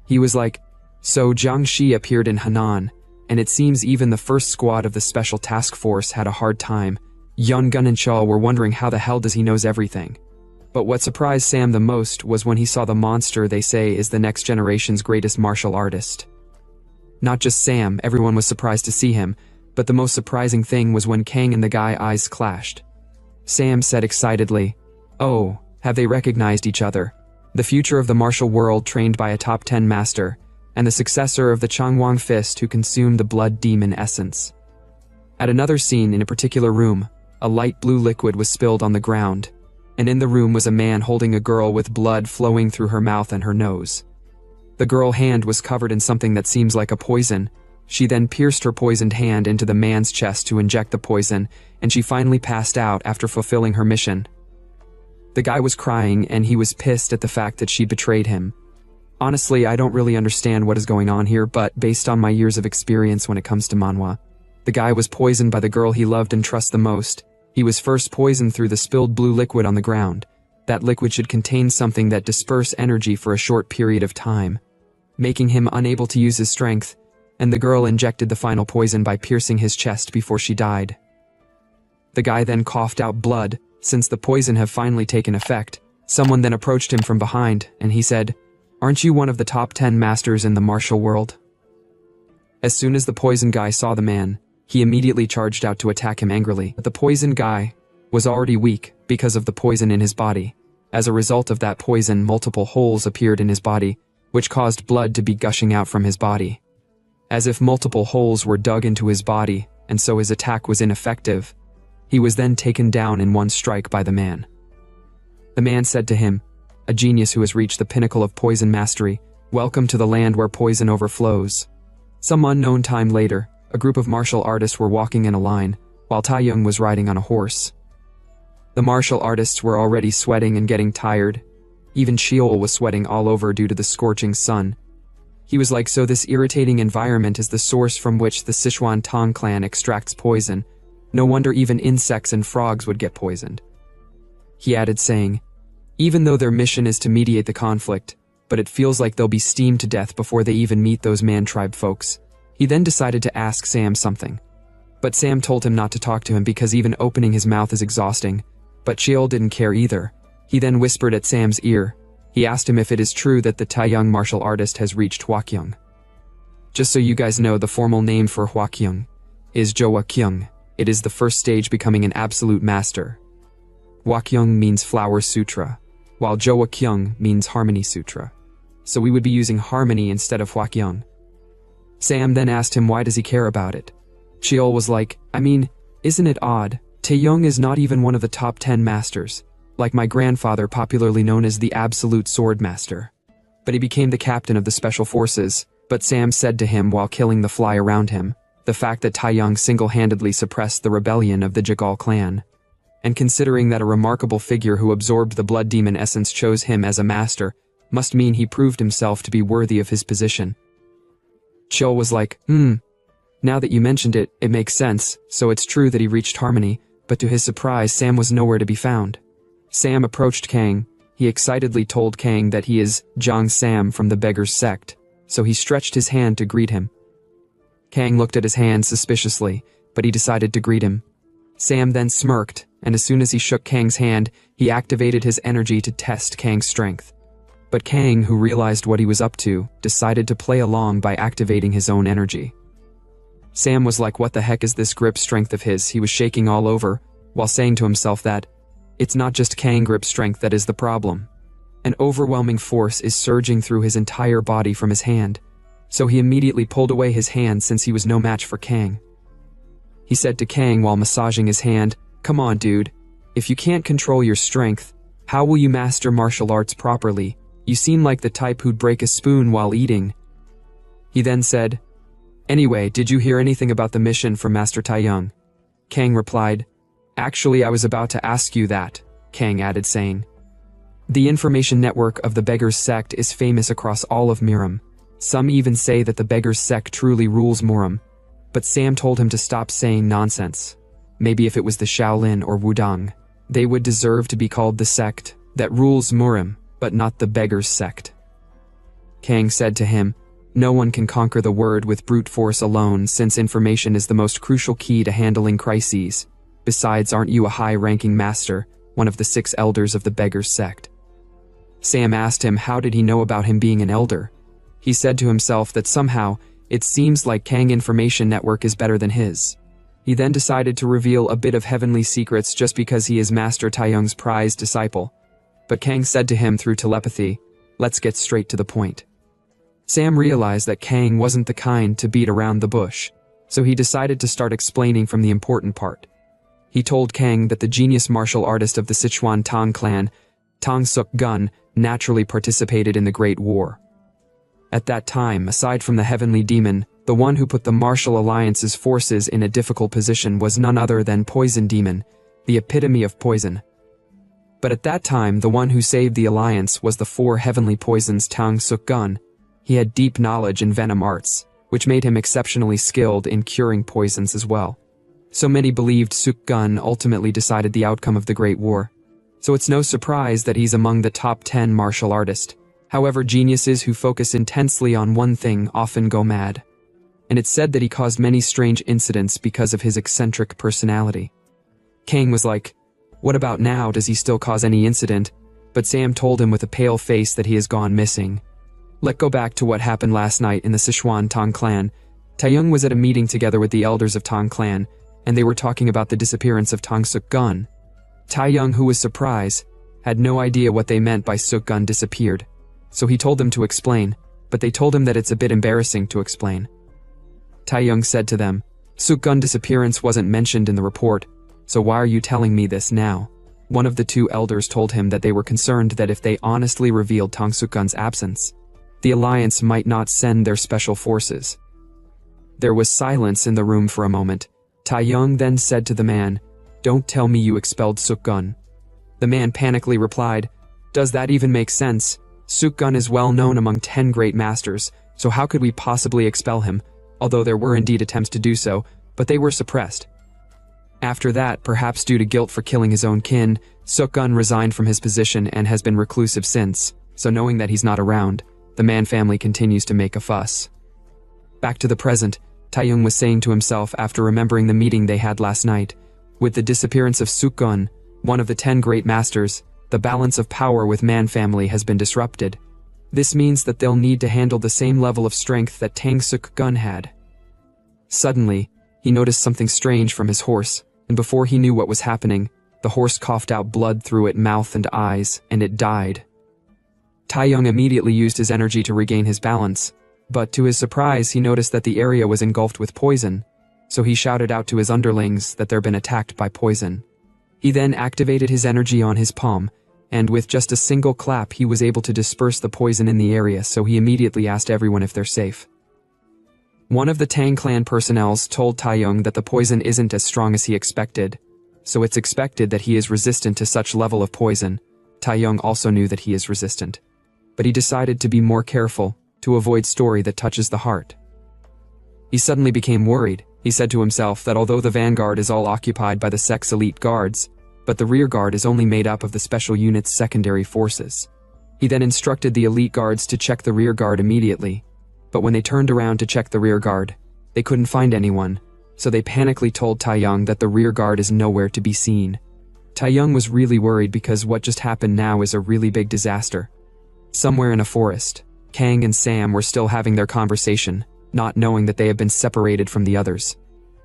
he was like, so Jiang Shi appeared in Henan, and it seems even the first squad of the special task force had a hard time. Yun Gun and Shaw were wondering how the hell does he knows everything. But what surprised Sam the most was when he saw the monster they say is the next generation's greatest martial artist. Not just Sam, everyone was surprised to see him, but the most surprising thing was when Kang and the guy eyes clashed. Sam said excitedly, "Oh, have they recognized each other? The future of the martial world trained by a top 10 master, and the successor of the Changwang Fist who consumed the blood demon essence." At another scene in a particular room, a light blue liquid was spilled on the ground, and in the room was a man holding a girl with blood flowing through her mouth and her nose. The girl's hand was covered in something that seems like a poison. She then pierced her poisoned hand into the man's chest to inject the poison, and she finally passed out after fulfilling her mission. The guy was crying, and he was pissed at the fact that she betrayed him. Honestly, I don't really understand what is going on here, but based on my years of experience when it comes to manhwa, the guy was poisoned by the girl he loved and trusts the most. He was first poisoned through the spilled blue liquid on the ground. That liquid should contain something that disperse energy for a short period of time, making him unable to use his strength, and the girl injected the final poison by piercing his chest before she died. The guy then coughed out blood. Since the poison had finally taken effect, someone then approached him from behind, and he said, "Aren't you one of the top 10 masters in the martial world?" As soon as the poison guy saw the man, he immediately charged out to attack him angrily. But the poison guy was already weak because of the poison in his body. As a result of that poison, multiple holes appeared in his body, which caused blood to be gushing out from his body. As if multiple holes were dug into his body, and so his attack was ineffective. He was then taken down in one strike by the man. The man said to him, "A genius who has reached the pinnacle of poison mastery, welcome to the land where poison overflows." Some unknown time later, a group of martial artists were walking in a line, while Taeyong was riding on a horse. The martial artists were already sweating and getting tired. Even Sheol was sweating all over due to the scorching sun. He was like, so this irritating environment is the source from which the Sichuan Tang clan extracts poison. No wonder even insects and frogs would get poisoned. He added saying, even though their mission is to mediate the conflict, but it feels like they'll be steamed to death before they even meet those man-tribe folks. He then decided to ask Sam something. But Sam told him not to talk to him because even opening his mouth is exhausting. But Sheol didn't care either. He then whispered at Sam's ear. He asked him if it is true that the Taeyong martial artist has reached Hwakyung. Just so you guys know, the formal name for Hwakyung is Jowakyung. It is the first stage becoming an absolute master. Hwakyung means Flower Sutra, while Jowakyung means Harmony Sutra. So we would be using Harmony instead of Hwakyung. Sam then asked him why does he care about it. Sheol was like, I mean, isn't it odd? Taeyong is not even one of the top 10 masters, like my grandfather, popularly known as the Absolute Sword Master. But he became the captain of the Special Forces. But Sam said to him while killing the fly around him, the fact that Taeyong single-handedly suppressed the rebellion of the Jagal clan. And considering that a remarkable figure who absorbed the blood demon essence chose him as a master, must mean he proved himself to be worthy of his position. Sheol was like, now that you mentioned it, it makes sense, so it's true that he reached Harmony, but to his surprise Sam was nowhere to be found. Sam approached Kang. He excitedly told Kang that he is Jiang Sam from the Beggar's Sect, so he stretched his hand to greet him. Kang looked at his hand suspiciously, but he decided to greet him. Sam then smirked, and as soon as he shook Kang's hand, he activated his energy to test Kang's strength. But Kang, who realized what he was up to, decided to play along by activating his own energy. Sam was like, what the heck is this grip strength of his? He was shaking all over, while saying to himself that, it's not just Kang grip strength that is the problem. An overwhelming force is surging through his entire body from his hand, so he immediately pulled away his hand since he was no match for Kang. He said to Kang while massaging his hand, come on dude, if you can't control your strength, how will you master martial arts properly? You seem like the type who'd break a spoon while eating. He then said, anyway, did you hear anything about the mission from Master Taeyong? Kang replied, actually I was about to ask you that, Kang added saying. The information network of the Beggar's Sect is famous across all of Miram. Some even say that the Beggar's Sect truly rules Muram, but Sam told him to stop saying nonsense. Maybe if it was the Shaolin or Wudang, they would deserve to be called the sect that rules Murim, but not the beggars sect. Kang said to him, "No one can conquer the word with brute force alone, since information is the most crucial key to handling crises. Besides, aren't you a high-ranking master, one of the 6 elders of the beggars sect?" Sam asked him how did he know about him being an elder. He said to himself that somehow, it seems like Kang information network is better than his. He then decided to reveal a bit of heavenly secrets just because he is Master Taeyong's prized disciple. But Kang said to him through telepathy, "Let's get straight to the point." Sam realized that Kang wasn't the kind to beat around the bush, so he decided to start explaining from the important part. He told Kang that the genius martial artist of the Sichuan Tang clan, Tang Suk Gun, naturally participated in the Great War. At that time, aside from the heavenly demon, the one who put the Martial Alliance's forces in a difficult position was none other than Poison Demon, the epitome of poison. But at that time, the one who saved the Alliance was the 4 heavenly poisons Tang Suk Gun. He had deep knowledge in venom arts, which made him exceptionally skilled in curing poisons as well. So many believed Suk Gun ultimately decided the outcome of the Great War. So it's no surprise that he's among the top 10 martial artists. However, geniuses who focus intensely on one thing often go mad. And it's said that he caused many strange incidents because of his eccentric personality. Kang was like, "What about now? Does he still cause any incident?" But Sam told him with a pale face that he has gone missing. Let's go back to what happened last night in the Sichuan Tang clan. Taeyong was at a meeting together with the elders of Tang clan, and they were talking about the disappearance of Tang Suk Gun. Taeyong, who was surprised, had no idea what they meant by Suk Gun disappeared. So he told them to explain, but they told him that it's a bit embarrassing to explain. Taeyong said to them, "Suk Gun disappearance wasn't mentioned in the report, so why are you telling me this now?" One of the 2 elders told him that they were concerned that if they honestly revealed Tang Suk Gun's absence, the Alliance might not send their special forces. There was silence in the room for a moment. Taeyong then said to the man, "Don't tell me you expelled Suk Gun." The man panically replied, "Does that even make sense? Suk Gun is well known among 10 great masters, so how could we possibly expel him? Although there were indeed attempts to do so, but they were suppressed." After that, perhaps due to guilt for killing his own kin, Suk Gun resigned from his position and has been reclusive since, so knowing that he's not around, the Man family continues to make a fuss. Back to the present, Taeyong was saying to himself after remembering the meeting they had last night. With the disappearance of Suk Gun, one of the 10 great masters, the balance of power with Man family has been disrupted. This means that they'll need to handle the same level of strength that Tang Suk Gun had. Suddenly, he noticed something strange from his horse, and before he knew what was happening, the horse coughed out blood through its mouth and eyes, and it died. Taeyong immediately used his energy to regain his balance, but to his surprise he noticed that the area was engulfed with poison, so he shouted out to his underlings that they'd been attacked by poison. He then activated his energy on his palm, and with just a single clap he was able to disperse the poison in the area, so he immediately asked everyone if they're safe. One of the Tang clan personnel told Taeyong that the poison isn't as strong as he expected, so it's expected that he is resistant to such level of poison. Taeyong also knew that he is resistant, but he decided to be more careful, to avoid story that touches the heart. He suddenly became worried. He said to himself that although the vanguard is all occupied by the sect's elite guards, but the rear guard is only made up of the special unit's secondary forces. He then instructed the elite guards to check the rear guard immediately, but when they turned around to check the rear guard, they couldn't find anyone, so they panically told Taeyong that the rear guard is nowhere to be seen. Taeyong was really worried because what just happened now is a really big disaster. Somewhere in a forest, Kang and Sam were still having their conversation, not knowing that they had been separated from the others.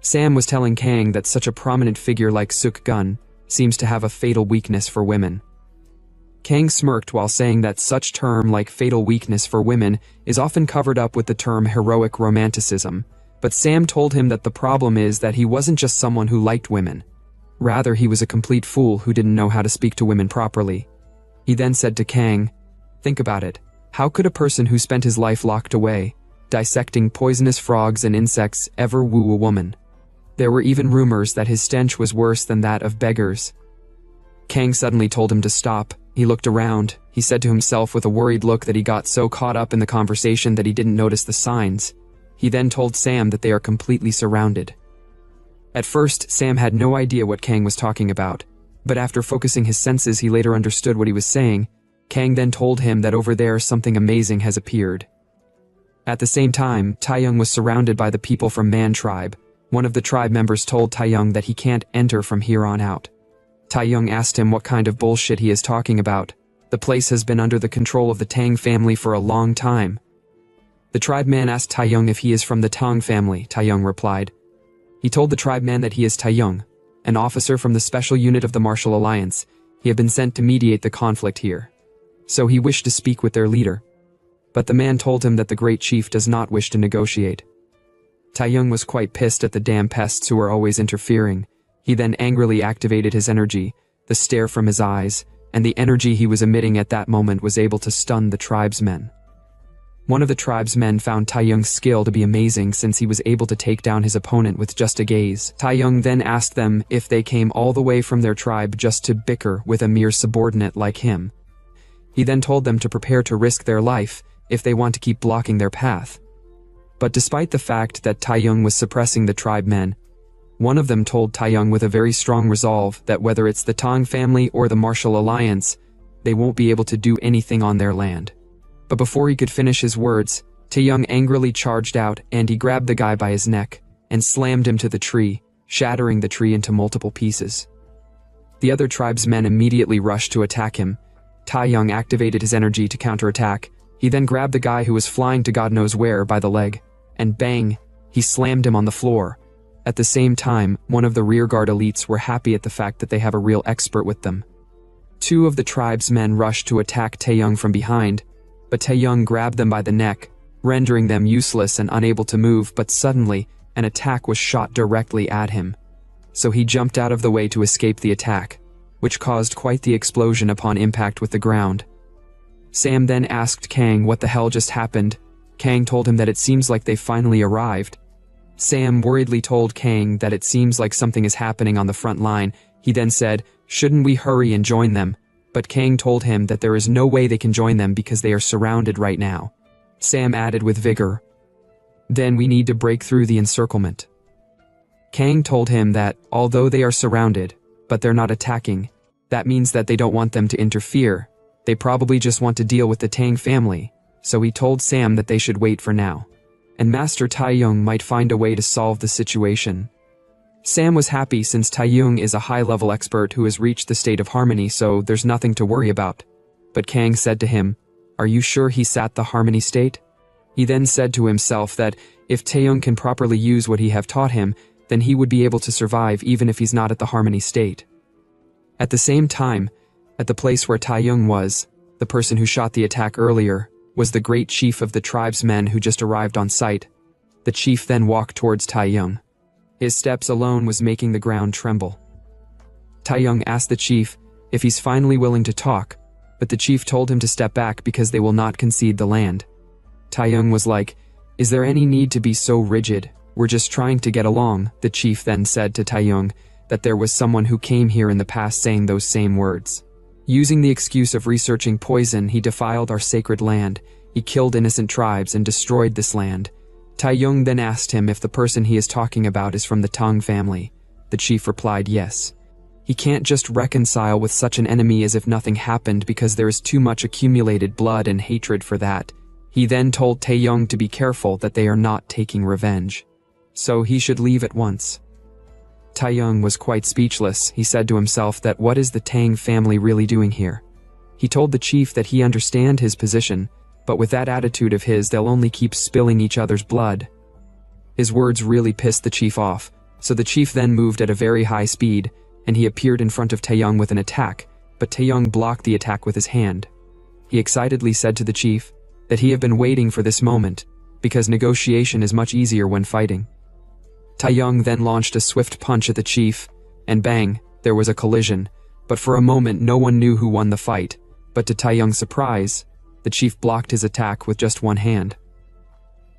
Sam was telling Kang that such a prominent figure like Suk Gun seems to have a fatal weakness for women. Kang smirked while saying that such term like fatal weakness for women is often covered up with the term heroic romanticism, but Sam told him that the problem is that he wasn't just someone who liked women. Rather, he was a complete fool who didn't know how to speak to women properly. He then said to Kang, "Think about it. How could a person who spent his life locked away, dissecting poisonous frogs and insects, ever woo a woman? There were even rumors that his stench was worse than that of beggars." Kang suddenly told him to stop. He looked around. He said to himself with a worried look that he got so caught up in the conversation that he didn't notice the signs. He then told Sam that they are completely surrounded. At first, Sam had no idea what Kang was talking about, but after focusing his senses he later understood what he was saying. Kang then told him that over there something amazing has appeared. At the same time, Taeyong was surrounded by the people from Man tribe. One of the tribe members told Taeyong that he can't enter from here on out. Taeyong asked him what kind of bullshit he is talking about. The place has been under the control of the Tang family for a long time. The tribe man asked Taeyong if he is from the Tang family. Taeyong replied. He told the tribe man that he is Taeyong, an officer from the special unit of the Martial Alliance. He had been sent to mediate the conflict here. So he wished to speak with their leader. But the man told him that the great chief does not wish to negotiate. Taeyong was quite pissed at the damn pests who were always interfering. He then angrily activated his energy. The stare from his eyes, and the energy he was emitting at that moment was able to stun the tribesmen. One of the tribesmen found Taeyong's skill to be amazing since he was able to take down his opponent with just a gaze. Taeyong then asked them if they came all the way from their tribe just to bicker with a mere subordinate like him. He then told them to prepare to risk their life if they want to keep blocking their path. But despite the fact that Taeyong was suppressing the tribe men, one of them told Taeyong with a very strong resolve that whether it's the Tang family or the Martial Alliance, they won't be able to do anything on their land. But before he could finish his words, Taeyong angrily charged out and he grabbed the guy by his neck and slammed him to the tree, shattering the tree into multiple pieces. The other tribesmen immediately rushed to attack him. Taeyong activated his energy to counterattack. He then grabbed the guy who was flying to God knows where by the leg, and bang, he slammed him on the floor. At the same time, one of the rearguard elites were happy at the fact that they have a real expert with them. Two of the tribesmen rushed to attack Taeyong from behind, but Taeyong grabbed them by the neck, rendering them useless and unable to move, but suddenly, an attack was shot directly at him. So he jumped out of the way to escape the attack, which caused quite the explosion upon impact with the ground. Sam then asked Kang what the hell just happened. Kang told him that it seems like they finally arrived. Sam worriedly told Kang that it seems like something is happening on the front line. He then said, "Shouldn't we hurry and join them?" But Kang told him that there is no way they can join them because they are surrounded right now. Sam added with vigor, "Then we need to break through the encirclement." Kang told him that, although they are surrounded, but they're not attacking, that means that they don't want them to interfere. They probably just want to deal with the Tang family, so he told Sam that they should wait for now, and Master Taeyong might find a way to solve the situation. Sam was happy since Taeyong is a high-level expert who has reached the state of harmony, so there's nothing to worry about. But Kang said to him, "Are you sure he's at the harmony state?" He then said to himself that if Taeyong can properly use what he have taught him, then he would be able to survive even if he's not at the harmony state. At the same time, at the place where Taeyong was, the person who shot the attack earlier, was the great chief of the tribesmen who just arrived on site. The chief then walked towards Taeyong. His steps alone was making the ground tremble. Taeyong asked the chief if he's finally willing to talk, but the chief told him to step back because they will not concede the land. Taeyong was like, "Is there any need to be so rigid? We're just trying to get along." The chief then said to Taeyong that there was someone who came here in the past saying those same words. Using the excuse of researching poison, he defiled our sacred land. He killed innocent tribes and destroyed this land. Taeyong then asked him if the person he is talking about is from the Tang family. The chief replied yes. He can't just reconcile with such an enemy as if nothing happened because there is too much accumulated blood and hatred for that. He then told Taeyong to be careful that they are not taking revenge. So he should leave at once. Taeyong was quite speechless. He said to himself that what is the Tang family really doing here? He told the chief that he understand his position, but with that attitude of his they'll only keep spilling each other's blood. His words really pissed the chief off, so the chief then moved at a very high speed, and he appeared in front of Taeyong with an attack, but Taeyong blocked the attack with his hand. He excitedly said to the chief that he had been waiting for this moment, because negotiation is much easier when fighting. Taeyong then launched a swift punch at the chief, and bang, there was a collision, but for a moment no one knew who won the fight, but to Taeyong's surprise, the chief blocked his attack with just one hand.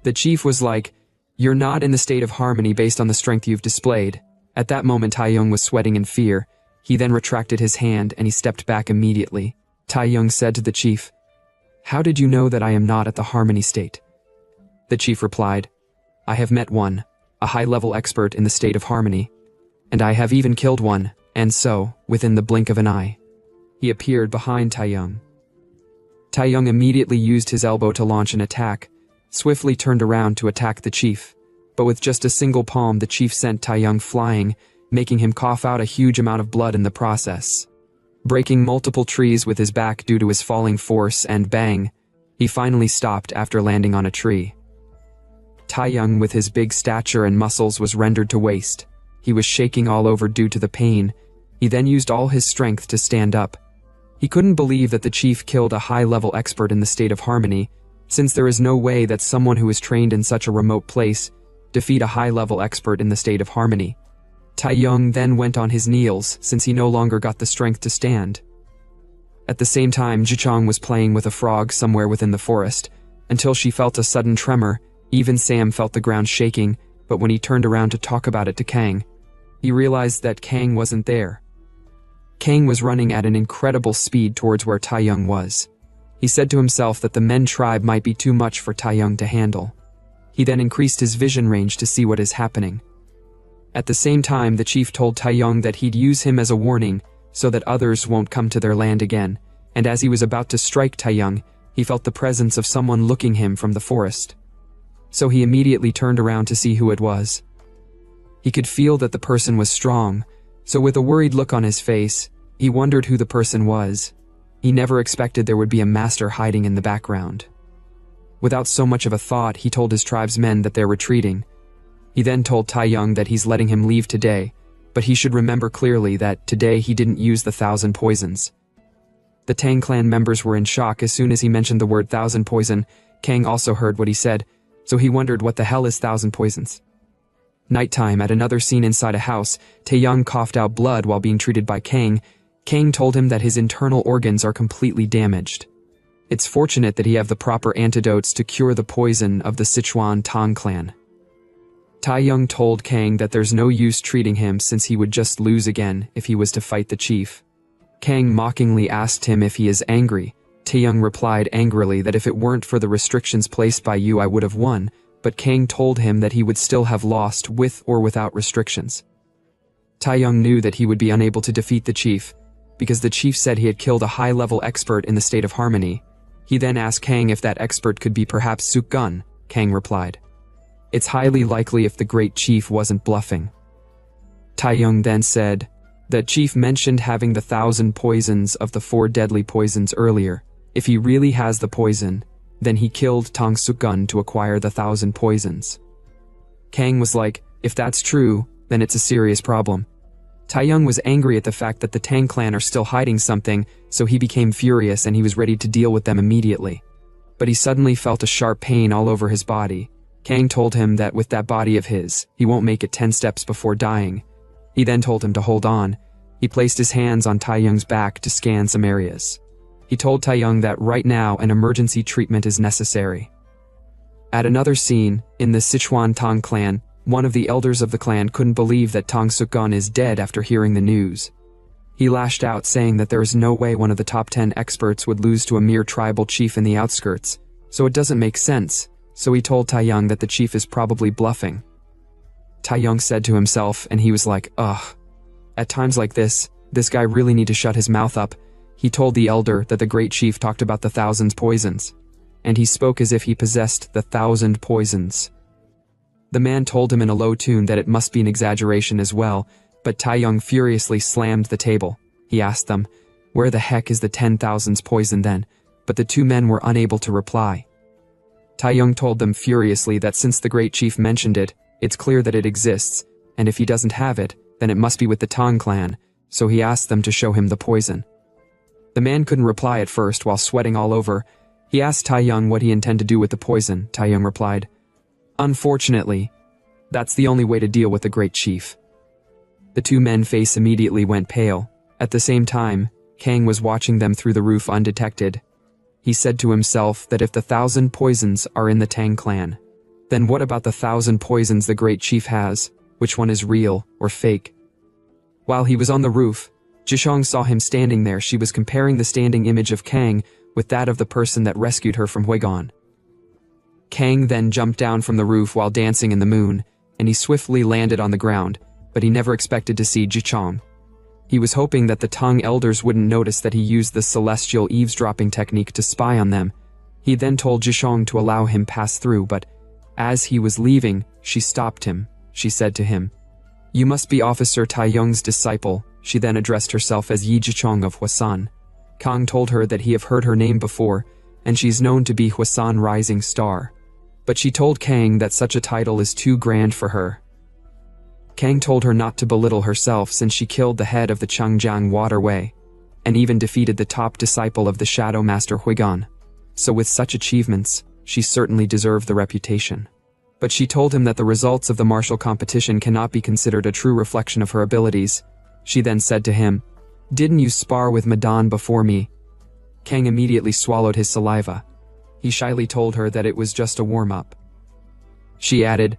The chief was like, "You're not in the state of harmony based on the strength you've displayed." At that moment Taeyong was sweating in fear. He then retracted his hand and he stepped back immediately. Taeyong said to the chief, "How did you know that I am not at the harmony state?" The chief replied, "I have met one, a high-level expert in the state of harmony." and I have even killed one, and so, within the blink of an eye, he appeared behind Taeyong. Taeyong immediately used his elbow to launch an attack, swiftly turned around to attack the chief, but with just a single palm the chief sent Taeyong flying, making him cough out a huge amount of blood in the process. Breaking multiple trees with his back due to his falling force and bang, he finally stopped after landing on a tree. Taeyong with his big stature and muscles was rendered to waste. He was shaking all over due to the pain. He then used all his strength to stand up. He couldn't believe that the chief killed a high-level expert in the state of harmony, since there is no way that someone who is trained in such a remote place defeat a high-level expert in the state of harmony. Taeyong then went on his knees since he no longer got the strength to stand. At the same time, Jichong was playing with a frog somewhere within the forest, until she felt a sudden tremor. Even Sam felt the ground shaking, but when he turned around to talk about it to Kang, he realized that Kang wasn't there. Kang was running at an incredible speed towards where Taeyong was. He said to himself that the Men tribe might be too much for Taeyong to handle. He then increased his vision range to see what is happening. At the same time, the chief told Taeyong that he'd use him as a warning so that others won't come to their land again, and as he was about to strike Taeyong, he felt the presence of someone looking him from the forest. So he immediately turned around to see who it was. He could feel that the person was strong, so with a worried look on his face, he wondered who the person was. He never expected there would be a master hiding in the background. Without so much of a thought, he told his tribesmen that they're retreating. He then told Taeyong that he's letting him leave today, but he should remember clearly that today he didn't use the 1,000 poisons. The Tang clan members were in shock as soon as he mentioned the word 1,000 poison. Kang also heard what he said, so he wondered what the hell is 1,000 poisons. Nighttime, at another scene inside a house, Taeyong coughed out blood while being treated by Kang. Kang told him that his internal organs are completely damaged. It's fortunate that he have the proper antidotes to cure the poison of the Sichuan Tang clan. Taeyong told Kang that there's no use treating him since he would just lose again if he was to fight the chief. Kang mockingly asked him if he is angry. Taeyong replied angrily that if it weren't for the restrictions placed by you I would have won, but Kang told him that he would still have lost with or without restrictions. Taeyong knew that he would be unable to defeat the chief, because the chief said he had killed a high-level expert in the state of harmony. He then asked Kang if that expert could be perhaps Suk-gun. Kang replied, "It's highly likely if the great chief wasn't bluffing." Taeyong then said, "The chief mentioned having the 1,000 poisons of the 4 deadly poisons earlier. If he really has the poison, then he killed Tang Suk-gun to acquire the 1,000 poisons." Kang was like, "If that's true, then it's a serious problem." Taeyong was angry at the fact that the Tang clan are still hiding something, so he became furious and he was ready to deal with them immediately. But he suddenly felt a sharp pain all over his body. Kang told him that with that body of his, he won't make it 10 steps before dying. He then told him to hold on. He placed his hands on Taeyong's back to scan some areas. He told Taeyong that right now an emergency treatment is necessary. At another scene, in the Sichuan Tang clan, one of the elders of the clan couldn't believe that Tang Suk-gun is dead after hearing the news. He lashed out saying that there is no way one of the top 10 experts would lose to a mere tribal chief in the outskirts, so it doesn't make sense, so he told Taeyong that the chief is probably bluffing. Taeyong said to himself, and he was like, ugh. At times like this guy really need to shut his mouth up. He told the elder that the great chief talked about the 1,000 poisons, and he spoke as if he possessed the 1,000 poisons. The man told him in a low tune that it must be an exaggeration as well, but Taeyong furiously slammed the table. He asked them, "Where the heck is the 10,000's poison then?" But the two men were unable to reply. Taeyong told them furiously that since the great chief mentioned it, it's clear that it exists, and if he doesn't have it, then it must be with the Tang clan, so he asked them to show him the poison. The man couldn't reply at first while sweating all over. He asked Taeyong what he intended to do with the poison. Taeyong replied, "Unfortunately, that's the only way to deal with the great chief." The two men's face immediately went pale. At the same time, Kang was watching them through the roof undetected. He said to himself that if the 1,000 poisons are in the Tang clan, then what about the 1,000 poisons the great chief has? Which one is real or fake? While he was on the roof, Jishong saw him standing there. She was comparing the standing image of Kang with that of the person that rescued her from Huigon. Kang then jumped down from the roof while dancing in the moon, and he swiftly landed on the ground. but he never expected to see Jichong. He was hoping that the Tang elders wouldn't notice that he used the celestial eavesdropping technique to spy on them. He then told Jichong to allow him pass through, but as he was leaving, she stopped him. She said to him, "You must be Officer Taiyong's disciple." She then addressed herself as Yi Jichong of Hwasan. Kang told her that he have heard her name before, and she's known to be Hwasan Rising Star. But she told Kang that such a title is too grand for her. Kang told her not to belittle herself since she killed the head of the Changjiang waterway, and even defeated the top disciple of the Shadow Master Huigan. So with such achievements, she certainly deserved the reputation. But she told him that the results of the martial competition cannot be considered a true reflection of her abilities. She then said to him, "Didn't you spar with Madan before me?" Kang immediately swallowed his saliva. He shyly told her that it was just a warm-up. She added,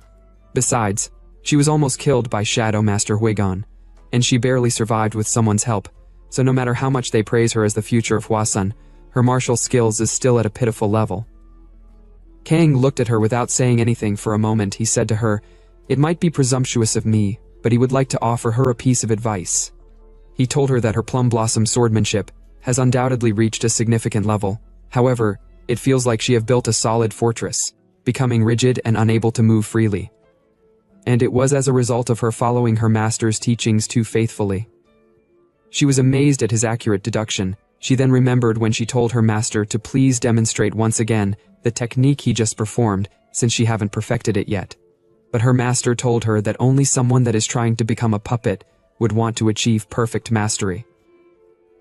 "Besides, she was almost killed by Shadow Master Huigan, and she barely survived with someone's help, so no matter how much they praise her as the future of Hwasan, her martial skills is still at a pitiful level." Kang looked at her without saying anything for a moment. He said to her, "It might be presumptuous of me, but he would like to offer her a piece of advice." He told her that her plum blossom swordmanship has undoubtedly reached a significant level. However, it feels like she have built a solid fortress, becoming rigid and unable to move freely. And it was as a result of her following her master's teachings too faithfully. She was amazed at his accurate deduction. She then remembered when she told her master to please demonstrate once again the technique he just performed, since she haven't perfected it yet. But her master told her that only someone that is trying to become a puppet would want to achieve perfect mastery.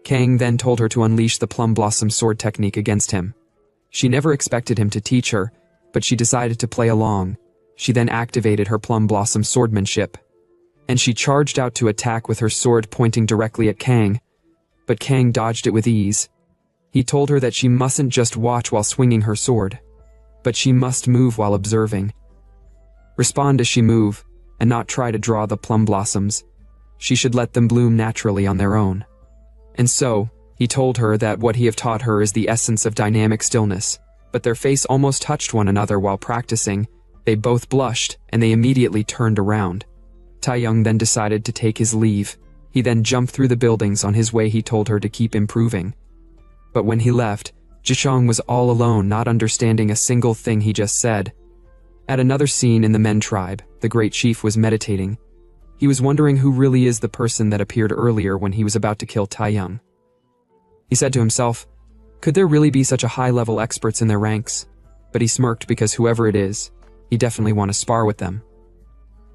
Kang then told her to unleash the plum blossom sword technique against him. She never expected him to teach her, but she decided to play along. She then activated her plum blossom swordmanship, and she charged out to attack with her sword pointing directly at Kang, but Kang dodged it with ease. He told her that she mustn't just watch while swinging her sword, but she must move while observing. Respond as she move, and not try to draw the plum blossoms. She should let them bloom naturally on their own. And so, he told her that what he have taught her is the essence of dynamic stillness, but their face almost touched one another while practicing. They both blushed, and they immediately turned around. Taiyong then decided to take his leave. He then jumped through the buildings. On his way he told her to keep improving. But when he left, Jichong was all alone, not understanding a single thing he just said. At another scene in the Men tribe, the great chief was meditating. He was wondering who really is the person that appeared earlier when he was about to kill Taiyong. He said to himself, could there really be such a high-level experts in their ranks? But he smirked because whoever it is, he definitely want to spar with them.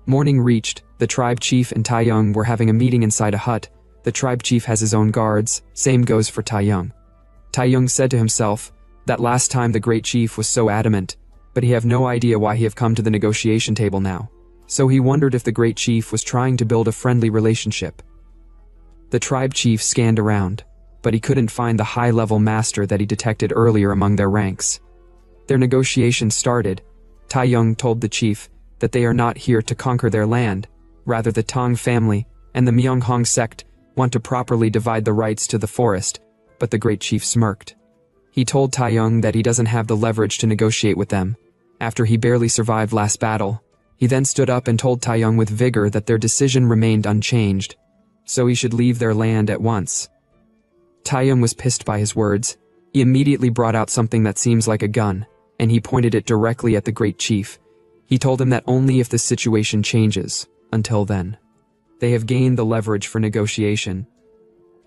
Morning reached. The tribe chief and Taiyong were having a meeting inside a hut. The tribe chief has his own guards, same goes for Taiyong. Taiyong said to himself that last time the great chief was so adamant, but he have no idea why he have come to the negotiation table now. So he wondered if the great chief was trying to build a friendly relationship. The tribe chief scanned around, but he couldn't find the high-level master that he detected earlier among their ranks. Their negotiation started. Taiyong told the chief that they are not here to conquer their land. Rather, the Tang family and the Myeonghong sect want to properly divide the rights to the forest, but the great chief smirked. He told Taiyong that he doesn't have the leverage to negotiate with them. After he barely survived last battle, he then stood up and told Taiyong with vigor that their decision remained unchanged, so he should leave their land at once. Taiyong was pissed by his words. He immediately brought out something that seems like a gun, and he pointed it directly at the great chief. He told him that only if the situation changes. Until then, they have gained the leverage for negotiation.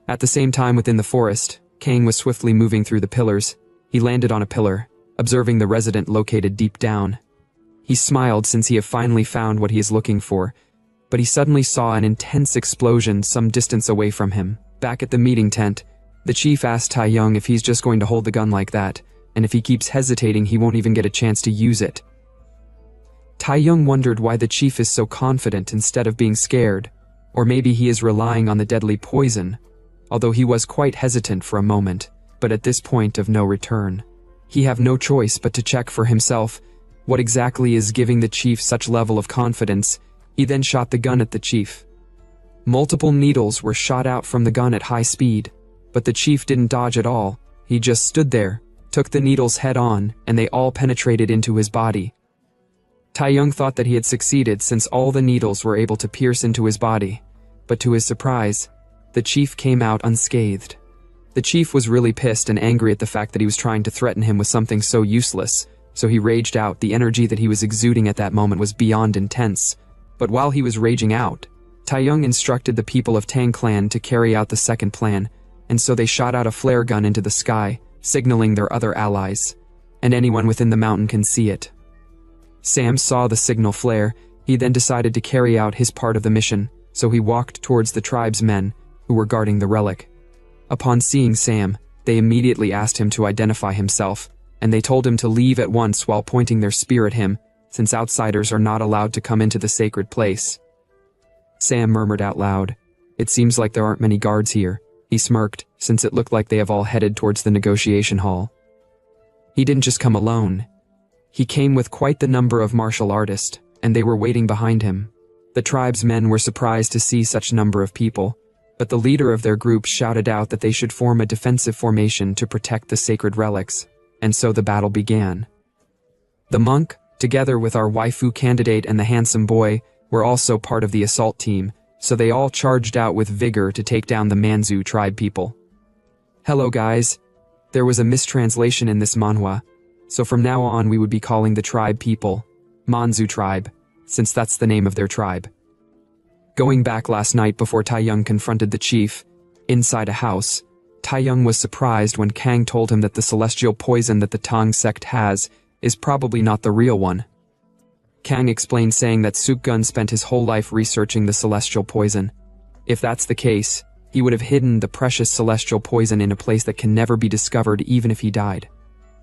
At the same time within the forest, Kang was swiftly moving through the pillars. He landed on a pillar, observing the resident located deep down. He smiled since he had finally found what he is looking for, but he suddenly saw an intense explosion some distance away from him. Back at the meeting tent, the chief asked Taiyong if he's just going to hold the gun like that, and if he keeps hesitating he won't even get a chance to use it. Taiyong wondered why the chief is so confident instead of being scared, or maybe he is relying on the deadly poison, although he was quite hesitant for a moment, but at this point of no return, he have no choice but to check for himself what exactly is giving the chief such level of confidence. He then shot the gun at the chief. Multiple needles were shot out from the gun at high speed, but the chief didn't dodge at all. He just stood there, took the needles head on, and they all penetrated into his body. Taeyong thought that he had succeeded since all the needles were able to pierce into his body, but to his surprise, the chief came out unscathed. The chief was really pissed and angry at the fact that he was trying to threaten him with something so useless, so he raged out. The energy that he was exuding at that moment was beyond intense, but while he was raging out, Taeyong instructed the people of Tang Clan to carry out the second plan, and so they shot out a flare gun into the sky, signaling their other allies, and anyone within the mountain can see it. Sam saw the signal flare. He then decided to carry out his part of the mission, so he walked towards the tribe's men, who were guarding the relic. Upon seeing Sam, they immediately asked him to identify himself, and they told him to leave at once while pointing their spear at him, since outsiders are not allowed to come into the sacred place. Sam murmured out loud, "It seems like there aren't many guards here." He smirked, since it looked like they have all headed towards the negotiation hall. He didn't just come alone. He came with quite the number of martial artists, and they were waiting behind him. The tribe's men were surprised to see such number of people, but the leader of their group shouted out that they should form a defensive formation to protect the sacred relics, and so the battle began. The monk, together with our waifu candidate and the handsome boy, were also part of the assault team, so they all charged out with vigor to take down the Manzu tribe people. Hello guys. There was a mistranslation in this manhwa, so from now on we would be calling the tribe people Manzu tribe, since that's the name of their tribe. Going back last night before Taeyong confronted the chief, inside a house, Taeyong was surprised when Kang told him that the celestial poison that the Tang sect has is probably not the real one. Kang explained, saying that Sukgun spent his whole life researching the celestial poison. If that's the case, he would have hidden the precious celestial poison in a place that can never be discovered even if he died.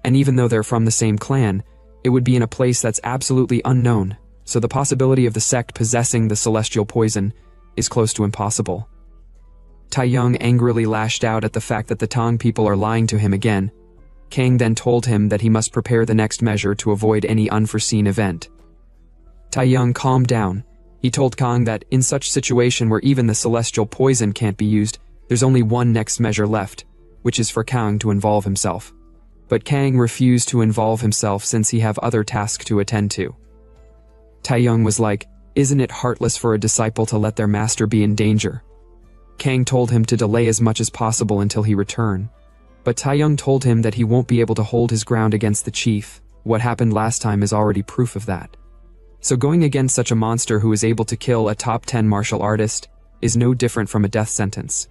And even though they're from the same clan, it would be in a place that's absolutely unknown, so the possibility of the sect possessing the celestial poison is close to impossible. Taeyong angrily lashed out at the fact that the Tang people are lying to him again. Kang then told him that he must prepare the next measure to avoid any unforeseen event. Taeyong calmed down. He told Kang that in such situation where even the celestial poison can't be used, there's only one next measure left, which is for Kang to involve himself. But Kang refused to involve himself since he have other tasks to attend to. Taeyong was like, "Isn't it heartless for a disciple to let their master be in danger?" Kang told him to delay as much as possible until he return. But Taeyong told him that he won't be able to hold his ground against the chief. What happened last time is already proof of that. So going against such a monster who is able to kill a top 10 martial artist is no different from a death sentence.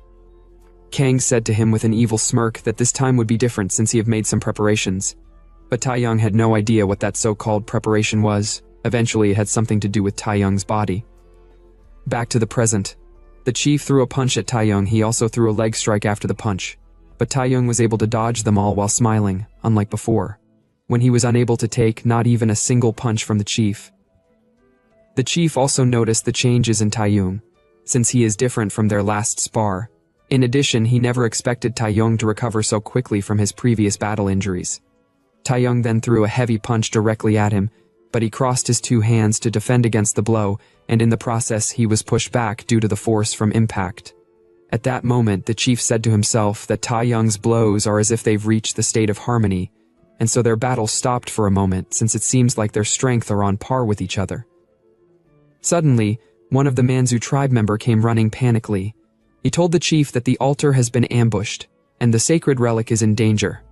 Kang said to him with an evil smirk that this time would be different since he had made some preparations. But Taeyong had no idea what that so-called preparation was. Eventually it had something to do with Taeyong's body. Back to the present. The chief threw a punch at Taeyong. He also threw a leg strike after the punch. But Taeyong was able to dodge them all while smiling, unlike before, when he was unable to take not even a single punch from the chief. The chief also noticed the changes in Taeyong, since he is different from their last spar. In addition, he never expected Taeyong to recover so quickly from his previous battle injuries. Taeyong then threw a heavy punch directly at him, but he crossed his two hands to defend against the blow, and in the process he was pushed back due to the force from impact. At that moment, the chief said to himself that Taeyong's blows are as if they've reached the state of harmony, and so their battle stopped for a moment since it seems like their strength are on par with each other. Suddenly, one of the Manzu tribe member came running panically. He told the chief that the altar has been ambushed, and the sacred relic is in danger.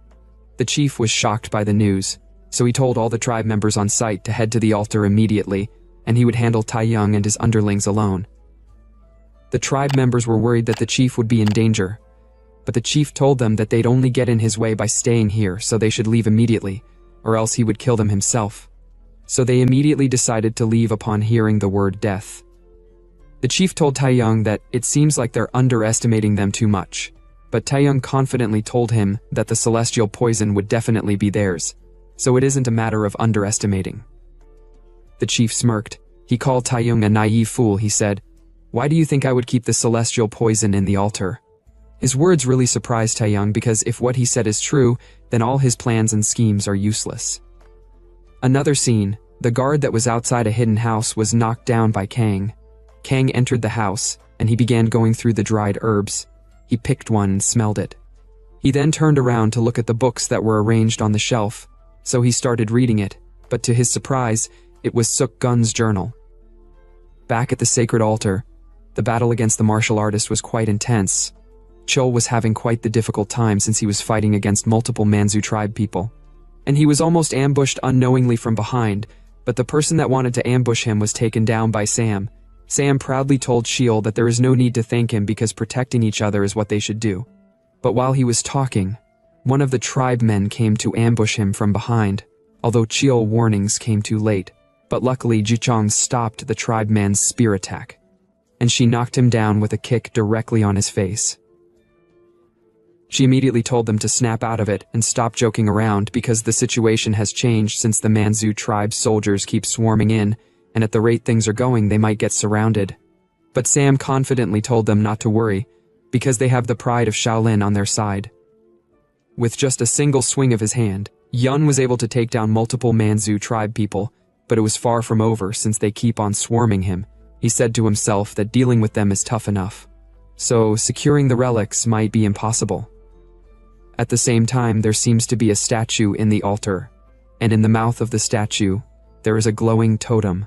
The chief was shocked by the news, so he told all the tribe members on site to head to the altar immediately, and he would handle Taeyong and his underlings alone. The tribe members were worried that the chief would be in danger, but the chief told them that they'd only get in his way by staying here, so they should leave immediately, or else he would kill them himself. So they immediately decided to leave upon hearing the word death. The chief told Taeyong that it seems like they're underestimating them too much, but Taeyong confidently told him that the celestial poison would definitely be theirs, so it isn't a matter of underestimating. The chief smirked. He called Taeyong a naive fool. He said, "Why do you think I would keep the celestial poison in the altar?" His words really surprised Taeyong because if what he said is true, then all his plans and schemes are useless. Another scene, the guard that was outside a hidden house was knocked down by Kang. Kang entered the house, and he began going through the dried herbs. He picked one and smelled it. He then turned around to look at the books that were arranged on the shelf, so he started reading it, but to his surprise, It was Suk Gun's journal. Back at the sacred altar, the battle against the martial artist was quite intense. Chul was having quite the difficult time since he was fighting against multiple Manzu tribe people. And he was almost ambushed unknowingly from behind, but the person that wanted to ambush him was taken down by Sam. Sam proudly told Chul that there is no need to thank him because protecting each other is what they should do. But while he was talking, one of the tribe men came to ambush him from behind, although Chul warnings came too late. But luckily Jichong stopped the tribe man's spear attack, and she knocked him down with a kick directly on his face. She immediately told them to snap out of it and stop joking around because the situation has changed since the Manzu tribe soldiers keep swarming in, and at the rate things are going they might get surrounded. But Sam confidently told them not to worry, because they have the pride of Shaolin on their side. With just a single swing of his hand, Yun was able to take down multiple Manzu tribe people, but it was far from over since they keep on swarming him. He said to himself that dealing with them is tough enough, so securing the relics might be impossible. At the same time, there seems to be a statue in the altar, and in the mouth of the statue, there is a glowing totem.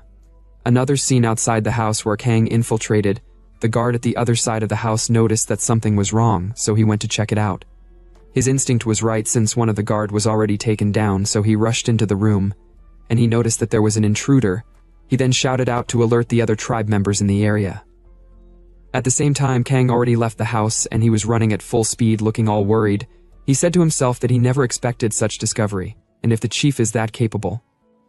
Another scene outside the house where Kang infiltrated. The guard at the other side of the house noticed that something was wrong, so he went to check it out. His instinct was right since one of the guard was already taken down, so he rushed into the room, and he noticed that there was an intruder. He then shouted out to alert the other tribe members in the area. At the same time, Kang already left the house and he was running at full speed looking all worried. He said to himself that he never expected such discovery, and if the chief is that capable,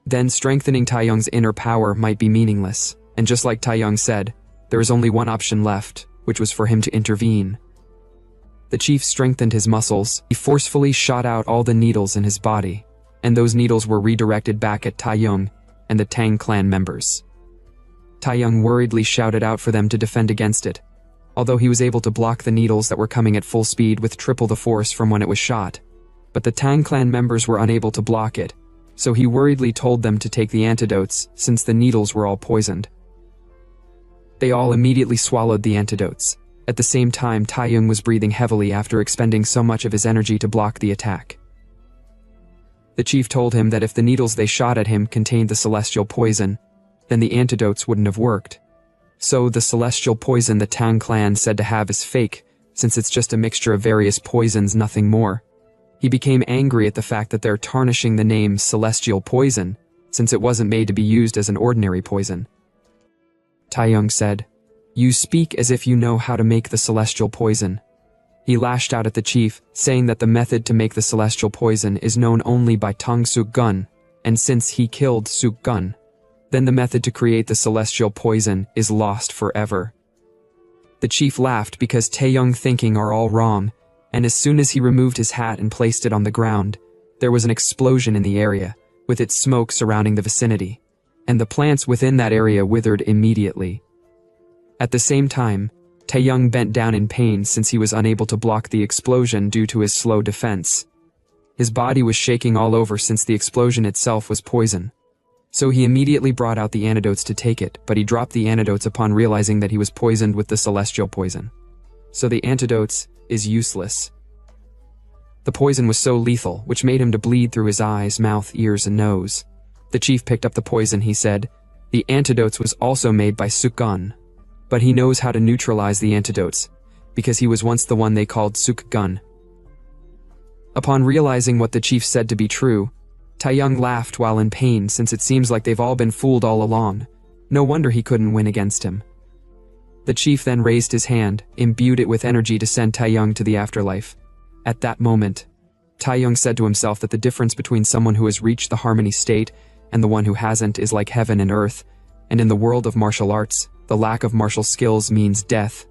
then strengthening Taeyong's inner power might be meaningless. And just like Taeyong said, there is only one option left, which was for him to intervene. The chief strengthened his muscles. He forcefully shot out all the needles in his body, and those needles were redirected back at Taeyong and the Tang clan members. Taeyong worriedly shouted out for them to defend against it, although he was able to block the needles that were coming at full speed with triple the force from when it was shot. But the Tang clan members were unable to block it, so he worriedly told them to take the antidotes since the needles were all poisoned. They all immediately swallowed the antidotes. At the same time, Taeyong was breathing heavily after expending so much of his energy to block the attack. The chief told him that if the needles they shot at him contained the celestial poison, then the antidotes wouldn't have worked. So the celestial poison the Tang clan said to have is fake, since it's just a mixture of various poisons, nothing more. He became angry at the fact that they're tarnishing the name celestial poison, since it wasn't made to be used as an ordinary poison. Taeyong said, "You speak as if you know how to make the celestial poison." He lashed out at the chief, saying that the method to make the celestial poison is known only by Tang Suk Gun, and since he killed Suk Gun, then the method to create the celestial poison is lost forever. The chief laughed because Taeyong thinking are all wrong, and as soon as he removed his hat and placed it on the ground, there was an explosion in the area, with its smoke surrounding the vicinity, and the plants within that area withered immediately. At the same time, Taeyong bent down in pain since he was unable to block the explosion due to his slow defense. His body was shaking all over since the explosion itself was poison. So he immediately brought out the antidotes to take it, but he dropped the antidotes upon realizing that he was poisoned with the celestial poison. So the antidotes is useless. The poison was so lethal, which made him to bleed through his eyes, mouth, ears, and nose. The chief picked up the poison, he said. The antidotes was also made by Suk-gun, but he knows how to neutralize the antidotes, because he was once the one they called Suk-gun. Upon realizing what the chief said to be true, Taeyong laughed while in pain since it seems like they've all been fooled all along. No wonder he couldn't win against him. The chief then raised his hand, imbued it with energy to send Taeyong to the afterlife. At that moment, Taeyong said to himself that the difference between someone who has reached the harmony state and the one who hasn't is like heaven and earth, and in the world of martial arts, the lack of martial skills means death.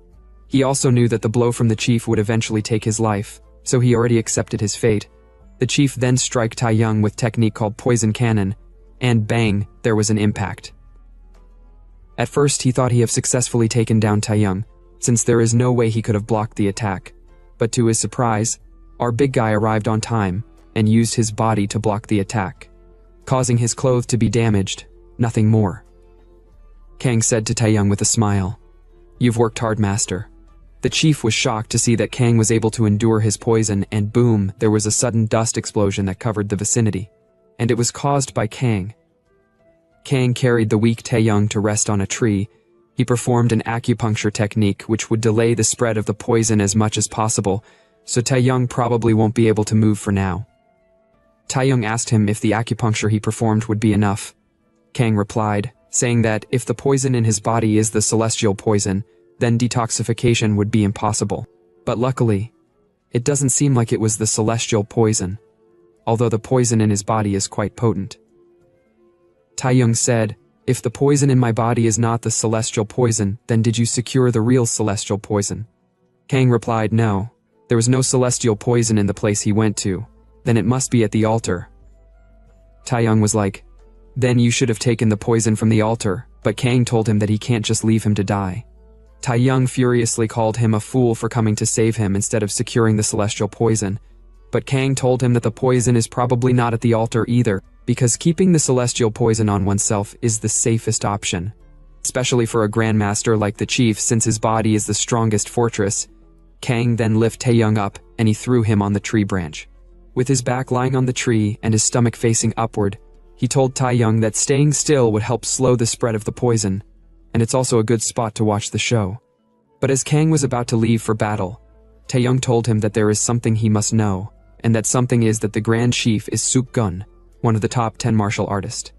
He also knew that the blow from the chief would eventually take his life, so he already accepted his fate. The chief then struck Taeyong with technique called poison cannon, and bang, there was an impact. At first he thought he had successfully taken down Taeyong, since there is no way he could have blocked the attack, but to his surprise, our big guy arrived on time and used his body to block the attack, causing his clothes to be damaged, nothing more. Kang said to Taeyong with a smile, "You've worked hard, master." The chief was shocked to see that Kang was able to endure his poison, and boom, there was a sudden dust explosion that covered the vicinity, and it was caused by Kang. Kang carried the weak Taeyong to rest on a tree. He performed an acupuncture technique which would delay the spread of the poison as much as possible, so Taeyong probably won't be able to move for now. Taeyong asked him if the acupuncture he performed would be enough. Kang replied, saying that if the poison in his body is the celestial poison, then detoxification would be impossible. But luckily, it doesn't seem like it was the celestial poison, although the poison in his body is quite potent. Taeyong said, "If the poison in my body is not the celestial poison, then did you secure the real celestial poison?" Kang replied, "No, there was no celestial poison in the place he went to. Then it must be at the altar." Taeyong was like, "Then you should have taken the poison from the altar," but Kang told him that he can't just leave him to die. Taeyong furiously called him a fool for coming to save him instead of securing the celestial poison, but Kang told him that the poison is probably not at the altar either, because keeping the celestial poison on oneself is the safest option, especially for a grandmaster like the chief since his body is the strongest fortress. Kang then lifted Taeyong up and he threw him on the tree branch. With his back lying on the tree and his stomach facing upward, he told Taeyong that staying still would help slow the spread of the poison, and it's also a good spot to watch the show. But as Kang was about to leave for battle, Taeyong told him that there is something he must know, and that something is that the Grand Chief is Suk-gun, one of the top 10 martial artists.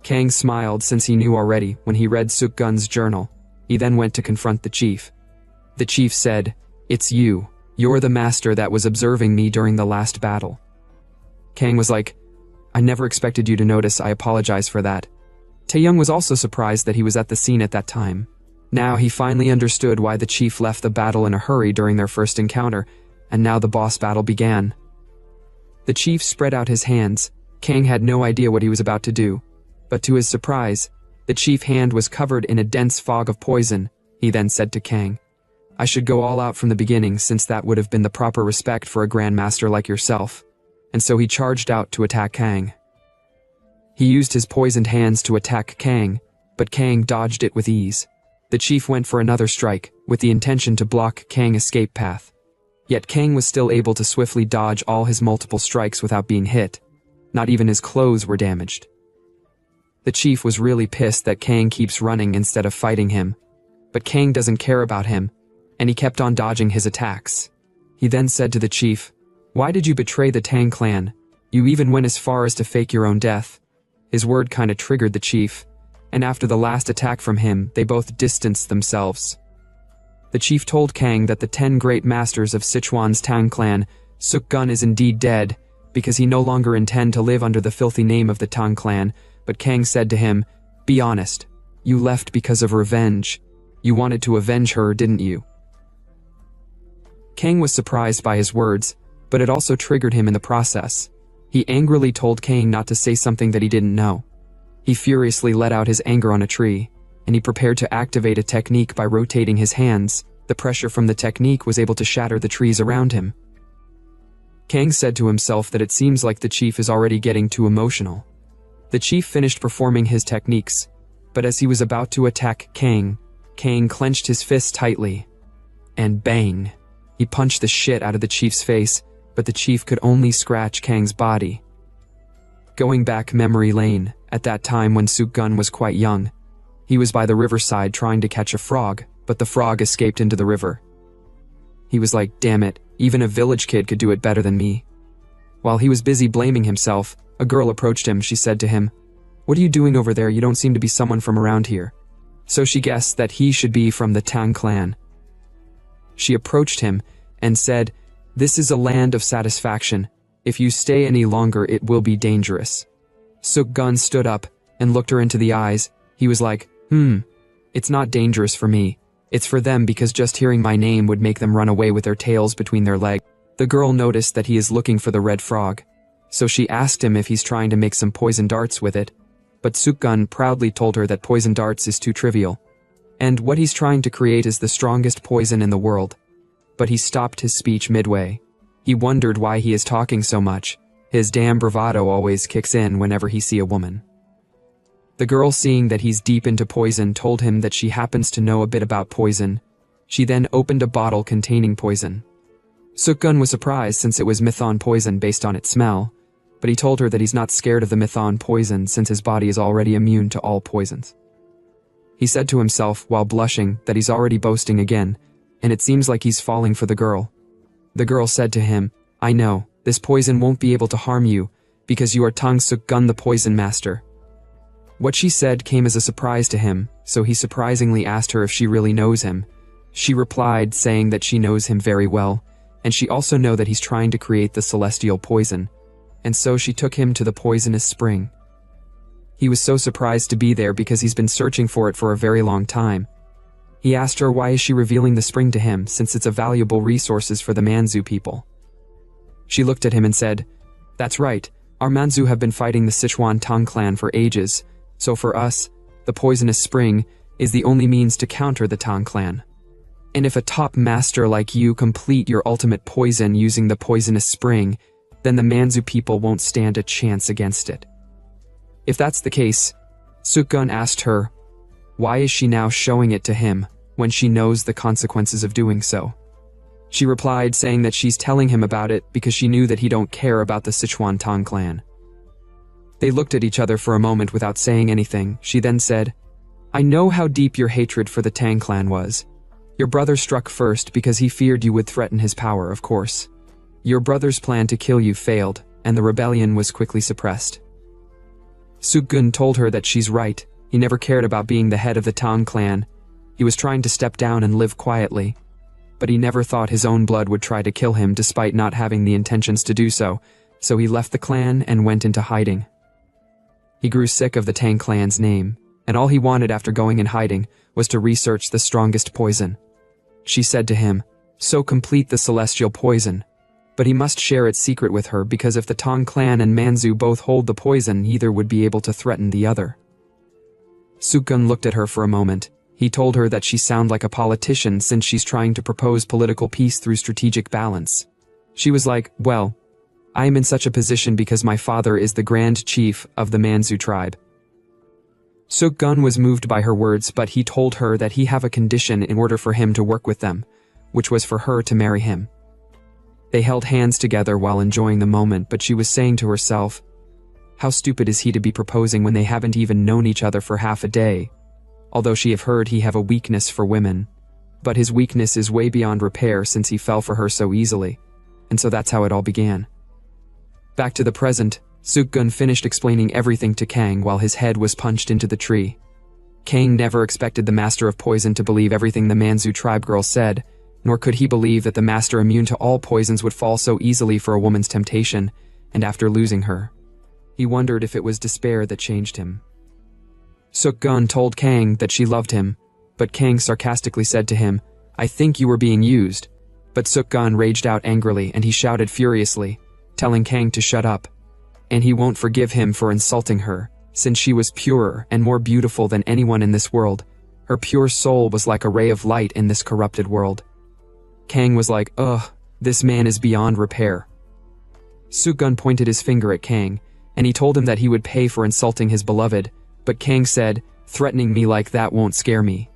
Kang smiled since he knew already when he read Suk-gun's journal. He then went to confront the chief. The chief said, "It's you. You're the master that was observing me during the last battle." Kang was like, "I never expected you to notice. I apologize for that." Taeyong was also surprised that he was at the scene at that time. Now he finally understood why the chief left the battle in a hurry during their first encounter, and now the boss battle began. The chief spread out his hands. Kang had no idea what he was about to do, but to his surprise, the chief's hand was covered in a dense fog of poison. He then said to Kang, "I should go all out from the beginning since that would have been the proper respect for a grandmaster like yourself." And so he charged out to attack Kang. He used his poisoned hands to attack Kang, but Kang dodged it with ease. The chief went for another strike, with the intention to block Kang's escape path. Yet Kang was still able to swiftly dodge all his multiple strikes without being hit. Not even his clothes were damaged. The chief was really pissed that Kang keeps running instead of fighting him, but Kang doesn't care about him, and he kept on dodging his attacks. He then said to the chief, "Why did you betray the Tang clan? You even went as far as to fake your own death." His word kinda triggered the chief, and after the last attack from him, they both distanced themselves. The chief told Kang that the 10 great masters of Sichuan's Tang clan, Suk-gun, is indeed dead, because he no longer intend to live under the filthy name of the Tang clan, but Kang said to him, "Be honest, you left because of revenge. You wanted to avenge her, didn't you?" Kang was surprised by his words, but it also triggered him in the process. He angrily told Kang not to say something that he didn't know. He furiously let out his anger on a tree, and he prepared to activate a technique by rotating his hands. The pressure from the technique was able to shatter the trees around him. Kang said to himself that it seems like the chief is already getting too emotional. The chief finished performing his techniques, but as he was about to attack Kang, Kang clenched his fist tightly, and bang! He punched the shit out of the chief's face, but the chief could only scratch Kang's body. Going back memory lane, at that time when Suk-gun was quite young, he was by the riverside trying to catch a frog, but the frog escaped into the river. He was like, "Damn it, even a village kid could do it better than me." While he was busy blaming himself, a girl approached him. She said to him, "What are you doing over there? You don't seem to be someone from around here." So she guessed that he should be from the Tang clan. She approached him and said, "This is a land of satisfaction. If you stay any longer, it will be dangerous." Suk-gun stood up and looked her into the eyes. He was like, It's not dangerous for me. It's for them because just hearing my name would make them run away with their tails between their legs." The girl noticed that he is looking for the red frog, so she asked him if he's trying to make some poison darts with it, but Suk-gun proudly told her that poison darts is too trivial, and what he's trying to create is the strongest poison in the world. But he stopped his speech midway. He wondered why he is talking so much. His damn bravado always kicks in whenever he see a woman. The girl, seeing that he's deep into poison, told him that she happens to know a bit about poison. She then opened a bottle containing poison. Suk-gun was surprised since it was methon poison based on its smell. but he told her that he's not scared of the Mython poison since his body is already immune to all poisons. He said to himself while blushing that he's already boasting again, and it seems like he's falling for the girl. The girl said to him, "I know, this poison won't be able to harm you, because you are Tang Suk Gun the Poison Master." What she said came as a surprise to him, so he surprisingly asked her if she really knows him. She replied saying that she knows him very well, and she also know that he's trying to create the celestial poison, and so she took him to the poisonous spring. He was so surprised to be there because he's been searching for it for a very long time. He asked her why is she revealing the spring to him since it's a valuable resources for the Manzu people. She looked at him and said, "That's right, our Manzu have been fighting the Sichuan Tang clan for ages, so for us, the poisonous spring is the only means to counter the Tang clan. And if a top master like you complete your ultimate poison using the poisonous spring, then the Manzu people won't stand a chance against it." If that's the case, Sukgun asked her, why is she now showing it to him when she knows the consequences of doing so? She replied saying that she's telling him about it because she knew that he don't care about the Sichuan Tang clan. They looked at each other for a moment without saying anything. She then said, "I know how deep your hatred for the Tang clan was. Your brother struck first because he feared you would threaten his power, of course. Your brother's plan to kill you failed, and the rebellion was quickly suppressed." Sukgun told her that she's right. He never cared about being the head of the Tang clan. He was trying to step down and live quietly. But he never thought his own blood would try to kill him despite not having the intentions to do so he left the clan and went into hiding. He grew sick of the Tang clan's name, and all he wanted after going in hiding was to research the strongest poison. She said to him, "So complete the celestial poison." But he must share its secret with her because if the Tang clan and Manzu both hold the poison, neither would be able to threaten the other. Sukgun looked at her for a moment. He told her that she sounded like a politician since she's trying to propose political peace through strategic balance. She was like, "Well, I am in such a position because my father is the Grand Chief of the Manzu tribe." Sukgun was moved by her words, but he told her that he have a condition in order for him to work with them, which was for her to marry him. They held hands together while enjoying the moment, but she was saying to herself, how stupid is he to be proposing when they haven't even known each other for half a day? Although she have heard he have a weakness for women. But his weakness is way beyond repair since he fell for her so easily. And so that's how it all began. Back to the present, Sukgun finished explaining everything to Kang while his head was punched into the tree. Kang never expected the Master of Poison to believe everything the Manzu tribe girl said, nor could he believe that the master immune to all poisons would fall so easily for a woman's temptation, and after losing her. He wondered if it was despair that changed him. Sukgun told Kang that she loved him, but Kang sarcastically said to him, "I think you were being used." But Sukgun raged out angrily and he shouted furiously, telling Kang to shut up. And he won't forgive him for insulting her, since she was purer and more beautiful than anyone in this world. Her pure soul was like a ray of light in this corrupted world. Kang was like, "Ugh, this man is beyond repair." Sukgun pointed his finger at Kang, and he told him that he would pay for insulting his beloved, but Kang said, "Threatening me like that won't scare me."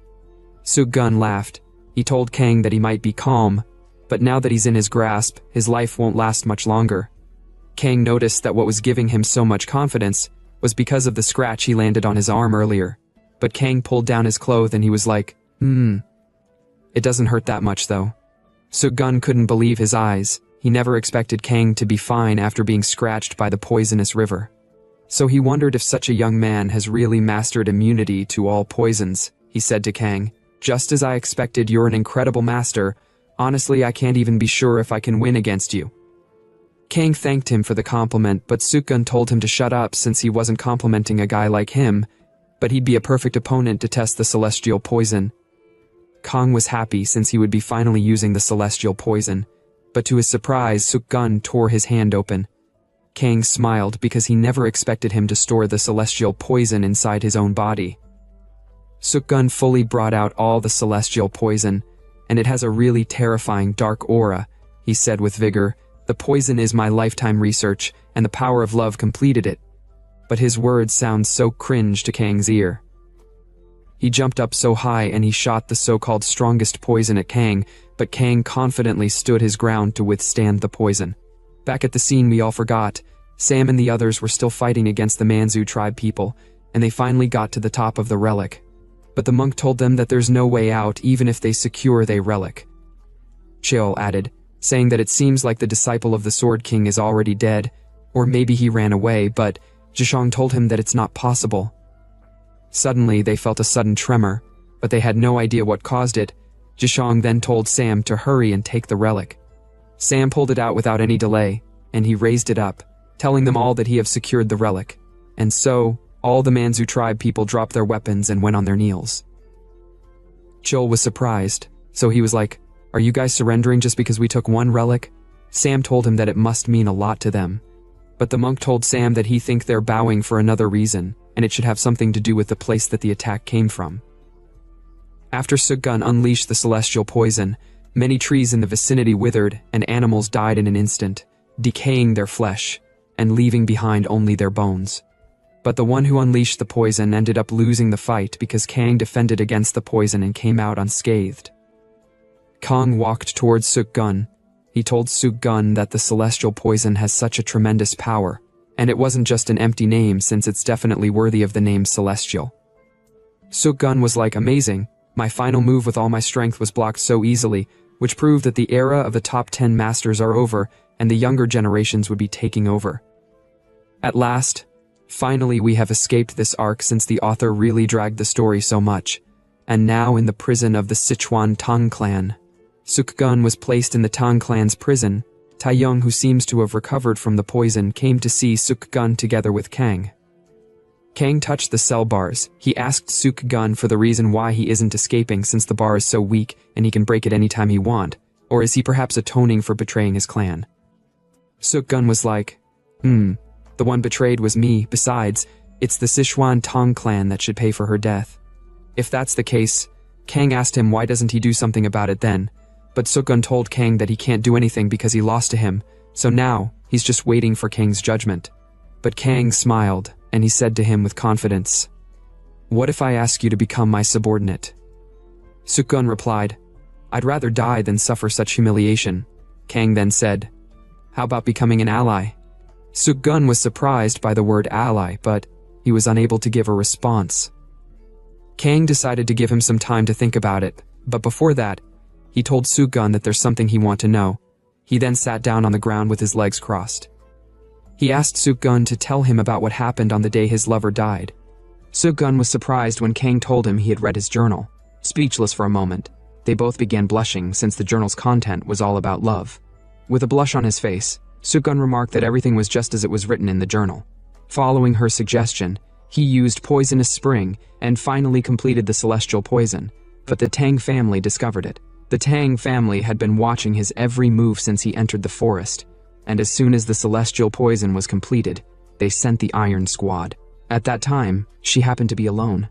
Sukgun laughed. He told Kang that he might be calm, but now that he's in his grasp, his life won't last much longer. Kang noticed that what was giving him so much confidence was because of the scratch he landed on his arm earlier, but Kang pulled down his clothes and he was like, It doesn't hurt that much though." Sukgun couldn't believe his eyes. He never expected Kang to be fine after being scratched by the poisonous river. So he wondered if such a young man has really mastered immunity to all poisons. He said to Kang, "Just as I expected, you're an incredible master. Honestly, I can't even be sure if I can win against you." Kang thanked him for the compliment, but Sukgun told him to shut up since he wasn't complimenting a guy like him, but he'd be a perfect opponent to test the celestial poison. Kang was happy since he would be finally using the celestial poison, but to his surprise, Sukgun tore his hand open. Kang smiled because he never expected him to store the celestial poison inside his own body. Sukgun fully brought out all the celestial poison, and it has a really terrifying dark aura, he said with vigor. "The poison is my lifetime research, and the power of love completed it." But his words sound so cringe to Kang's ear. He jumped up so high and he shot the so-called strongest poison at Kang, but Kang confidently stood his ground to withstand the poison. Back at the scene we all forgot, Sam and the others were still fighting against the Manzu tribe people, and they finally got to the top of the relic. But the monk told them that there's no way out even if they secure the relic. Chil added, saying that it seems like the disciple of the Sword King is already dead, or maybe he ran away, but Zhishang told him that it's not possible. Suddenly, they felt a sudden tremor, but they had no idea what caused it. Zhishang then told Sam to hurry and take the relic. Sam pulled it out without any delay, and he raised it up, telling them all that he have secured the relic. And so, all the Manzu tribe people dropped their weapons and went on their knees. Chil was surprised, so he was like, "Are you guys surrendering just because we took one relic?" Sam told him that it must mean a lot to them. But the monk told Sam that he think they're bowing for another reason, and it should have something to do with the place that the attack came from. After Sukgun unleashed the celestial poison, many trees in the vicinity withered and animals died in an instant, decaying their flesh and leaving behind only their bones. But the one who unleashed the poison ended up losing the fight because Kang defended against the poison and came out unscathed. Kang walked towards Sukgun. He told Sukgun that the celestial poison has such a tremendous power, and it wasn't just an empty name since it's definitely worthy of the name celestial. Sukgun was like, "Amazing, my final move with all my strength was blocked so easily," which proved that the era of the top 10 masters are over and the younger generations would be taking over. At last, finally we have escaped this arc since the author really dragged the story so much, and now in the prison of the Sichuan Tang clan. Sukgun was placed in the Tang clan's prison. Taiyong, who seems to have recovered from the poison, came to see Sukgun together with Kang. Kang touched the cell bars. He asked Sukgun for the reason why he isn't escaping since the bar is so weak and he can break it anytime he want, or is he perhaps atoning for betraying his clan? Sukgun was like, the one betrayed was me. Besides, it's the Sichuan Tang clan that should pay for her death. If that's the case, Kang asked him why doesn't he do something about it then, but Sukgun told Kang that he can't do anything because he lost to him, so now he's just waiting for Kang's judgment. But Kang smiled, and he said to him with confidence, "What if I ask you to become my subordinate?" Sukgun replied, "I'd rather die than suffer such humiliation." Kang then said, "How about becoming an ally?" Sukgun was surprised by the word ally, but he was unable to give a response. Kang decided to give him some time to think about it, but before that, he told Sukgun that there's something he wants to know. He then sat down on the ground with his legs crossed. He asked Sukgun to tell him about what happened on the day his lover died. Sukgun was surprised when Kang told him he had read his journal. Speechless for a moment, they both began blushing since the journal's content was all about love. With a blush on his face, Sukgun remarked that everything was just as it was written in the journal. Following her suggestion, he used poisonous spring and finally completed the celestial poison, but the Tang family discovered it. The Tang family had been watching his every move since he entered the forest, and as soon as the celestial poison was completed, they sent the Iron Squad. At that time, she happened to be alone.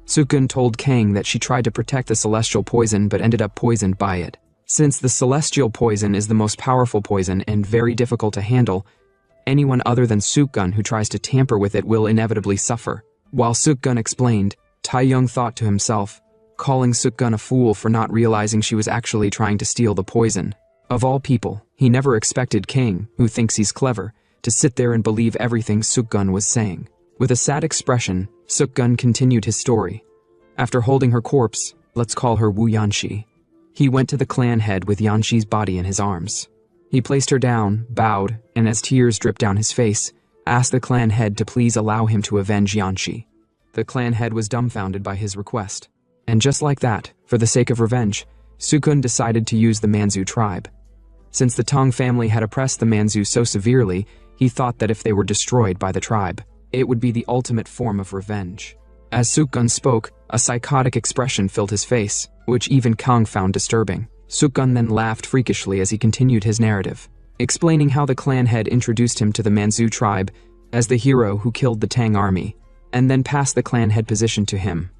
Sukgun told Kang that she tried to protect the celestial poison but ended up poisoned by it. Since the celestial poison is the most powerful poison and very difficult to handle, anyone other than Sukgun who tries to tamper with it will inevitably suffer. While Sukgun explained, Taiyong thought to himself, calling Sukgun a fool for not realizing she was actually trying to steal the poison. Of all people, he never expected Kang, who thinks he's clever, to sit there and believe everything Sukgun was saying. With a sad expression, Sukgun continued his story. After holding her corpse, let's call her Wu Yanxi, he went to the clan head with Yanxi's body in his arms. He placed her down, bowed, and as tears dripped down his face, asked the clan head to please allow him to avenge Yanxi. The clan head was dumbfounded by his request. And just like that, for the sake of revenge, Sukgun decided to use the Manzu tribe. Since the Tang family had oppressed the Manzu so severely, he thought that if they were destroyed by the tribe, it would be the ultimate form of revenge. As Sukgun spoke, a psychotic expression filled his face, which even Kang found disturbing. Sukgun then laughed freakishly as he continued his narrative, explaining how the clan head introduced him to the Manzu tribe as the hero who killed the Tang army, and then passed the clan head position to him.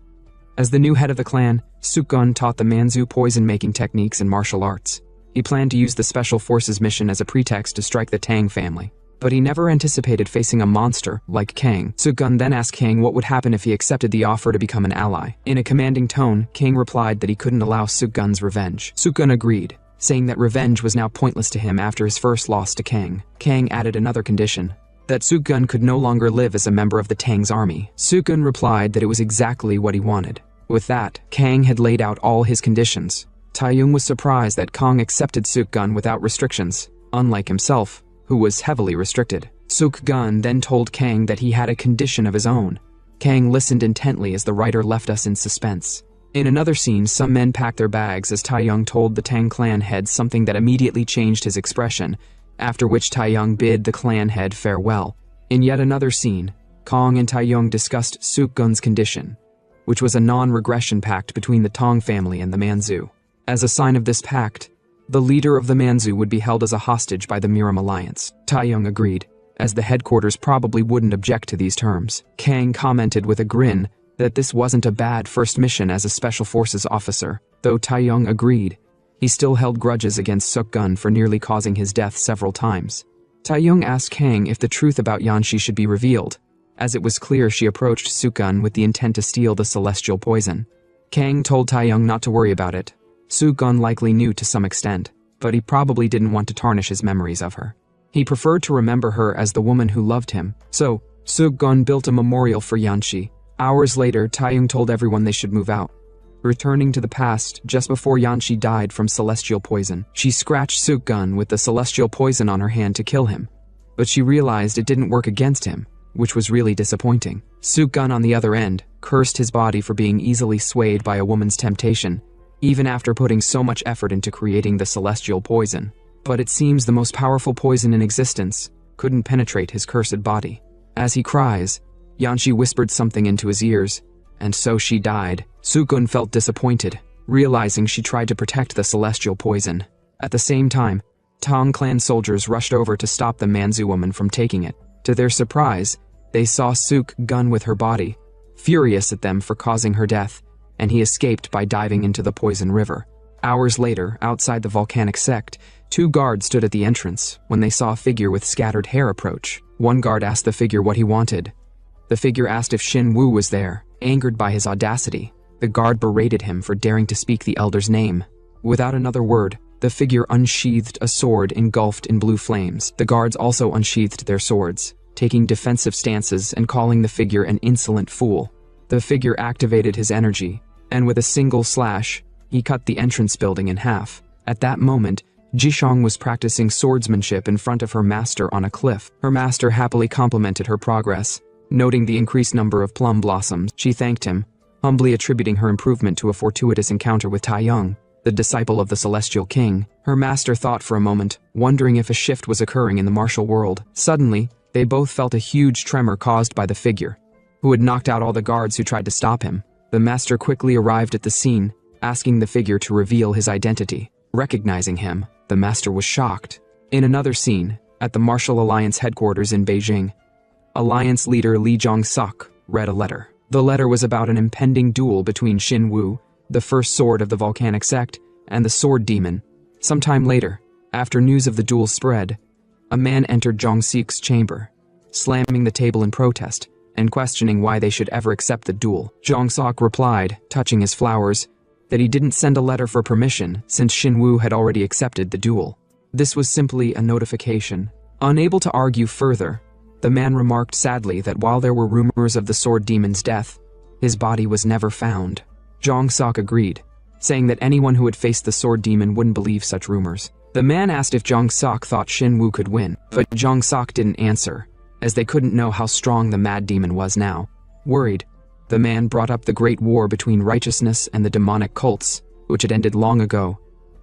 As the new head of the clan, Sukgun taught the Manzu poison-making techniques and martial arts. He planned to use the Special Forces mission as a pretext to strike the Tang family, but he never anticipated facing a monster like Kang. Sukgun then asked Kang what would happen if he accepted the offer to become an ally. In a commanding tone, Kang replied that he couldn't allow Sukgun's revenge. Sukgun agreed, saying that revenge was now pointless to him after his first loss to Kang. Kang added another condition. that Suk-gun could no longer live as a member of the Tang's army. Suk-gun replied that it was exactly what he wanted. With that, Kang had laid out all his conditions. Taeyong was surprised that Kang accepted Suk-gun without restrictions, unlike himself, who was heavily restricted. Suk-gun then told Kang that he had a condition of his own. Kang listened intently as the writer left us in suspense. In another scene, some men packed their bags as Taeyong told the Tang clan head something that immediately changed his expression, after which Taeyong bid the clan head farewell. In yet another scene, Kang and Taeyong discussed Suk-gun's condition, which was a non-regression pact between the Tong family and the Manzu. As a sign of this pact, the leader of the Manzu would be held as a hostage by the Miram Alliance. Taeyong agreed, as the headquarters probably wouldn't object to these terms. Kang commented with a grin that this wasn't a bad first mission as a special forces officer. Though Taeyong agreed, he still held grudges against Suk-gun for nearly causing his death several times. Taeyong asked Kang if the truth about Yanshi should be revealed, as it was clear she approached Suk-gun with the intent to steal the celestial poison. Kang told Taeyong not to worry about it. Suk-gun likely knew to some extent, but he probably didn't want to tarnish his memories of her. He preferred to remember her as the woman who loved him, so Suk-gun built a memorial for Yanshi. Hours later, Taeyong told everyone they should move out. Returning to the past, just before Yanshi died from celestial poison, she scratched Suk-gun with the celestial poison on her hand to kill him, but she realized it didn't work against him, which was really disappointing. Suk-gun, on the other end, cursed his body for being easily swayed by a woman's temptation, even after putting so much effort into creating the celestial poison. But it seems the most powerful poison in existence couldn't penetrate his cursed body. As he cries, Yanshi whispered something into his ears, and so she died. Suk-gun felt disappointed, realizing she tried to protect the celestial poison. At the same time, Tong clan soldiers rushed over to stop the Manzu woman from taking it. To their surprise, they saw Suk-gun with her body, furious at them for causing her death, and he escaped by diving into the poison river. Hours later, outside the volcanic sect, 2 guards stood at the entrance when they saw a figure with scattered hair approach. One guard asked the figure what he wanted. The figure asked if Shin Woo was there. Angered by his audacity, the guard berated him for daring to speak the elder's name. Without another word, the figure unsheathed a sword engulfed in blue flames. The guards also unsheathed their swords, taking defensive stances and calling the figure an insolent fool. The figure activated his energy, and with a single slash, he cut the entrance building in half. At that moment, Jishong was practicing swordsmanship in front of her master on a cliff. Her master happily complimented her progress. Noting the increased number of plum blossoms, she thanked him, humbly attributing her improvement to a fortuitous encounter with Taeyong, the disciple of the Celestial King. Her master thought for a moment, wondering if a shift was occurring in the martial world. Suddenly, they both felt a huge tremor caused by the figure, who had knocked out all the guards who tried to stop him. The master quickly arrived at the scene, asking the figure to reveal his identity. Recognizing him, the master was shocked. In another scene, at the Martial Alliance headquarters in Beijing, Alliance leader Li Jong-suk read a letter. The letter was about an impending duel between Shin Woo, the first sword of the volcanic sect, and the sword demon. Sometime later, after news of the duel spread, a man entered Jong-suk's chamber, slamming the table in protest and questioning why they should ever accept the duel. Jong-suk replied, touching his flowers, that he didn't send a letter for permission since Shin Woo had already accepted the duel. This was simply a notification. Unable to argue further, the man remarked sadly that while there were rumors of the sword demon's death, his body was never found. Jong-suk agreed, saying that anyone who had faced the sword demon wouldn't believe such rumors. The man asked if Jong-suk thought Shin Woo could win, but Jong-suk didn't answer, as they couldn't know how strong the mad demon was now. Worried, the man brought up the great war between righteousness and the demonic cults, which had ended long ago,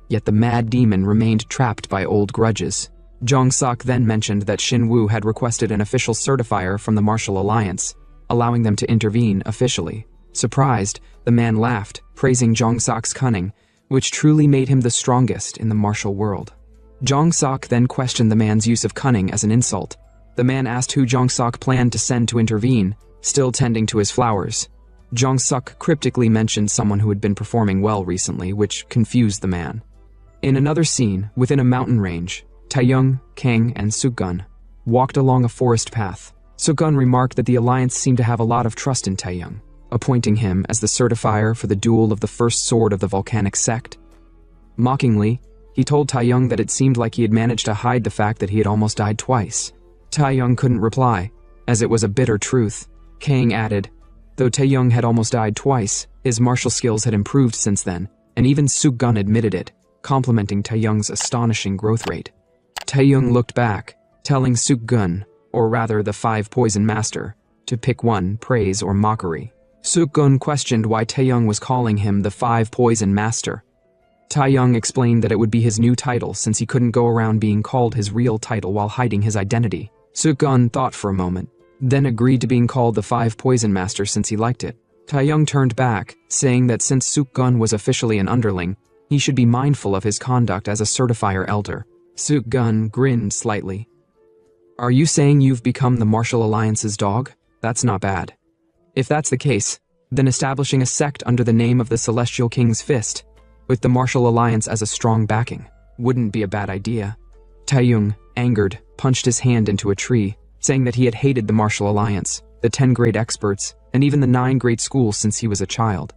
yet the mad demon remained trapped by old grudges. Jong-suk then mentioned that Shin Woo had requested an official certifier from the Martial Alliance, allowing them to intervene officially. Surprised, the man laughed, praising Jong-suk's cunning, which truly made him the strongest in the martial world. Jong-suk then questioned the man's use of cunning as an insult. The man asked who Jong-suk planned to send to intervene, still tending to his flowers. Jong-suk cryptically mentioned someone who had been performing well recently, which confused the man. In another scene, within a mountain range, Taeyong, Kang, and Suk-gun walked along a forest path. Suk-gun remarked that the Alliance seemed to have a lot of trust in Taeyong, appointing him as the certifier for the duel of the first sword of the volcanic sect. Mockingly, he told Taeyong that it seemed like he had managed to hide the fact that he had almost died twice. Taeyong couldn't reply, as it was a bitter truth. Kang added, though Taeyong had almost died twice, his martial skills had improved since then, and even Suk-gun admitted it, complimenting Taeyong's astonishing growth rate. Taeyong looked back, telling Suk-gun, or rather the 5 Poison Master, to pick one, praise or mockery. Suk-gun questioned why Taeyong was calling him the 5 Poison Master. Taeyong explained that it would be his new title since he couldn't go around being called his real title while hiding his identity. Suk-gun thought for a moment, then agreed to being called the 5 Poison Master since he liked it. Taeyong turned back, saying that since Suk-gun was officially an underling, he should be mindful of his conduct as a certifier elder. Suk-gun grinned slightly. Are you saying you've become the Martial Alliance's dog? That's not bad. If that's the case, then establishing a sect under the name of the Celestial King's Fist, with the Martial Alliance as a strong backing, wouldn't be a bad idea. Taeyong, angered, punched his hand into a tree, saying that he had hated the Martial Alliance, the 10 great experts, and even the 9 great schools since he was a child.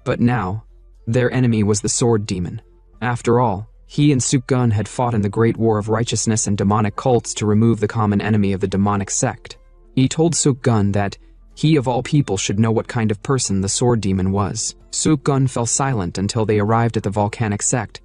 But now, their enemy was the Sword Demon. After all, he and Suk-gun had fought in the Great War of Righteousness and demonic cults to remove the common enemy of the demonic sect. He told Suk-gun that he of all people should know what kind of person the Sword Demon was. Suk-gun fell silent until they arrived at the volcanic sect,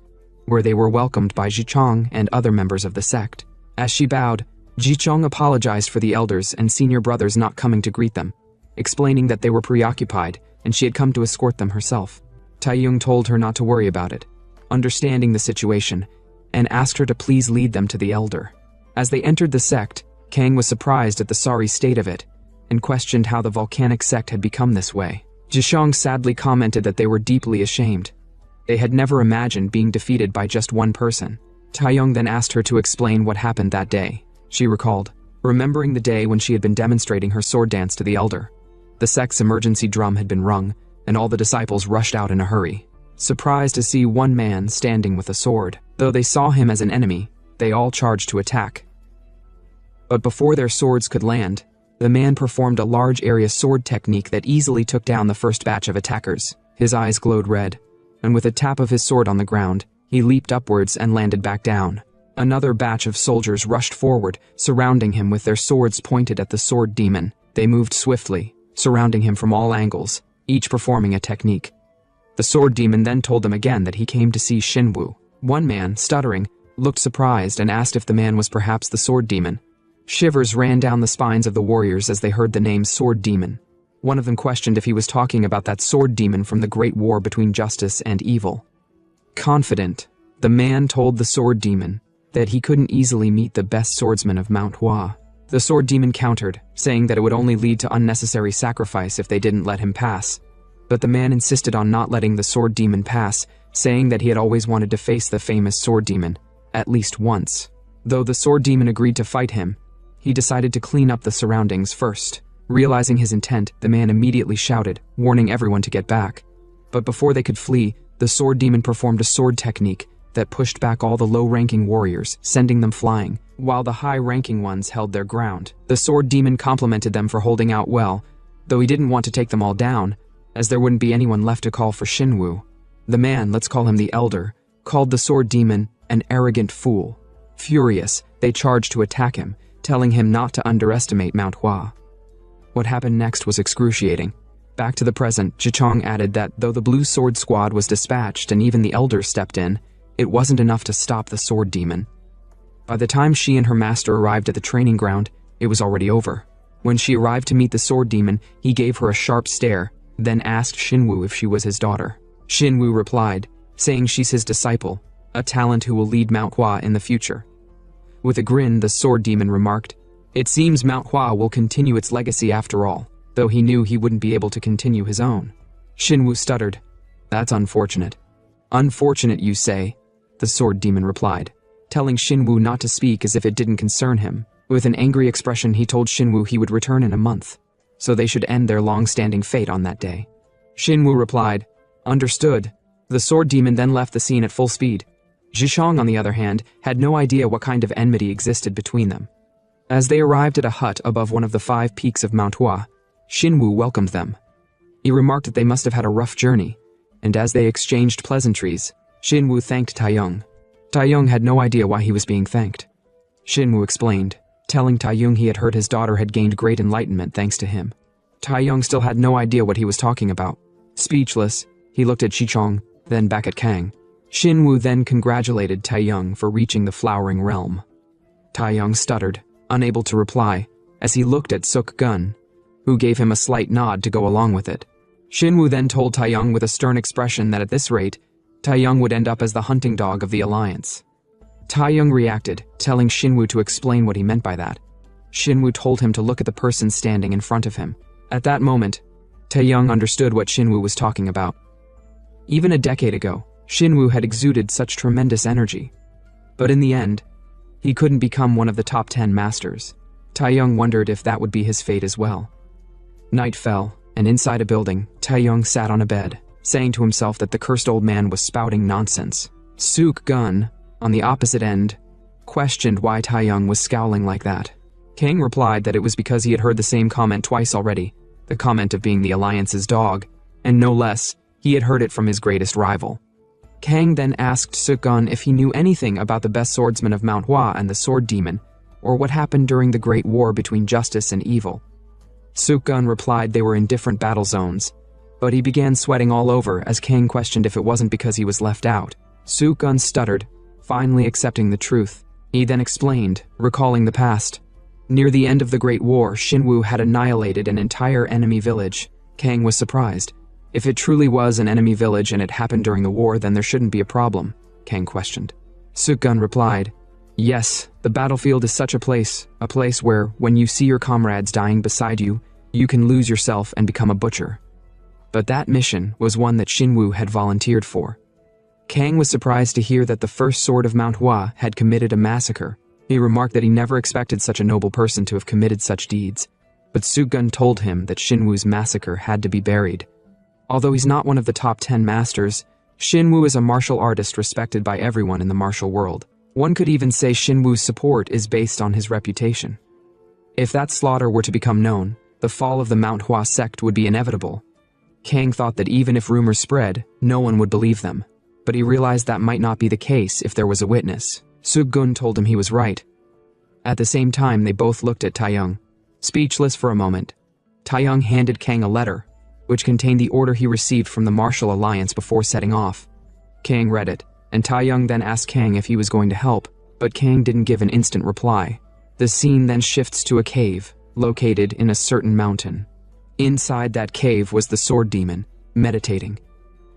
where they were welcomed by Jichong and other members of the sect. As she bowed, Jichong apologized for the elders and senior brothers not coming to greet them, explaining that they were preoccupied and she had come to escort them herself. Taeyong told her not to worry about it, understanding the situation, and asked her to please lead them to the elder. As they entered the sect, Kang was surprised at the sorry state of it, and questioned how the volcanic sect had become this way. Jichong sadly commented that they were deeply ashamed. They had never imagined being defeated by just one person. Taeyong then asked her to explain what happened that day. She recalled, remembering the day when she had been demonstrating her sword dance to the elder. The sect's emergency drum had been rung, and all the disciples rushed out in a hurry, surprised to see one man standing with a sword. Though they saw him as an enemy, they all charged to attack. But before their swords could land, the man performed a large area sword technique that easily took down the first batch of attackers. His eyes glowed red, and with a tap of his sword on the ground, he leaped upwards and landed back down. Another batch of soldiers rushed forward, surrounding him with their swords pointed at the sword demon. They moved swiftly, surrounding him from all angles, each performing a technique. The sword demon then told them again that he came to see Shinwu. One man, stuttering, looked surprised and asked if the man was perhaps the sword demon. Shivers ran down the spines of the warriors as they heard the name Sword Demon. One of them questioned if he was talking about that sword demon from the Great War between justice and evil. Confident, the man told the sword demon that he couldn't easily meet the best swordsman of Manhwa. The sword demon countered, saying that it would only lead to unnecessary sacrifice if they didn't let him pass. But the man insisted on not letting the sword demon pass, saying that he had always wanted to face the famous sword demon, at least once. Though the sword demon agreed to fight him, he decided to clean up the surroundings first. Realizing his intent, the man immediately shouted, warning everyone to get back. But before they could flee, the sword demon performed a sword technique that pushed back all the low-ranking warriors, sending them flying, while the high-ranking ones held their ground. The sword demon complimented them for holding out well, though he didn't want to take them all down, as there wouldn't be anyone left to call for Shinwu. The man, let's call him the elder, called the sword demon an arrogant fool. Furious, they charged to attack him, telling him not to underestimate Manhwa. What happened next was excruciating. Back to the present, Jichong added that though the Blue Sword Squad was dispatched and even the Elder stepped in, it wasn't enough to stop the Sword Demon. By the time she and her master arrived at the training ground, it was already over. When she arrived to meet the Sword Demon, he gave her a sharp stare, then asked Shinwu if she was his daughter. Shinwu replied, saying she's his disciple, a talent who will lead Manhwa in the future. With a grin, the Sword Demon remarked, "It seems Manhwa will continue its legacy after all," though he knew he wouldn't be able to continue his own. Shinwu stuttered, "That's unfortunate." "Unfortunate, you say?" the Sword Demon replied, telling Shinwu not to speak as if it didn't concern him. With an angry expression, he told Shinwu he would return in a month, so they should end their long-standing fate on that day. Shinwu replied, "Understood." The Sword Demon then left the scene at full speed. Jichong, on the other hand, had no idea what kind of enmity existed between them. As they arrived at a hut above one of the 5 peaks of Manhwa, Shinwu welcomed them. He remarked that they must have had a rough journey, and as they exchanged pleasantries, Shinwu thanked Taeyong. Taeyong had no idea why he was being thanked. Shinwu explained, telling Taeyong he had heard his daughter had gained great enlightenment thanks to him. Taeyong still had no idea what he was talking about. Speechless, he looked at Shichong, then back at Kang. Shinwoo then congratulated Taeyong for reaching the flowering realm. Taeyong stuttered, unable to reply, as he looked at Suk-gun, who gave him a slight nod to go along with it. Shinwoo then told Taeyong with a stern expression that at this rate, Taeyong would end up as the hunting dog of the alliance. Taeyong reacted, telling Shinwoo to explain what he meant by that. Shinwoo told him to look at the person standing in front of him. At that moment, Taeyong understood what Shinwoo was talking about. Even a decade ago, Shinwoo had exuded such tremendous energy. But in the end, he couldn't become one of the top 10 masters. Taeyong wondered if that would be his fate as well. Night fell, and inside a building, Taeyong sat on a bed, saying to himself that the cursed old man was spouting nonsense. Suk-gun, on the opposite end, questioned why Taeyong was scowling like that. Kang replied that it was because he had heard the same comment twice already, the comment of being the Alliance's dog, and no less, he had heard it from his greatest rival. Kang then asked Suk-gun if he knew anything about the best swordsman of Manhwa and the Sword Demon, or what happened during the Great War between justice and evil. Suk-gun replied they were in different battle zones, but he began sweating all over as Kang questioned if it wasn't because he was left out. Suk-gun stuttered, finally accepting the truth. He then explained, recalling the past. Near the end of the Great War, Shinwoo had annihilated an entire enemy village. Kang was surprised. If it truly was an enemy village and it happened during the war, then there shouldn't be a problem, Kang questioned. Suk-gun replied, yes, the battlefield is such a place where, when you see your comrades dying beside you, you can lose yourself and become a butcher. But that mission was one that Shinwoo had volunteered for. Kang was surprised to hear that the first sword of Manhwa had committed a massacre. He remarked that he never expected such a noble person to have committed such deeds, but Suk-gun told him that Shinwoo's massacre had to be buried. Although he's not one of the top 10 masters, Shinwoo is a martial artist respected by everyone in the martial world. One could even say Shinwoo's support is based on his reputation. If that slaughter were to become known, the fall of the Manhwa sect would be inevitable. Kang thought that even if rumors spread, no one would believe them, but he realized that might not be the case if there was a witness. Suk-gun told him he was right. At the same time, they both looked at Taeyong. Speechless for a moment, Taeyong handed Kang a letter, which contained the order he received from the Martial Alliance before setting off. Kang read it, and Taeyong then asked Kang if he was going to help, but Kang didn't give an instant reply. The scene then shifts to a cave, located in a certain mountain. Inside that cave was the Sword Demon, meditating.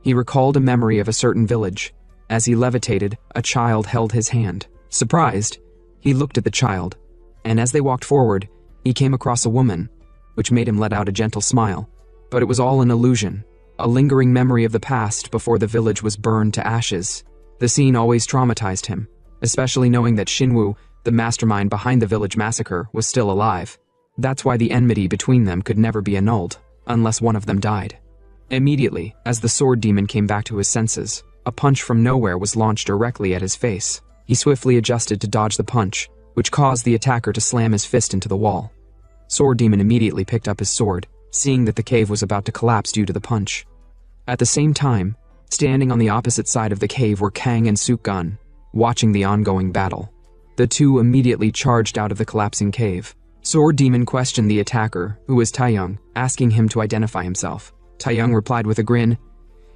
He recalled a memory of a certain village. As he levitated, a child held his hand. Surprised, he looked at the child, and as they walked forward, he came across a woman, which made him let out a gentle smile. But it was all an illusion, a lingering memory of the past before the village was burned to ashes. The scene always traumatized him, especially knowing that Shinwoo, the mastermind behind the village massacre, was still alive. That's why the enmity between them could never be annulled, unless one of them died. Immediately, as the Sword Demon came back to his senses, a punch from nowhere was launched directly at his face. He swiftly adjusted to dodge the punch, which caused the attacker to slam his fist into the wall. Sword Demon immediately picked up his sword, seeing that the cave was about to collapse due to the punch. At the same time, standing on the opposite side of the cave were Kang and Suk-gun, watching the ongoing battle. The two immediately charged out of the collapsing cave. Sword Demon questioned the attacker, who was Taeyong, asking him to identify himself. Taeyong replied with a grin,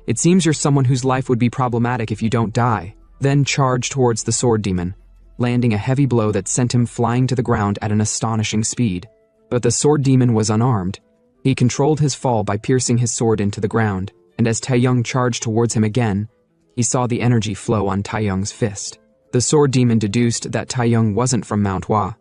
"It seems you're someone whose life would be problematic if you don't die," then charged towards the Sword Demon, landing a heavy blow that sent him flying to the ground at an astonishing speed. But the Sword Demon was unarmed. He controlled his fall by piercing his sword into the ground, and as Taeyong charged towards him again, he saw the energy flow on Taeyong's fist. The Sword Demon deduced that Taeyong wasn't from Manhwa,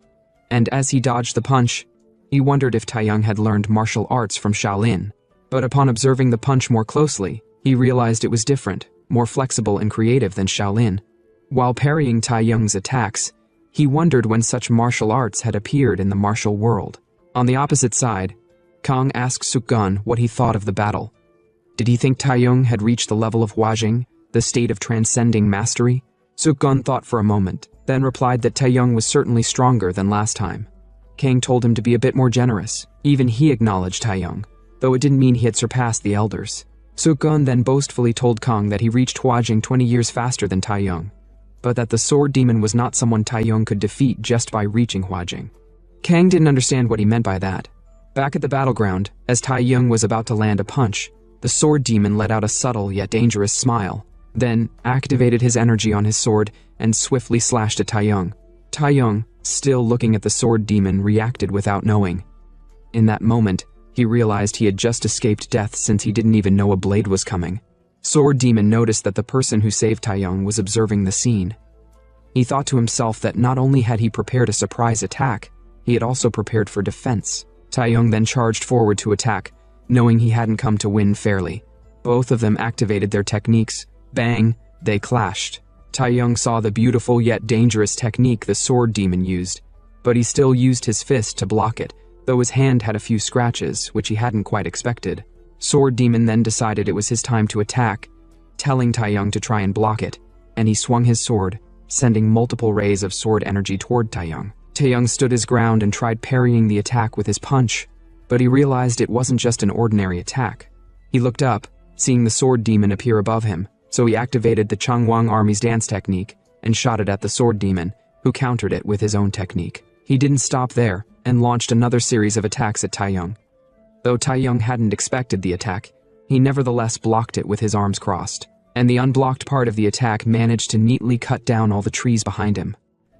and as he dodged the punch, he wondered if Taeyong had learned martial arts from Shaolin. But upon observing the punch more closely, he realized it was different, more flexible and creative than Shaolin. While parrying Taeyong's attacks, he wondered when such martial arts had appeared in the martial world. On the opposite side, Kang asked Suk-gun what he thought of the battle. Did he think Taeyong had reached the level of Hwajing, the state of transcending mastery? Suk-gun thought for a moment, then replied that Taeyong was certainly stronger than last time. Kang told him to be a bit more generous. Even he acknowledged Taeyong, though it didn't mean he had surpassed the elders. Suk-gun then boastfully told Kang that he reached Hwajing 20 years faster than Taeyong, but that the Sword Demon was not someone Taeyong could defeat just by reaching Hwajing. Kang didn't understand what he meant by that. Back at the battleground, as Taeyong was about to land a punch, the sword demon let out a subtle yet dangerous smile, then activated his energy on his sword and swiftly slashed at Taeyong. Taeyong, still looking at the sword demon, reacted without knowing. In that moment, he realized he had just escaped death since he didn't even know a blade was coming. Sword demon noticed that the person who saved Taeyong was observing the scene. He thought to himself that not only had he prepared a surprise attack, he had also prepared for defense. Taeyong then charged forward to attack, knowing he hadn't come to win fairly. Both of them activated their techniques. Bang! They clashed. Taeyong saw the beautiful yet dangerous technique the sword demon used, but he still used his fist to block it, though his hand had a few scratches, which he hadn't quite expected. Sword demon then decided it was his time to attack, telling Taeyong to try and block it, and he swung his sword, sending multiple rays of sword energy toward Taeyong. Taeyong stood his ground and tried parrying the attack with his punch, but he realized it wasn't just an ordinary attack. He looked up, seeing the sword demon appear above him, so he activated the Changwang army's dance technique and shot it at the sword demon, who countered it with his own technique. He didn't stop there and launched another series of attacks at Taeyong. Though Taeyong hadn't expected the attack, he nevertheless blocked it with his arms crossed, and the unblocked part of the attack managed to neatly cut down all the trees behind him.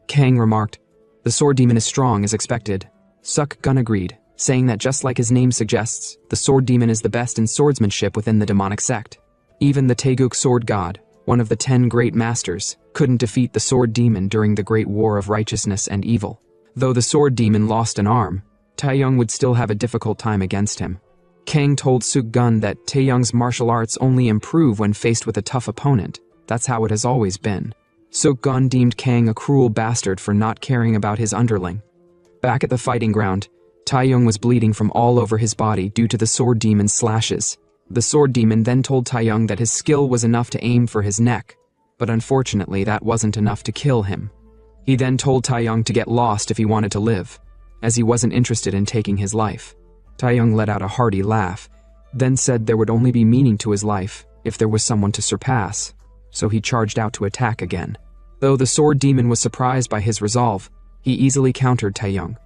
Kang remarked, "The sword demon is strong as expected." Suk Gun agreed, saying that just like his name suggests, the sword demon is the best in swordsmanship within the demonic sect. Even the Taeguk sword god, one of the 10 great masters, couldn't defeat the sword demon during the Great War of Righteousness and Evil. Though the sword demon lost an arm, Taeyong would still have a difficult time against him. Kang told Suk Gun that Taeyong's martial arts only improve when faced with a tough opponent. That's how it has always been. Suk Gun deemed Kang a cruel bastard for not caring about his underling. Back at the fighting ground, Taeyong was bleeding from all over his body due to the sword demon's slashes. The sword demon then told Taeyong that his skill was enough to aim for his neck, but unfortunately that wasn't enough to kill him. He then told Taeyong to get lost if he wanted to live, as he wasn't interested in taking his life. Taeyong let out a hearty laugh, then said there would only be meaning to his life if there was someone to surpass, so he charged out to attack again. Though the sword demon was surprised by his resolve, he easily countered Taeyong,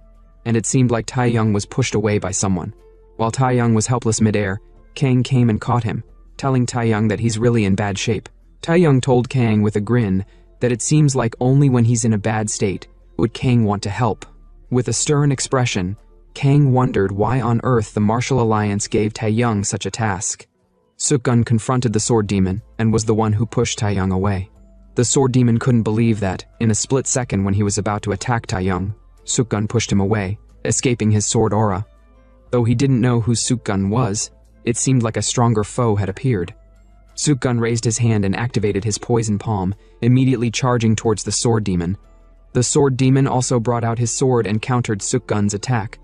and it seemed like Taeyong was pushed away by someone. While Taeyong was helpless midair, Kang came and caught him, telling Taeyong that he's really in bad shape. Taeyong told Kang with a grin that it seems like only when he's in a bad state would Kang want to help. With a stern expression, Kang wondered why on earth the Martial Alliance gave Taeyong such a task. Suk Gun confronted the sword demon and was the one who pushed Taeyong away. The sword demon couldn't believe that, in a split second when he was about to attack Taeyong, Suk Gun pushed him away, escaping his sword aura. Though he didn't know who Suk Gun was, it seemed like a stronger foe had appeared. Suk Gun raised his hand and activated his poison palm, immediately charging towards the sword demon. The sword demon also brought out his sword and countered Suk Gun's attack.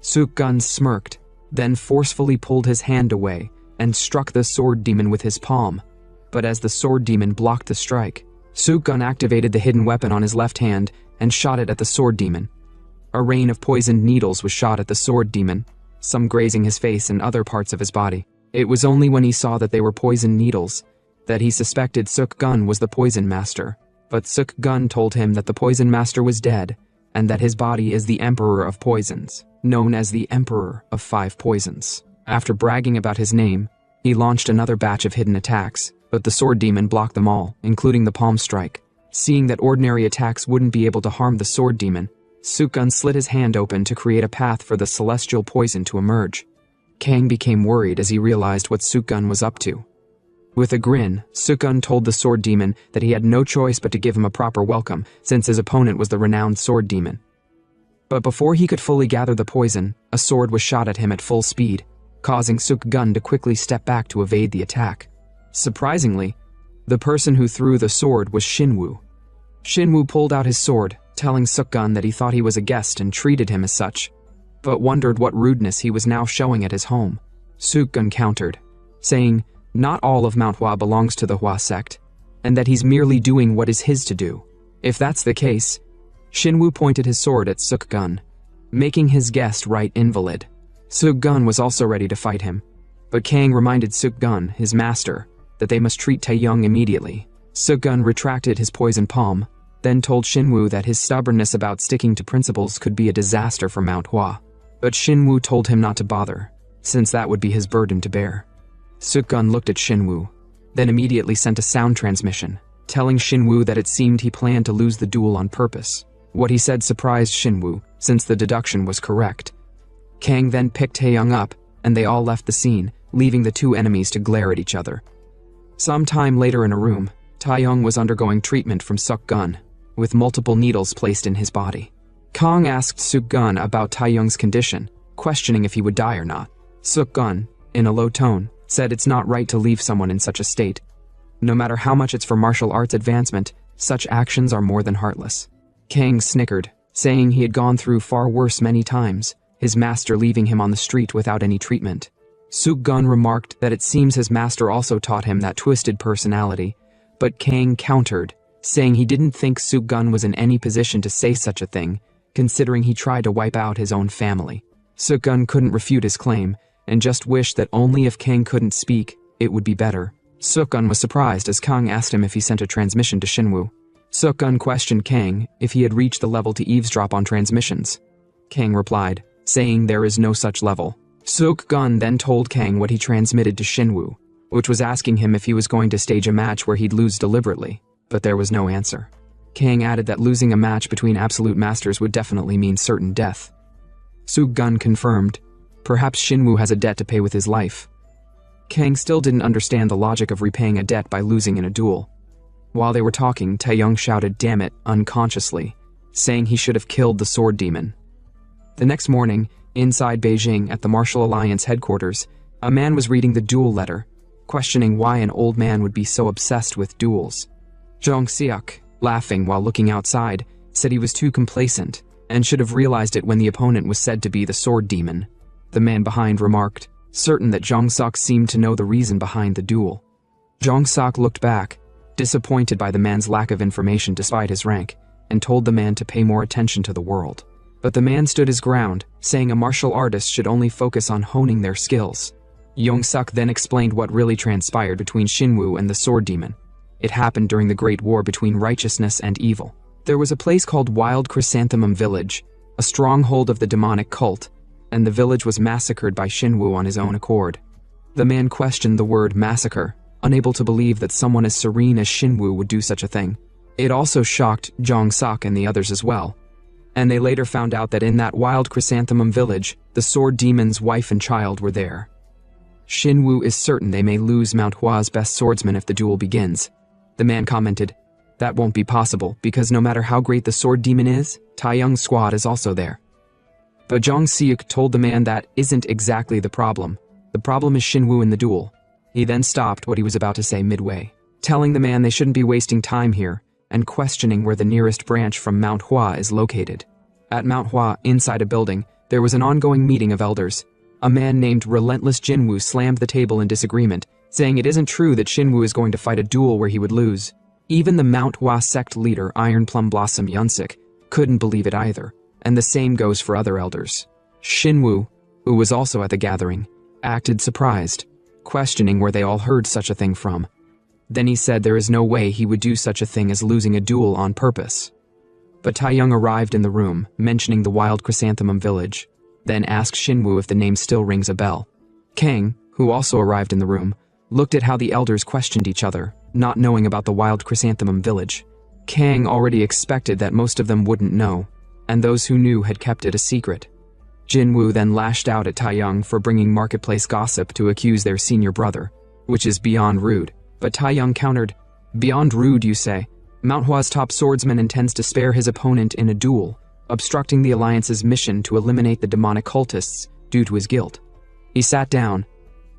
Suk Gun smirked, then forcefully pulled his hand away and struck the sword demon with his palm. But as the sword demon blocked the strike, Suk Gun activated the hidden weapon on his left hand and shot it at the sword demon. A rain of poisoned needles was shot at the sword demon, some grazing his face and other parts of his body. It was only when he saw that they were poisoned needles that he suspected Suk Gun was the poison master. But Suk Gun told him that the poison master was dead and that his body is the Emperor of Poisons, known as the Emperor of 5 Poisons. After bragging about his name, he launched another batch of hidden attacks, but the sword demon blocked them all, including the palm strike. Seeing that ordinary attacks wouldn't be able to harm the sword demon, Suk Gun slit his hand open to create a path for the celestial poison to emerge. Kang became worried as he realized what Suk Gun was up to. With a grin, Suk Gun told the sword demon that he had no choice but to give him a proper welcome, since his opponent was the renowned sword demon. But before he could fully gather the poison, a sword was shot at him at full speed, causing Suk Gun to quickly step back to evade the attack. Surprisingly, the person who threw the sword was Shinwoo. Shinwoo pulled out his sword, telling Suk Gun that he thought he was a guest and treated him as such, but wondered what rudeness he was now showing at his home. Suk Gun countered, saying not all of Manhwa belongs to the Hua sect, and that he's merely doing what is his to do. If that's the case, Shinwoo pointed his sword at Suk Gun, making his guest right invalid. Suk Gun was also ready to fight him, but Kang reminded Suk Gun, his master, that they must treat Taeyong immediately. Suk Gun retracted his poison palm, then told Shinwoo that his stubbornness about sticking to principles could be a disaster for Manhwa. But Shinwoo told him not to bother, since that would be his burden to bear. Suk-gun looked at Shinwoo, then immediately sent a sound transmission, telling Shinwoo that it seemed he planned to lose the duel on purpose. What he said surprised Shinwoo, since the deduction was correct. Kang then picked Taeyong up, and they all left the scene, leaving the two enemies to glare at each other. Some time later in a room, Taeyong was undergoing treatment from Suk-gun, with multiple needles placed in his body. Kang asked Suk-gun about Taeyong's condition, questioning if he would die or not. Suk-gun, in a low tone, said it's not right to leave someone in such a state. No matter how much it's for martial arts advancement, such actions are more than heartless. Kang snickered, saying he had gone through far worse many times, his master leaving him on the street without any treatment. Suk-gun remarked that it seems his master also taught him that twisted personality, but Kang countered, saying he didn't think Suk-gun was in any position to say such a thing, considering he tried to wipe out his own family. Suk-gun couldn't refute his claim, and just wished that only if Kang couldn't speak, it would be better. Suk-gun was surprised as Kang asked him if he sent a transmission to Shinwoo. Suk-gun questioned Kang if he had reached the level to eavesdrop on transmissions. Kang replied, saying there is no such level. Suk-gun then told Kang what he transmitted to Shinwoo, which was asking him if he was going to stage a match where he'd lose deliberately, but there was no answer. Kang added that losing a match between absolute masters would definitely mean certain death. Suk-gun confirmed, perhaps Shinwoo has a debt to pay with his life. Kang still didn't understand the logic of repaying a debt by losing in a duel. While they were talking, Taeyong shouted "damn it" unconsciously, saying he should have killed the sword demon. The next morning, inside Beijing at the Martial Alliance headquarters, a man was reading the duel letter, questioning why an old man would be so obsessed with duels. Jong Seok, laughing while looking outside, said he was too complacent and should have realized it when the opponent was said to be the sword demon. The man behind remarked, certain that Jong Seok seemed to know the reason behind the duel. Jong Seok looked back, disappointed by the man's lack of information despite his rank, and told the man to pay more attention to the world. But the man stood his ground, saying a martial artist should only focus on honing their skills. Jong Seok then explained what really transpired between Shinwoo and the sword demon. It happened during the Great War between righteousness and evil. There was a place called Wild Chrysanthemum Village, a stronghold of the demonic cult, and the village was massacred by Shinwoo on his own accord. The man questioned the word massacre, unable to believe that someone as serene as Shinwoo would do such a thing. It also shocked Jong Seok and the others as well, and they later found out that in that Wild Chrysanthemum Village, the sword demon's wife and child were there. Shinwoo is certain they may lose Manhwa's best swordsman if the duel begins. The man commented, that won't be possible because no matter how great the sword demon is, Taeyong's squad is also there. But Jong Seok told the man that isn't exactly the problem. The problem is Shinwoo in the duel. He then stopped what he was about to say midway, telling the man they shouldn't be wasting time here, and questioning where the nearest branch from Manhwa is located. At Manhwa, inside a building, there was an ongoing meeting of elders. A man named Relentless Jinwoo slammed the table in disagreement, saying it isn't true that Shinwoo is going to fight a duel where he would lose. Even the Manhwa sect leader Iron Plum Blossom Yunsik couldn't believe it either, and the same goes for other elders. Shinwoo, who was also at the gathering, acted surprised, questioning where they all heard such a thing from. Then he said there is no way he would do such a thing as losing a duel on purpose. But Taeyong arrived in the room, mentioning the Wild Chrysanthemum Village, then asked Shinwoo if the name still rings a bell. Kang, who also arrived in the room, looked at how the elders questioned each other, not knowing about the Wild Chrysanthemum Village. Kang already expected that most of them wouldn't know, and those who knew had kept it a secret. Jinwoo then lashed out at Taeyong for bringing marketplace gossip to accuse their senior brother, which is beyond rude. But Taeyong countered, beyond rude you say? Manhwa's top swordsman intends to spare his opponent in a duel, obstructing the Alliance's mission to eliminate the demonic cultists due to his guilt. He sat down,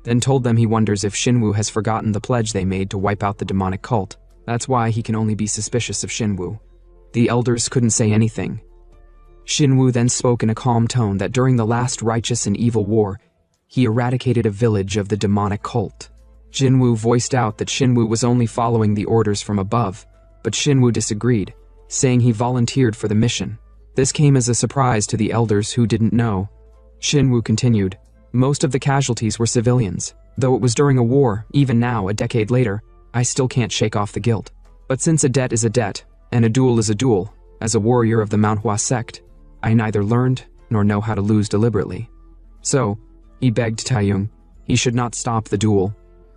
then told them he wonders if Shinwoo has forgotten the pledge they made to wipe out the demonic cult. That's why he can only be suspicious of Shinwoo. The elders couldn't say anything. Shinwoo then spoke in a calm tone that during the last righteous and evil war, he eradicated a village of the demonic cult. Jinwoo voiced out that Shinwoo was only following the orders from above, but Shinwoo disagreed, saying he volunteered for the mission. This came as a surprise to the elders who didn't know. Shinwoo continued, most of the casualties were civilians. Though it was during a war, even now, a decade later, I still can't shake off the guilt. But since a debt is a debt, And a duel is a duel. As a warrior of the Manhwa sect, I neither learned nor know how to lose deliberately. So, he begged Taeyong he should not stop the duel.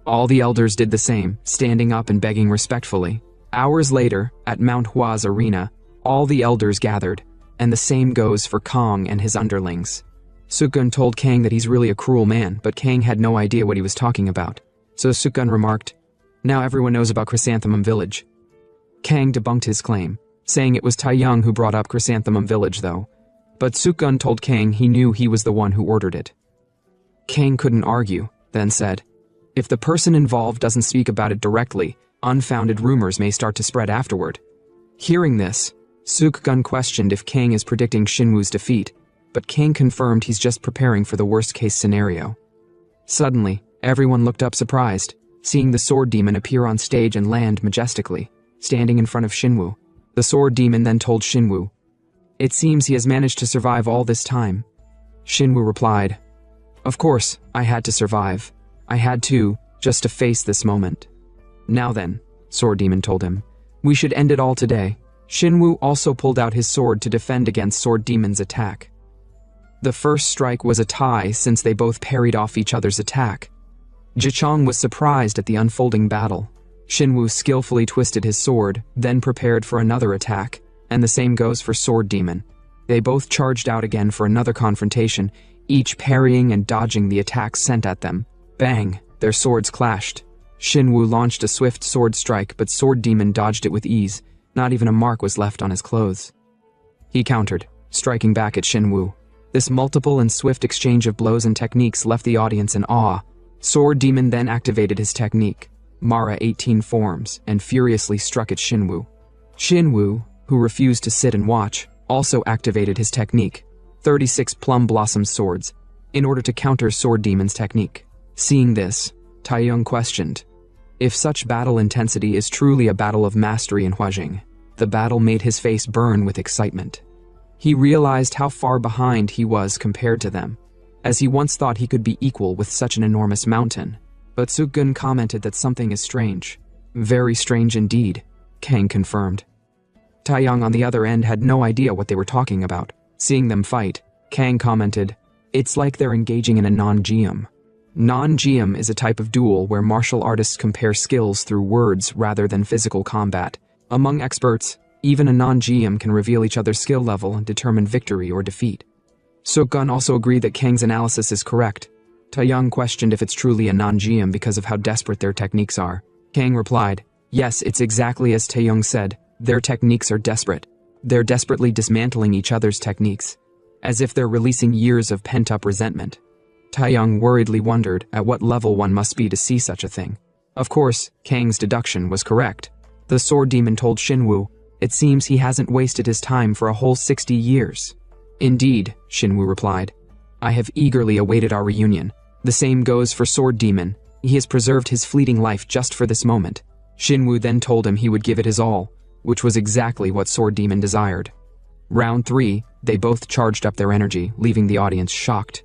All the elders did the same, standing up and begging respectfully. Hours later, at Manhwa's arena, all the elders gathered, and the same goes for Kang and his underlings. Sukun told Kang that he's really a cruel man, but Kang had no idea what he was talking about. So Sukun remarked, "Now everyone knows about Chrysanthemum Village." Kang debunked his claim, saying it was Taeyong who brought up Chrysanthemum Village though. But Sukun told Kang he knew he was the one who ordered it. Kang couldn't argue, then said, "If the person involved doesn't speak about it directly, unfounded rumors may start to spread afterward." Hearing this, Sukun questioned if Kang is predicting Shinwoo's defeat, but Kang confirmed he's just preparing for the worst-case scenario. Suddenly, everyone looked up surprised, seeing the sword demon appear on stage and land majestically, standing in front of Shinwoo. The sword demon then told Shinwoo, "It seems he has managed to survive all this time." Shinwoo replied, "Of course, I had to survive. I had to, just to face this moment." "Now then," Sword Demon told him, "we should end it all today." Shinwoo also pulled out his sword to defend against Sword Demon's attack. The first strike was a tie since they both parried off each other's attack. Jichong was surprised at the unfolding battle. Shinwoo skillfully twisted his sword, then prepared for another attack, and the same goes for Sword Demon. They both charged out again for another confrontation, each parrying and dodging the attacks sent at them. Bang! Their swords clashed. Shinwoo launched a swift sword strike, but Sword Demon dodged it with ease. Not even a mark was left on his clothes. He countered, striking back at Shinwoo. This multiple and swift exchange of blows and techniques left the audience in awe. Sword Demon then activated his technique, Mara 18 forms, and furiously struck at Shinwoo. Shinwoo, who refused to sit and watch, also activated his technique, 36 Plum Blossom Swords, in order to counter Sword Demon's technique. Seeing this, Taeyong questioned, if such battle intensity is truly a battle of mastery in Huajing. The battle made his face burn with excitement. He realized how far behind he was compared to them, as he once thought he could be equal with such an enormous mountain. But Sukun commented that something is strange. Very strange indeed, Kang confirmed. Taeyong on the other end had no idea what they were talking about. Seeing them fight, Kang commented, "It's like they're engaging in a non-geum." Non-geum is a type of duel where martial artists compare skills through words rather than physical combat. Among experts, even a non-geum can reveal each other's skill level and determine victory or defeat. Sukun also agreed that Kang's analysis is correct. Taeyong questioned if it's truly a non-geum because of how desperate their techniques are. Kang replied, "Yes, it's exactly as Taeyong said. Their techniques are desperate. They're desperately dismantling each other's techniques, as if they're releasing years of pent-up resentment." Taeyong worriedly wondered at what level one must be to see such a thing. Of course, Kang's deduction was correct. The Sword Demon told Shinwoo, "It seems he hasn't wasted his time for a whole 60 years. "Indeed," Shinwoo replied. "I have eagerly awaited our reunion. The same goes for Sword Demon. He has preserved his fleeting life just for this moment." Shinwoo then told him he would give it his all, which was exactly what Sword Demon desired. Round 3, they both charged up their energy, leaving the audience shocked.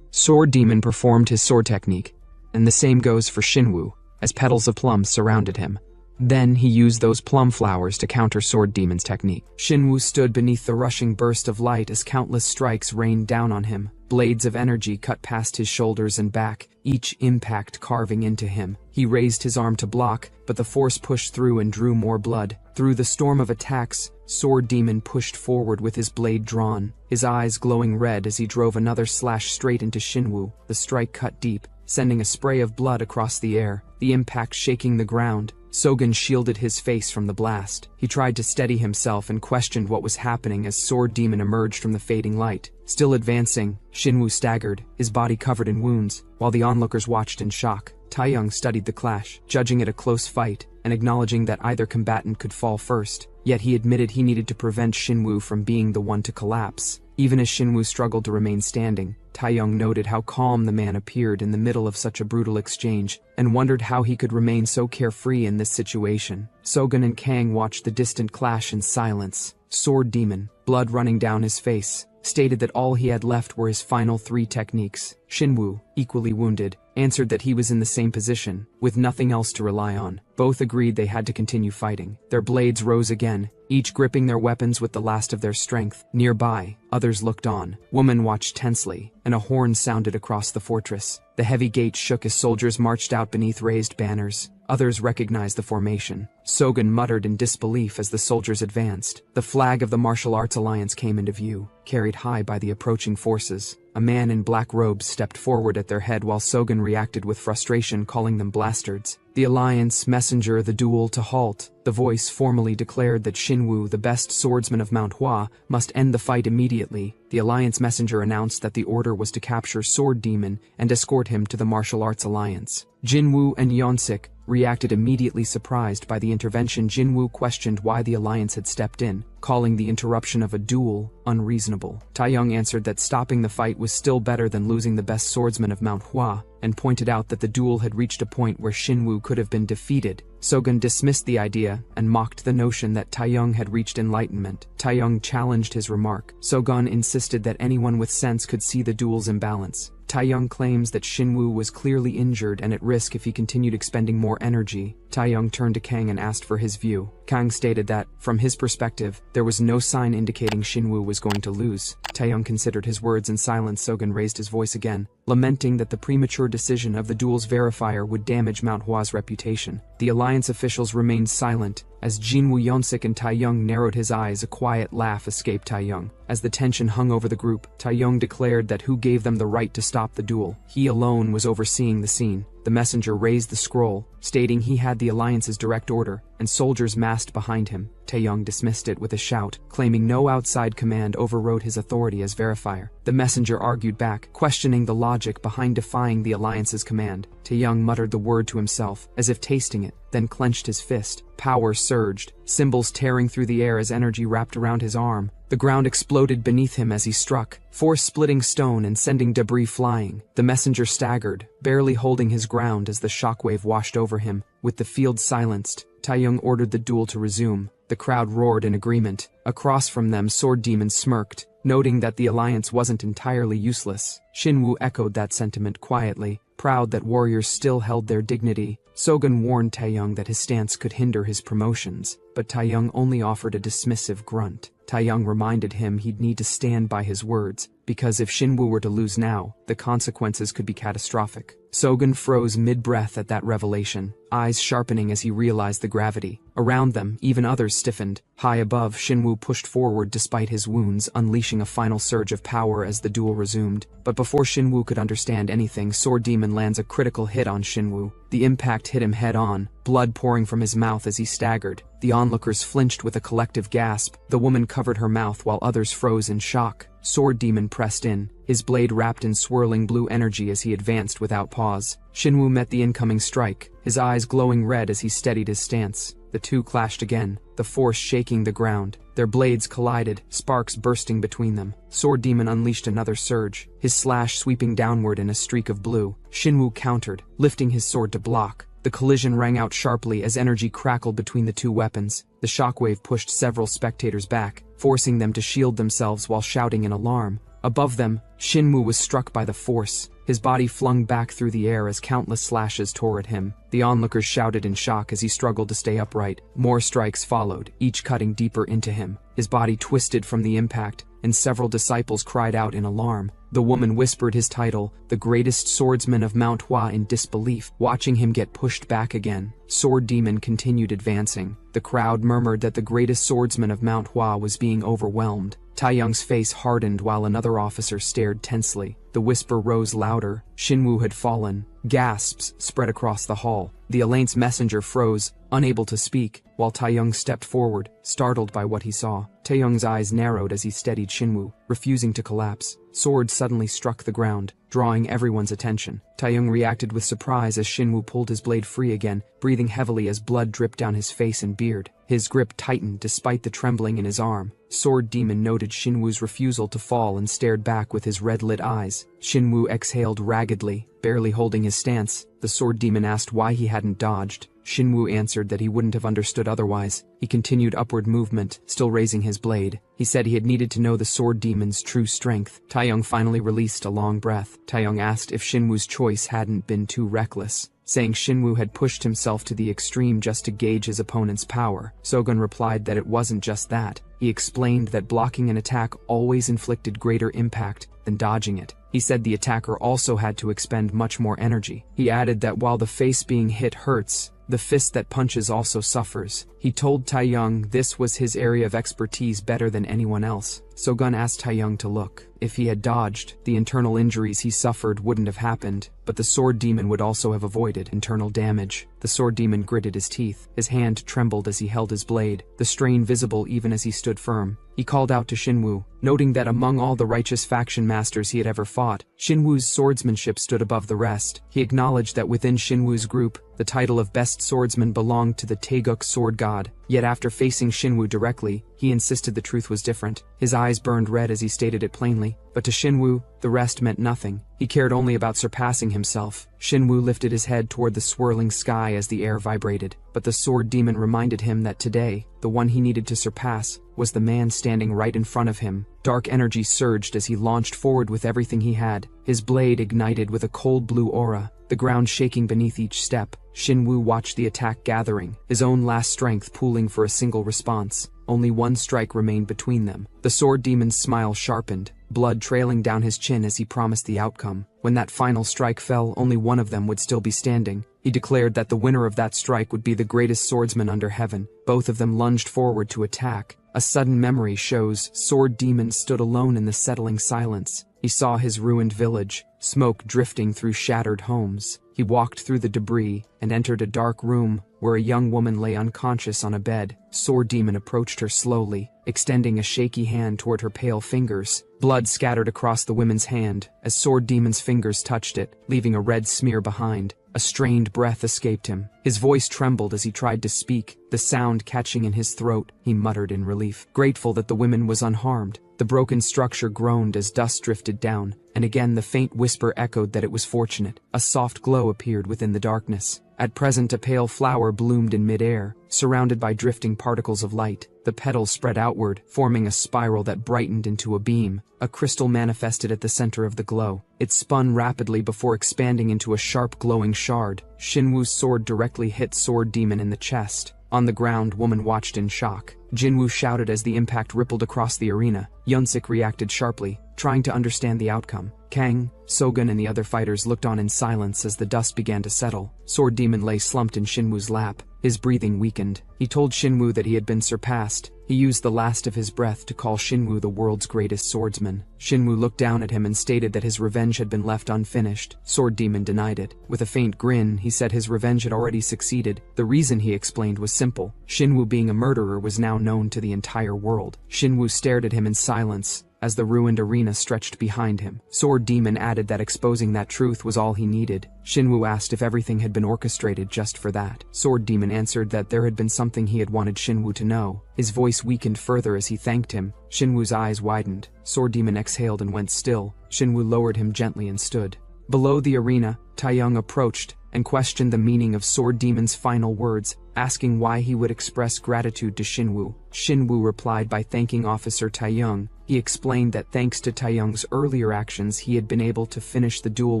Sword Demon performed his sword technique, and the same goes for Shinwoo, as petals of plums surrounded him. Then he used those plum flowers to counter Sword Demon's technique. Shinwoo stood beneath the rushing burst of light as countless strikes rained down on him. Blades of energy cut past his shoulders and back, each impact carving into him. He raised his arm to block, but the force pushed through and drew more blood. Through the storm of attacks, Sword Demon pushed forward with his blade drawn, his eyes glowing red as he drove another slash straight into Shinwoo. The strike cut deep, sending a spray of blood across the air, the impact shaking the ground. Sogen shielded his face from the blast. He tried to steady himself and questioned what was happening as Sword Demon emerged from the fading light. Still advancing, Shinwoo staggered, his body covered in wounds, while the onlookers watched in shock. Taeyong studied the clash, judging it a close fight, and acknowledging that either combatant could fall first. Yet he admitted he needed to prevent Shinwoo from being the one to collapse. Even as Shinwoo struggled to remain standing, Taeyong noted how calm the man appeared in the middle of such a brutal exchange, and wondered how he could remain so carefree in this situation. Sogen and Kang watched the distant clash in silence. Sword Demon, blood running down his face, stated that all he had left were his final 3 techniques. Shinwoo, equally wounded, answered that he was in the same position, with nothing else to rely on. Both agreed they had to continue fighting. Their blades rose again, each gripping their weapons with the last of their strength. Nearby, others looked on. Women watched tensely, and a horn sounded across the fortress. The heavy gate shook as soldiers marched out beneath raised banners. Others recognized the formation. Sogen muttered in disbelief as the soldiers advanced. The flag of the Martial Arts Alliance came into view, carried high by the approaching forces. A man in black robes stepped forward at their head while Sogen reacted with frustration, calling them bastards. The Alliance messenger the duel to halt. The voice formally declared that Shinwoo, the best swordsman of Manhwa, must end the fight immediately. The Alliance messenger announced that the order was to capture Sword Demon and escort him to the Martial Arts Alliance. Jinwoo and Yeonsik reacted immediately, surprised by the intervention. Jinwoo questioned why the Alliance had stepped in, calling the interruption of a duel unreasonable. Taeyong answered that stopping the fight was still better than losing the best swordsman of Manhwa, and pointed out that the duel had reached a point where Shinwoo could have been defeated. Sogen dismissed the idea and mocked the notion that Taeyong had reached enlightenment. Taeyong challenged his remark. Sogen insisted that anyone with sense could see the duel's imbalance. Taeyong claims that Shinwoo was clearly injured and at risk if he continued expending more energy. Taeyong turned to Kang and asked for his view. Kang stated that, from his perspective, there was no sign indicating Shinwoo was going to lose. Taeyong considered his words in silence. Sogen raised his voice again, lamenting that the premature decision of the duel's verifier would damage Manhwa's reputation. The Alliance officials remained silent. As Jinwoo, Yeonsik and Taeyong narrowed his eyes, a quiet laugh escaped Taeyong. As the tension hung over the group, Taeyong declared that who gave them the right to stop the duel. He alone was overseeing the scene. The messenger raised the scroll, stating he had the Alliance's direct order, and soldiers massed behind him. Taeyong dismissed it with a shout, claiming no outside command overrode his authority as verifier. The messenger argued back, questioning the logic behind defying the Alliance's command. Taeyong muttered the word to himself, as if tasting it, then clenched his fist. Power surged, symbols tearing through the air as energy wrapped around his arm. The ground exploded beneath him as he struck, force splitting stone and sending debris flying. The messenger staggered, barely holding his ground as the shockwave washed over him. With the field silenced, Taeyong ordered the duel to resume. The crowd roared in agreement. Across from them, Sword Demon smirked, noting that the Alliance wasn't entirely useless. Shinwoo echoed that sentiment quietly, proud that warriors still held their dignity. Sogen warned Taeyong that his stance could hinder his promotions, but Taeyong only offered a dismissive grunt. Taeyong reminded him he'd need to stand by his words, because if Shinwoo were to lose now, the consequences could be catastrophic. Sogen froze mid-breath at that revelation, eyes sharpening as he realized the gravity. Around them, even others stiffened. High above, Shinwoo pushed forward despite his wounds, unleashing a final surge of power as the duel resumed. But before Shinwoo could understand anything, Sword Demon lands a critical hit on Shinwoo. The impact hit him head-on, blood pouring from his mouth as he staggered. The onlookers flinched with a collective gasp. The woman covered her mouth while others froze in shock. Sword Demon pressed in, his blade wrapped in swirling blue energy as he advanced without pause. Shinwoo met the incoming strike, his eyes glowing red as he steadied his stance. The two clashed again, the force shaking the ground. Their blades collided, sparks bursting between them. Sword Demon unleashed another surge, his slash sweeping downward in a streak of blue. Shinwoo countered, lifting his sword to block. The collision rang out sharply as energy crackled between the two weapons. The shockwave pushed several spectators back, forcing them to shield themselves while shouting in alarm. Above them, Shinwoo was struck by the force, his body flung back through the air as countless slashes tore at him. The onlookers shouted in shock as he struggled to stay upright. More strikes followed, each cutting deeper into him. His body twisted from the impact, and several disciples cried out in alarm. The woman whispered his title, the greatest swordsman of Manhwa, in disbelief, watching him get pushed back again. Sword Demon continued advancing. The crowd murmured that the greatest swordsman of Manhwa was being overwhelmed. Taeyong's face hardened while another officer stared tensely. The whisper rose louder. Shinwoo had fallen. Gasps spread across the hall. The Alliance messenger froze, unable to speak, while Taeyong stepped forward, startled by what he saw. Taeyong's eyes narrowed as he steadied Shinwoo, refusing to collapse. Swords suddenly struck the ground, drawing everyone's attention. Taeyong reacted with surprise as Shinwoo pulled his blade free again, breathing heavily as blood dripped down his face and beard. His grip tightened despite the trembling in his arm. Sword Demon noted Shinwoo's refusal to fall and stared back with his red-lit eyes. Shinwoo exhaled raggedly, barely holding his stance. The Sword Demon asked why he hadn't dodged. Shinwoo answered that he wouldn't have understood otherwise. He continued upward movement, still raising his blade. He said he had needed to know the sword demon's true strength. Taeyong finally released a long breath. Taeyong asked if Shinwoo's choice hadn't been too reckless, saying Shinwoo had pushed himself to the extreme just to gauge his opponent's power. Sogun replied that it wasn't just that. He explained that blocking an attack always inflicted greater impact than dodging it. He said the attacker also had to expend much more energy. He added that while the face being hit hurts, the fist that punches also suffers. He told Taeyong this was his area of expertise better than anyone else. Sogun asked Taeyong to look. If he had dodged, the internal injuries he suffered wouldn't have happened, but the sword demon would also have avoided internal damage. The sword demon gritted his teeth. His hand trembled as he held his blade, the strain visible even as he stood firm. He called out to Shinwoo, noting that among all the righteous faction masters he had ever fought, Shinwoo's swordsmanship stood above the rest. He acknowledged that within Shinwoo's group, the title of best swordsman belonged to the Taeguk sword god. Yet after facing Shinwoo directly, he insisted the truth was different. His eyes burned red as he stated it plainly. But to Shinwoo, the rest meant nothing. He cared only about surpassing himself. Shinwoo lifted his head toward the swirling sky as the air vibrated. But the sword demon reminded him that today, the one he needed to surpass, was the man standing right in front of him. Dark energy surged as he launched forward with everything he had. His blade ignited with a cold blue aura, the ground shaking beneath each step. Shinwoo watched the attack gathering, his own last strength pooling for a single response. Only one strike remained between them. The sword demon's smile sharpened, blood trailing down his chin as he promised the outcome. When that final strike fell, only one of them would still be standing. He declared that the winner of that strike would be the greatest swordsman under heaven. Both of them lunged forward to attack. A sudden memory shows sword demon stood alone in the settling silence. He saw his ruined village, smoke drifting through shattered homes. He walked through the debris and entered a dark room where a young woman lay unconscious on a bed. Sword demon approached her slowly, extending a shaky hand toward her pale fingers. Blood scattered across the woman's hand as sword demon's fingers touched it, leaving a red smear behind. A strained breath escaped him. His voice trembled as he tried to speak, the sound catching in his throat. He muttered in relief, grateful that the woman was unharmed. The broken structure groaned as dust drifted down, and again the faint whisper echoed that it was fortunate. A soft glow appeared within the darkness. At present a pale flower bloomed in midair, surrounded by drifting particles of light. The petals spread outward, forming a spiral that brightened into a beam. A crystal manifested at the center of the glow. It spun rapidly before expanding into a sharp glowing shard. Shinwoo's sword directly hit sword demon in the chest. On the ground, woman watched in shock. Jinwoo shouted as the impact rippled across the arena. Yunsik reacted sharply, trying to understand the outcome. Kang, Sogun and the other fighters looked on in silence as the dust began to settle. Sword demon lay slumped in Shinwoo's lap. His breathing weakened. He told Shinwoo that he had been surpassed. He used the last of his breath to call Shinwoo the world's greatest swordsman. Shinwoo looked down at him and stated that his revenge had been left unfinished. Sword demon denied it. With a faint grin, he said his revenge had already succeeded. The reason, he explained, was simple. Shinwoo being a murderer was now known to the entire world. Shinwoo stared at him in silence as the ruined arena stretched behind him. Sword demon added that exposing that truth was all he needed. Shinwoo asked if everything had been orchestrated just for that. Sword demon answered that there had been something he had wanted Shinwoo to know. His voice weakened further as he thanked him. Shinwoo's eyes widened. Sword demon exhaled and went still. Shinwoo lowered him gently and stood. Below the arena, Taeyong approached and questioned the meaning of Sword Demon's final words, asking why he would express gratitude to Shinwoo. Shinwoo replied by thanking Officer Taeyong. He explained that thanks to Taeyong's earlier actions he had been able to finish the duel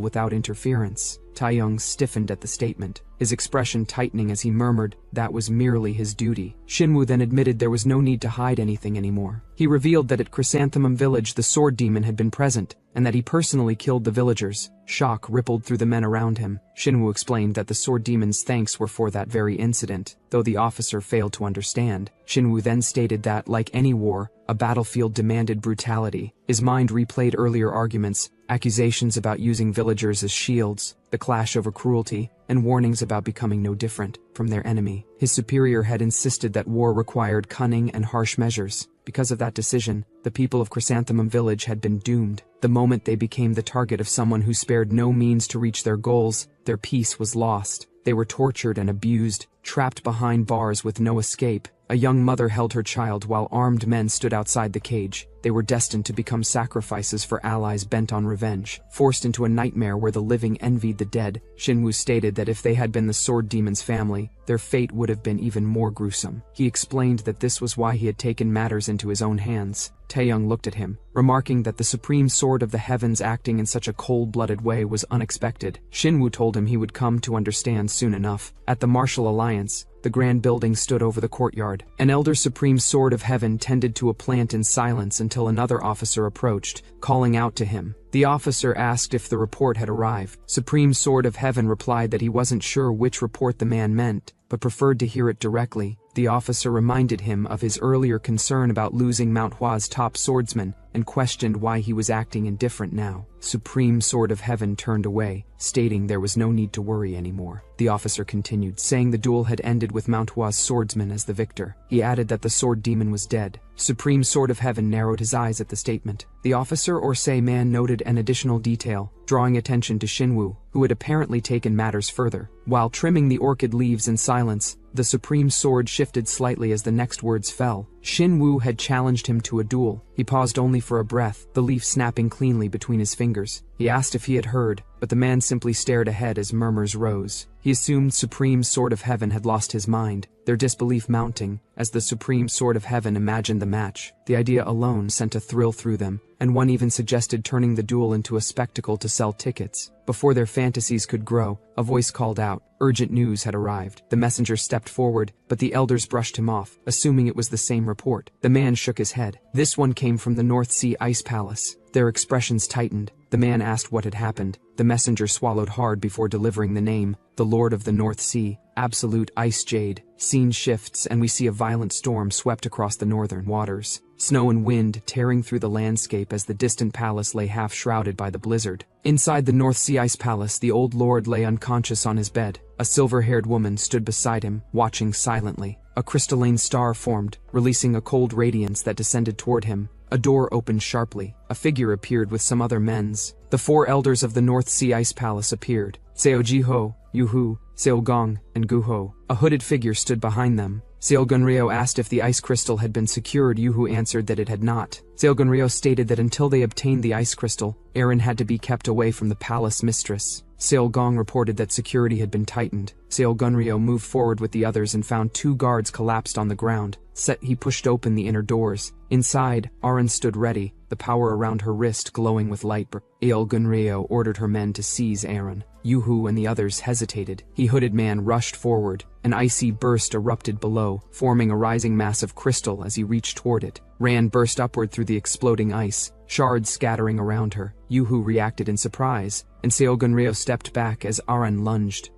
without interference. Taeyong stiffened at the statement, his expression tightening as he murmured that was merely his duty. Shinwoo then admitted there was no need to hide anything anymore. He revealed that at Chrysanthemum Village the sword demon had been present, and that he personally killed the villagers. Shock rippled through the men around him. Shinwoo explained that the sword demon's thanks were for that very incident, though the officer failed to understand. Shinwoo then stated that, like any war, a battlefield demanded brutality. His mind replayed earlier arguments, accusations about using villagers as shields, the clash over cruelty, and warnings about becoming no different from their enemy. His superior had insisted that war required cunning and harsh measures. Because of that decision, the people of Chrysanthemum Village had been doomed. The moment they became the target of someone who spared no means to reach their goals, their peace was lost. They were tortured and abused, trapped behind bars with no escape. A young mother held her child while armed men stood outside the cage. they were destined to become sacrifices for allies bent on revenge. Forced into a nightmare where the living envied the dead, Shinwoo stated that if they had been the Sword Demon's family, their fate would have been even more gruesome. He explained that this was why he had taken matters into his own hands. Taeyong looked at him, remarking that the supreme sword of the heavens acting in such a cold-blooded way was unexpected. Shinwoo told him he would come to understand soon enough. At the Martial Alliance, the grand building stood over the courtyard. An elder supreme sword of heaven tended to a plant in silence until another officer approached, calling out to him. The officer asked if the report had arrived. Supreme Sword of Heaven replied that he wasn't sure which report the man meant, but preferred to hear it directly. The officer reminded him of his earlier concern about losing Manhwa's top swordsman and questioned why he was acting indifferent now. Supreme Sword of Heaven turned away, stating there was no need to worry anymore. The officer continued, saying the duel had ended with Manhwa's swordsman as the victor. He added that the sword demon was dead. Supreme Sword of Heaven narrowed his eyes at the statement. The officer or say man noted an additional detail, drawing attention to Shinwoo, who had apparently taken matters further. While trimming the orchid leaves in silence, the supreme sword shifted slightly as the next words fell. Shinwoo had challenged him to a duel. He paused only for a breath, the leaf snapping cleanly between his fingers. He asked if he had heard, but the man simply stared ahead as murmurs rose. He assumed Supreme Sword of Heaven had lost his mind, their disbelief mounting, as the Supreme Sword of Heaven imagined the match. The idea alone sent a thrill through them, and one even suggested turning the duel into a spectacle to sell tickets. Before their fantasies could grow, a voice called out. Urgent news had arrived. The messenger stepped forward, but the elders brushed him off, assuming it was the same report. The man shook his head. This one came from the North Sea Ice Palace. Their expressions tightened. The man asked what had happened. The messenger swallowed hard before delivering the name. The Lord of the North Sea, Absolute Ice Jade. Scene shifts and we see a violent storm swept across the northern waters. Snow and wind tearing through the landscape as the distant palace lay half shrouded by the blizzard. Inside the North Sea Ice Palace, the old lord lay unconscious on his bed. A silver-haired woman stood beside him, watching silently. A crystalline star formed, releasing a cold radiance that descended toward him. A door opened sharply. A figure appeared with some other men's. The four elders of the North Sea Ice Palace appeared. Seo Jiho, Yuhu, Seogong, and Guho. A hooded figure stood behind them. Seogunryo asked if the ice crystal had been secured. Yuhu answered that it had not. Seogunryo stated that until they obtained the ice crystal, Aaron had to be kept away from the palace mistress. Seogong reported that security had been tightened. Seogunryo moved forward with the others and found two guards collapsed on the ground. He pushed open the inner doors. Inside, Aaron stood ready, the power around her wrist glowing with light. Seogunryo ordered her men to seize Aaron. Yuhu and the others hesitated. The hooded man rushed forward. An icy burst erupted below, forming a rising mass of crystal as he reached toward it. Ran burst upward through the exploding ice, shards scattering around her. Yuhu reacted in surprise, and Seogunryo stepped back as Aaron lunged.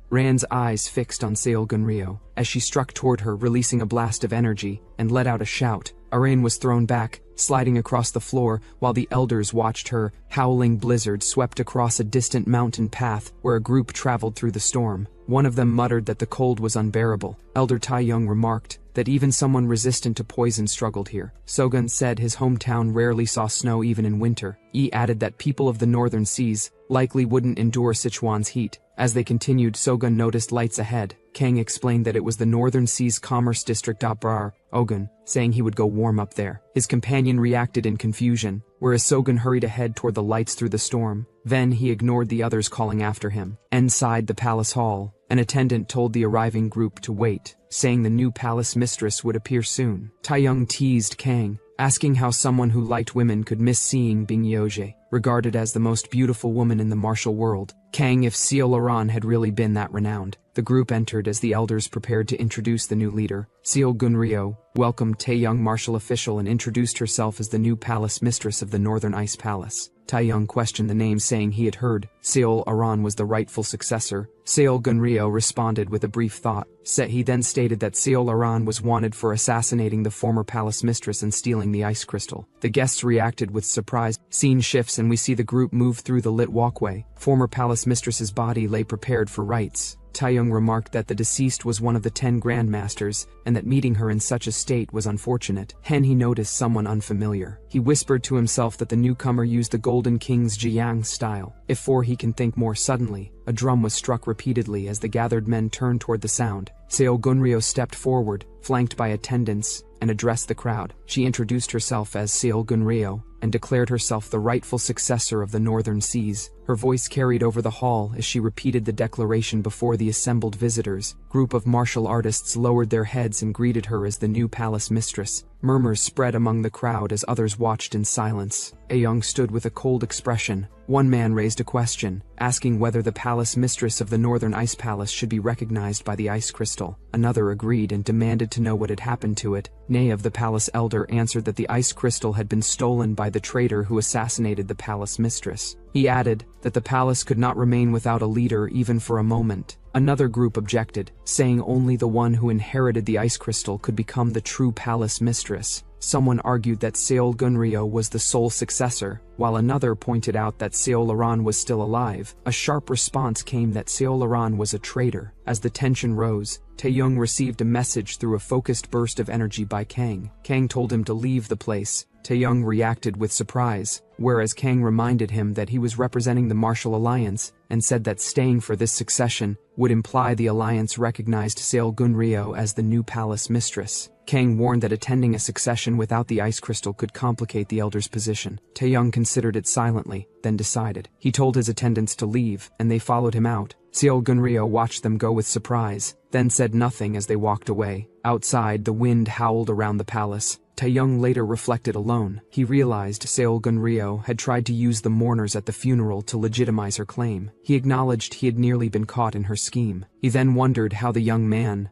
Ran's eyes fixed on Seogunryo as she struck toward her, releasing a blast of energy, and let out a shout. Aaron was thrown back, sliding across the floor, while the elders watched her. Howling blizzard swept across a distant mountain path where a group traveled through the storm. One of them muttered that the cold was unbearable. Elder Taeyong remarked that even someone resistant to poison struggled here. Sogun said his hometown rarely saw snow even in winter. He added that people of the northern seas likely wouldn't endure Sichuan's heat. As they continued, Sogun noticed lights ahead. Kang explained that it was the Northern Seas Commerce District Ogun, saying he would go warm up there. His companion reacted in confusion, whereas Sogun hurried ahead toward the lights through the storm. Then he ignored the others calling after him. Inside the palace hall, an attendant told the arriving group to wait, saying the new palace mistress would appear soon. Taeyong teased Kang, asking how someone who liked women could miss seeing Bing Yoje, regarded as the most beautiful woman in the martial world. Kang if Seo Laran had really been that renowned. The group entered as the elders prepared to introduce the new leader. Seo Gunryo welcomed Taeyong martial official and introduced herself as the new palace mistress of the Northern Ice Palace. Taeyong questioned the name, saying he had heard Seol Aran was the rightful successor. Seol Gunryo responded with a brief thought. He then stated that Seol Aran was wanted for assassinating the former palace mistress and stealing the ice crystal. The guests reacted with surprise. Scene shifts and we see the group move through the lit walkway. Former palace mistress's body lay prepared for rites. Taeyong remarked that the deceased was one of the 10 grandmasters, and that meeting her in such a state was unfortunate. He noticed someone unfamiliar. He whispered to himself that the newcomer used the Golden King's Jiang style. Before he can think more suddenly, a drum was struck repeatedly as the gathered men turned toward the sound. Seo Gunryo stepped forward, flanked by attendants, and addressed the crowd. She introduced herself as Seol Gunryo and declared herself the rightful successor of the Northern Seas. Her voice carried over the hall as she repeated the declaration before the assembled visitors. Group of martial artists lowered their heads and greeted her as the new palace mistress. Murmurs spread among the crowd as others watched in silence. Ayoung stood with a cold expression. One man raised a question, asking whether the palace mistress of the Northern Ice Palace should be recognized by the ice crystal. Another agreed and demanded to know what had happened to it. Nay of the palace elder answered that the ice crystal had been stolen by the traitor who assassinated the palace mistress. He added that the palace could not remain without a leader even for a moment. Another group objected, saying only the one who inherited the ice crystal could become the true palace mistress. Someone argued that Seol Gunryo was the sole successor, while another pointed out that Seol Aran was still alive. A sharp response came that Seol Aran was a traitor. As the tension rose, Taeyoung received a message through a focused burst of energy by Kang. Kang told him to leave the place. Taeyoung reacted with surprise, whereas Kang reminded him that he was representing the Martial Alliance and said that staying for this succession would imply the alliance recognized Seol Gunryo as the new palace mistress. Kang warned that attending a succession without the ice crystal could complicate the elder's position. Taeyoung considered it silently, then decided. He told his attendants to leave, and they followed him out. Seol Gunryo watched them go with surprise, then said nothing as they walked away. Outside, the wind howled around the palace. Taeyoung later reflected alone. He realized Seol Gunryo had tried to use the mourners at the funeral to legitimize her claim. He acknowledged he had nearly been caught in her scheme. He then wondered how the young man,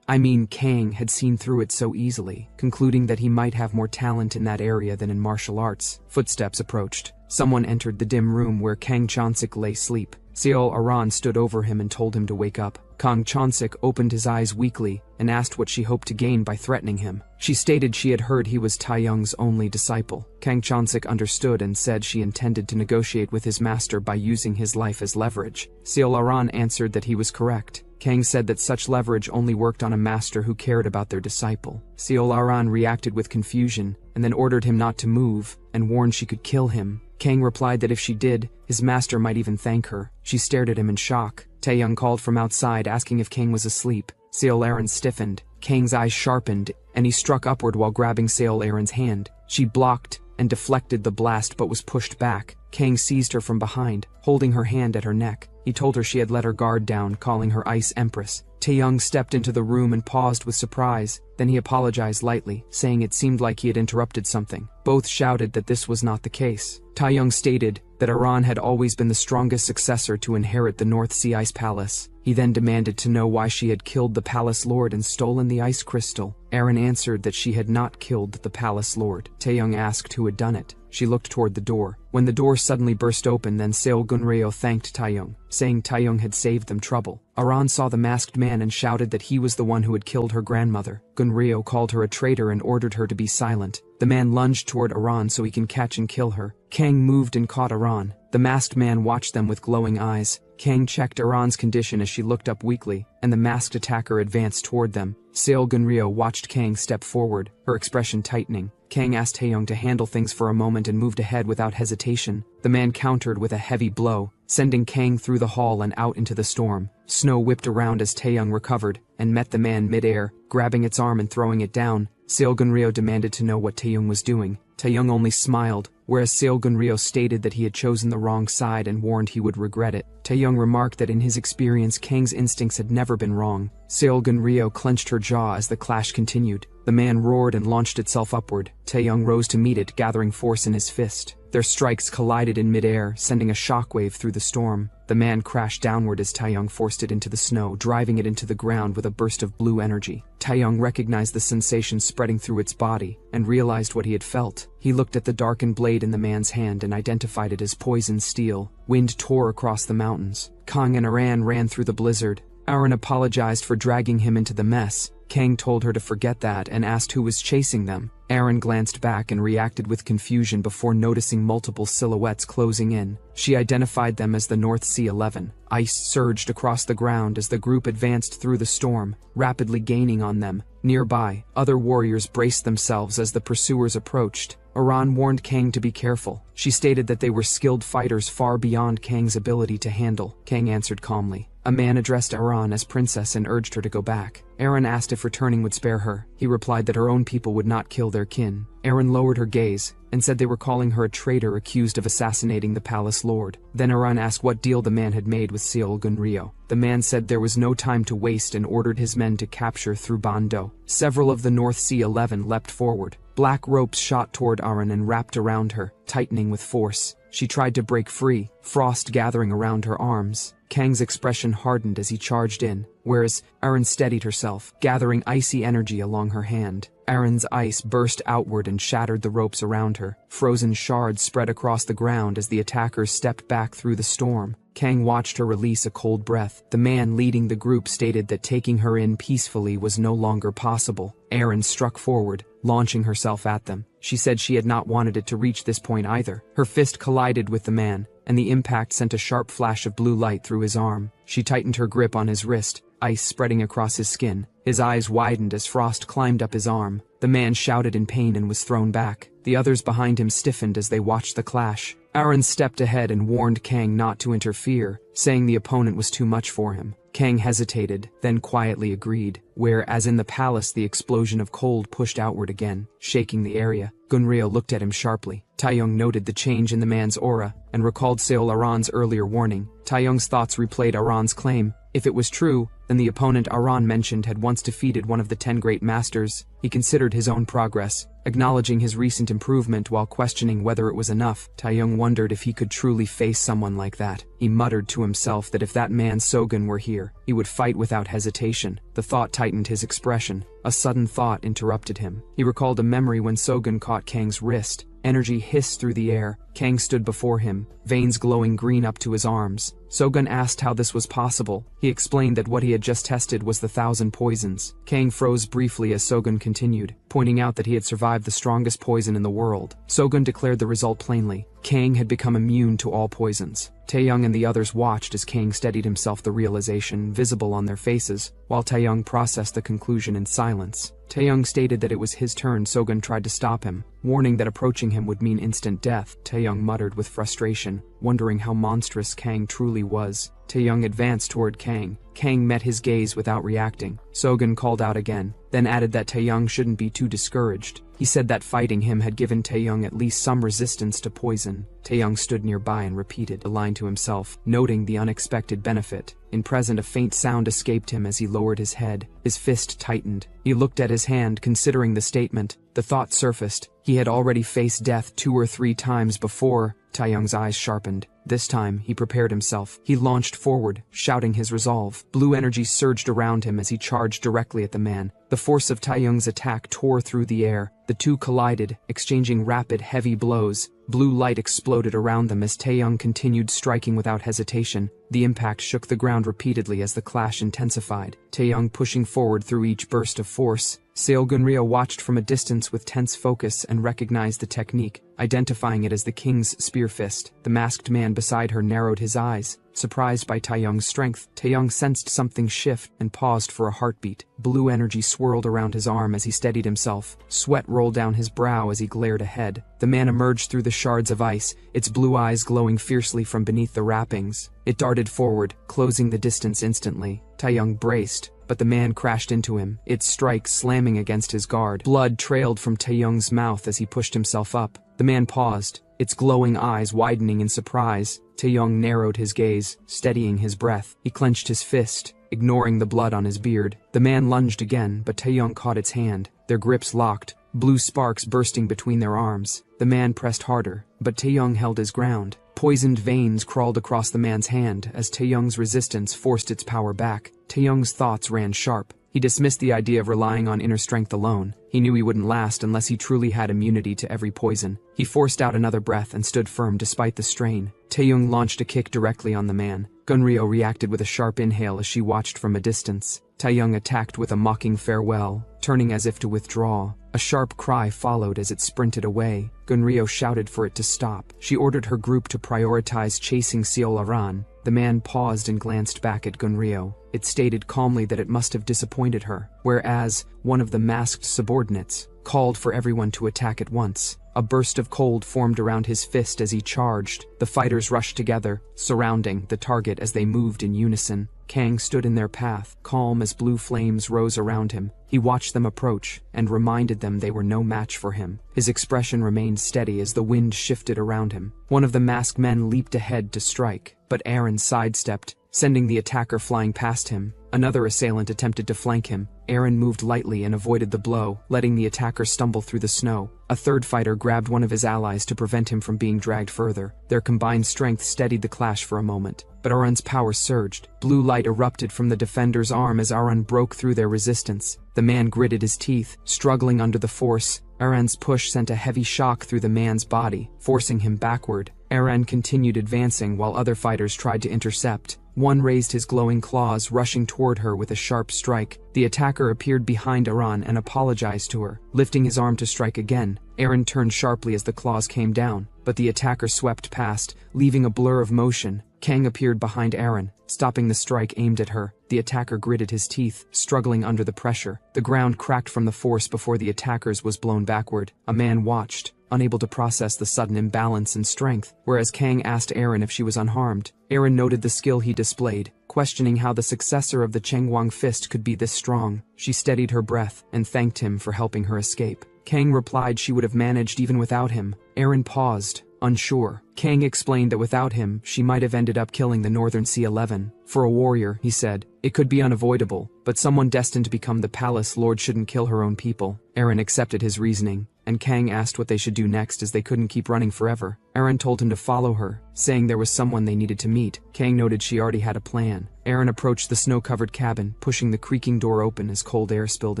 Kang, had seen through it so easily, concluding that he might have more talent in that area than in martial arts. Footsteps approached. Someone entered the dim room where Kang Chansik lay asleep. Seol Aran stood over him and told him to wake up. Kang Chansik opened his eyes weakly and asked what she hoped to gain by threatening him. She stated she had heard he was Taeyoung's only disciple. Kang Chansik understood and said she intended to negotiate with his master by using his life as leverage. Seol Aran answered that he was correct. Kang said that such leverage only worked on a master who cared about their disciple. Seol Aran reacted with confusion and then ordered him not to move and warned she could kill him. Kang replied that if she did, his master might even thank her. She stared at him in shock. Taeyoung called from outside asking if Kang was asleep. Seol Aran stiffened. Kang's eyes sharpened, and he struck upward while grabbing Seol Aran's hand. She blocked and deflected the blast but was pushed back. Kang seized her from behind, holding her hand at her neck. He told her she had let her guard down, calling her Ice Empress. Taeyoung stepped into the room and paused with surprise. Then he apologized lightly, saying it seemed like he had interrupted something. Both shouted that this was not the case. Taeyoung stated that Aran had always been the strongest successor to inherit the North Sea Ice Palace. He then demanded to know why she had killed the palace lord and stolen the ice crystal. Aran answered that she had not killed the palace lord. Taeyoung asked who had done it. She looked toward the door. When the door suddenly burst open, then Seol Gunryo thanked Taeyoung, saying Taeyoung had saved them trouble. Aran saw the masked man and shouted that he was the one who had killed her grandmother. Gunryo called her a traitor and ordered her to be silent. The man lunged toward Aran so he can catch and kill her. Kang moved and caught Aran. The masked man watched them with glowing eyes. Kang checked Aran's condition as she looked up weakly, and the masked attacker advanced toward them. Seol Gunryo watched Kang step forward, her expression tightening. Kang asked Taeyoung to handle things for a moment and moved ahead without hesitation. The man countered with a heavy blow, sending Kang through the hall and out into the storm. Snow whipped around as Taeyoung recovered and met the man mid-air, grabbing its arm and throwing it down. Seol Gunryo demanded to know what Taeyoung was doing. Taeyoung only smiled, whereas Seol Gunryo stated that he had chosen the wrong side and warned he would regret it. Taeyoung remarked that in his experience Kang's instincts had never been wrong. Seol Gunryo clenched her jaw as the clash continued. The man roared and launched itself upward. Taeyoung rose to meet it, gathering force in his fist. Their strikes collided in midair, sending a shockwave through the storm. The man crashed downward as Taeyoung forced it into the snow, driving it into the ground with a burst of blue energy. Taeyoung recognized the sensation spreading through its body and realized what he had felt. He looked at the darkened blade in the man's hand and identified it as poison steel. Wind tore across the mountains. Kang and Aran ran through the blizzard. Aran apologized for dragging him into the mess. Kang told her to forget that and asked who was chasing them. Aran glanced back and reacted with confusion before noticing multiple silhouettes closing in. She identified them as the North Sea 11. Ice surged across the ground as the group advanced through the storm, rapidly gaining on them. Nearby, other warriors braced themselves as the pursuers approached. Aran warned Kang to be careful. She stated that they were skilled fighters far beyond Kang's ability to handle. Kang answered calmly. A man addressed Aran as princess and urged her to go back. Aran asked if returning would spare her. He replied that her own people would not kill their kin. Aran lowered her gaze and said they were calling her a traitor accused of assassinating the palace lord. Then Aran asked what deal the man had made with Seol Gunryo. The man said there was no time to waste and ordered his men to capture through Bando. Several of the North Sea 11 leapt forward. Black ropes shot toward Aran and wrapped around her, tightening with force. She tried to break free, frost gathering around her arms. Kang's expression hardened as he charged in, whereas Aran steadied herself, gathering icy energy along her hand. Aran's ice burst outward and shattered the ropes around her. Frozen shards spread across the ground as the attackers stepped back through the storm. Kang watched her release a cold breath. The man leading the group stated that taking her in peacefully was no longer possible. Aran struck forward, launching herself at them. She said she had not wanted it to reach this point either. Her fist collided with the man, and the impact sent a sharp flash of blue light through his arm. She tightened her grip on his wrist, ice spreading across his skin. His eyes widened as frost climbed up his arm. The man shouted in pain and was thrown back. The others behind him stiffened as they watched the clash. Aran stepped ahead and warned Kang not to interfere, saying the opponent was too much for him. Kang hesitated, then quietly agreed, where, as in the palace, the explosion of cold pushed outward again, shaking the area. Gunryo looked at him sharply. Taeyong noted the change in the man's aura, and recalled Seol Aran's earlier warning. Taeyong's thoughts replayed Aran's claim. If it was true, then the opponent Aran mentioned had once defeated one of the 10 great masters. He considered his own progress, acknowledging his recent improvement while questioning whether it was enough. Taeyong wondered if he could truly face someone like that. He muttered to himself that if that man Sogun were here, he would fight without hesitation. The thought tightened his expression. A sudden thought interrupted him. He recalled a memory when Sogun caught Kang's wrist. Energy hissed through the air. Kang stood before him, veins glowing green up to his arms. Sogun asked how this was possible. He explained that what he had just tested was the 1,000 poisons. Kang froze briefly as Sogun continued, pointing out that he had survived the strongest poison in the world. Sogun declared the result plainly. Kang had become immune to all poisons. Taeyong and the others watched as Kang steadied himself, the realization visible on their faces, while Taeyong processed the conclusion in silence. Taeyong stated that it was his turn. Sogun tried to stop him, warning that approaching him would mean instant death. Taeyong muttered with frustration, wondering how monstrous Kang truly was. Taeyong advanced toward Kang. Kang met his gaze without reacting. Sogun called out again, then added that Taeyong shouldn't be too discouraged. He said that fighting him had given Taeyong at least some resistance to poison. Taeyong stood nearby and repeated the line to himself, noting the unexpected benefit. In present, a faint sound escaped him as he lowered his head. His fist tightened. He looked at his hand, considering the statement. The thought surfaced. He had already faced death 2 or 3 times before. Taeyong's eyes sharpened. This time, he prepared himself. He launched forward, shouting his resolve. Blue energy surged around him as he charged directly at the man. The force of Taeyong's attack tore through the air. The two collided, exchanging rapid, heavy blows. Blue light exploded around them as Taeyong continued striking without hesitation. The impact shook the ground repeatedly as the clash intensified. Taeyong pushing forward through each burst of force. Seol Gunryo watched from a distance with tense focus and recognized the technique, identifying it as the king's spear fist. The masked man beside her narrowed his eyes, surprised by Taeyong's strength. Taeyong sensed something shift and paused for a heartbeat. Blue energy swirled around his arm as he steadied himself. Sweat rolled down his brow as he glared ahead. The man emerged through the shards of ice, its blue eyes glowing fiercely from beneath the wrappings. It darted forward, closing the distance instantly. Taeyong braced, but the man crashed into him, its strike slamming against his guard. Blood trailed from Taeyong's mouth as he pushed himself up. The man paused, its glowing eyes widening in surprise. Taeyong narrowed his gaze, steadying his breath. He clenched his fist, ignoring the blood on his beard. The man lunged again, but Taeyong caught its hand. Their grips locked, blue sparks bursting between their arms. The man pressed harder, but Taeyong held his ground. Poisoned veins crawled across the man's hand as Taeyong's resistance forced its power back. Taeyong's thoughts ran sharp. He dismissed the idea of relying on inner strength alone. He knew he wouldn't last unless he truly had immunity to every poison. He forced out another breath and stood firm despite the strain. Taeyong launched a kick directly on the man. Gunryo reacted with a sharp inhale as she watched from a distance. Taeyong attacked with a mocking farewell, turning as if to withdraw. A sharp cry followed as it sprinted away. Gunryo shouted for it to stop. She ordered her group to prioritize chasing Seol Aran. The man paused and glanced back at Gunryo. It stated calmly that it must have disappointed her, whereas one of the masked subordinates called for everyone to attack at once. A burst of cold formed around his fist as he charged. The fighters rushed together, surrounding the target as they moved in unison. Kang stood in their path, calm as blue flames rose around him. He watched them approach, and reminded them they were no match for him. His expression remained steady as the wind shifted around him. One of the masked men leaped ahead to strike, but Aaron sidestepped, sending the attacker flying past him. Another assailant attempted to flank him. Aaron moved lightly and avoided the blow, letting the attacker stumble through the snow. A third fighter grabbed one of his allies to prevent him from being dragged further. Their combined strength steadied the clash for a moment, but Aaron's power surged. Blue light erupted from the defender's arm as Aaron broke through their resistance. The man gritted his teeth, struggling under the force. Aaron's push sent a heavy shock through the man's body, forcing him backward. Aaron continued advancing while other fighters tried to intercept. One raised his glowing claws, rushing toward her with a sharp strike. The attacker appeared behind Aaron and apologized to her, lifting his arm to strike again. Aaron turned sharply as the claws came down, but the attacker swept past, leaving a blur of motion. Kang appeared behind Aaron, stopping the strike aimed at her. The attacker gritted his teeth, struggling under the pressure. The ground cracked from the force before the attacker's was blown backward. A man watched, unable to process the sudden imbalance in strength, whereas Kang asked Aaron if she was unharmed. Aaron noted the skill he displayed, questioning how the successor of the Chengguang fist could be this strong. She steadied her breath and thanked him for helping her escape. Kang replied she would have managed even without him. Aaron paused, unsure. Kang explained that without him, she might have ended up killing the Northern C-11. For a warrior, he said, it could be unavoidable, but someone destined to become the palace lord shouldn't kill her own people. Aaron accepted his reasoning, and Kang asked what they should do next as they couldn't keep running forever. Aaron told him to follow her, saying there was someone they needed to meet. Kang noted she already had a plan. Aaron approached the snow-covered cabin, pushing the creaking door open as cold air spilled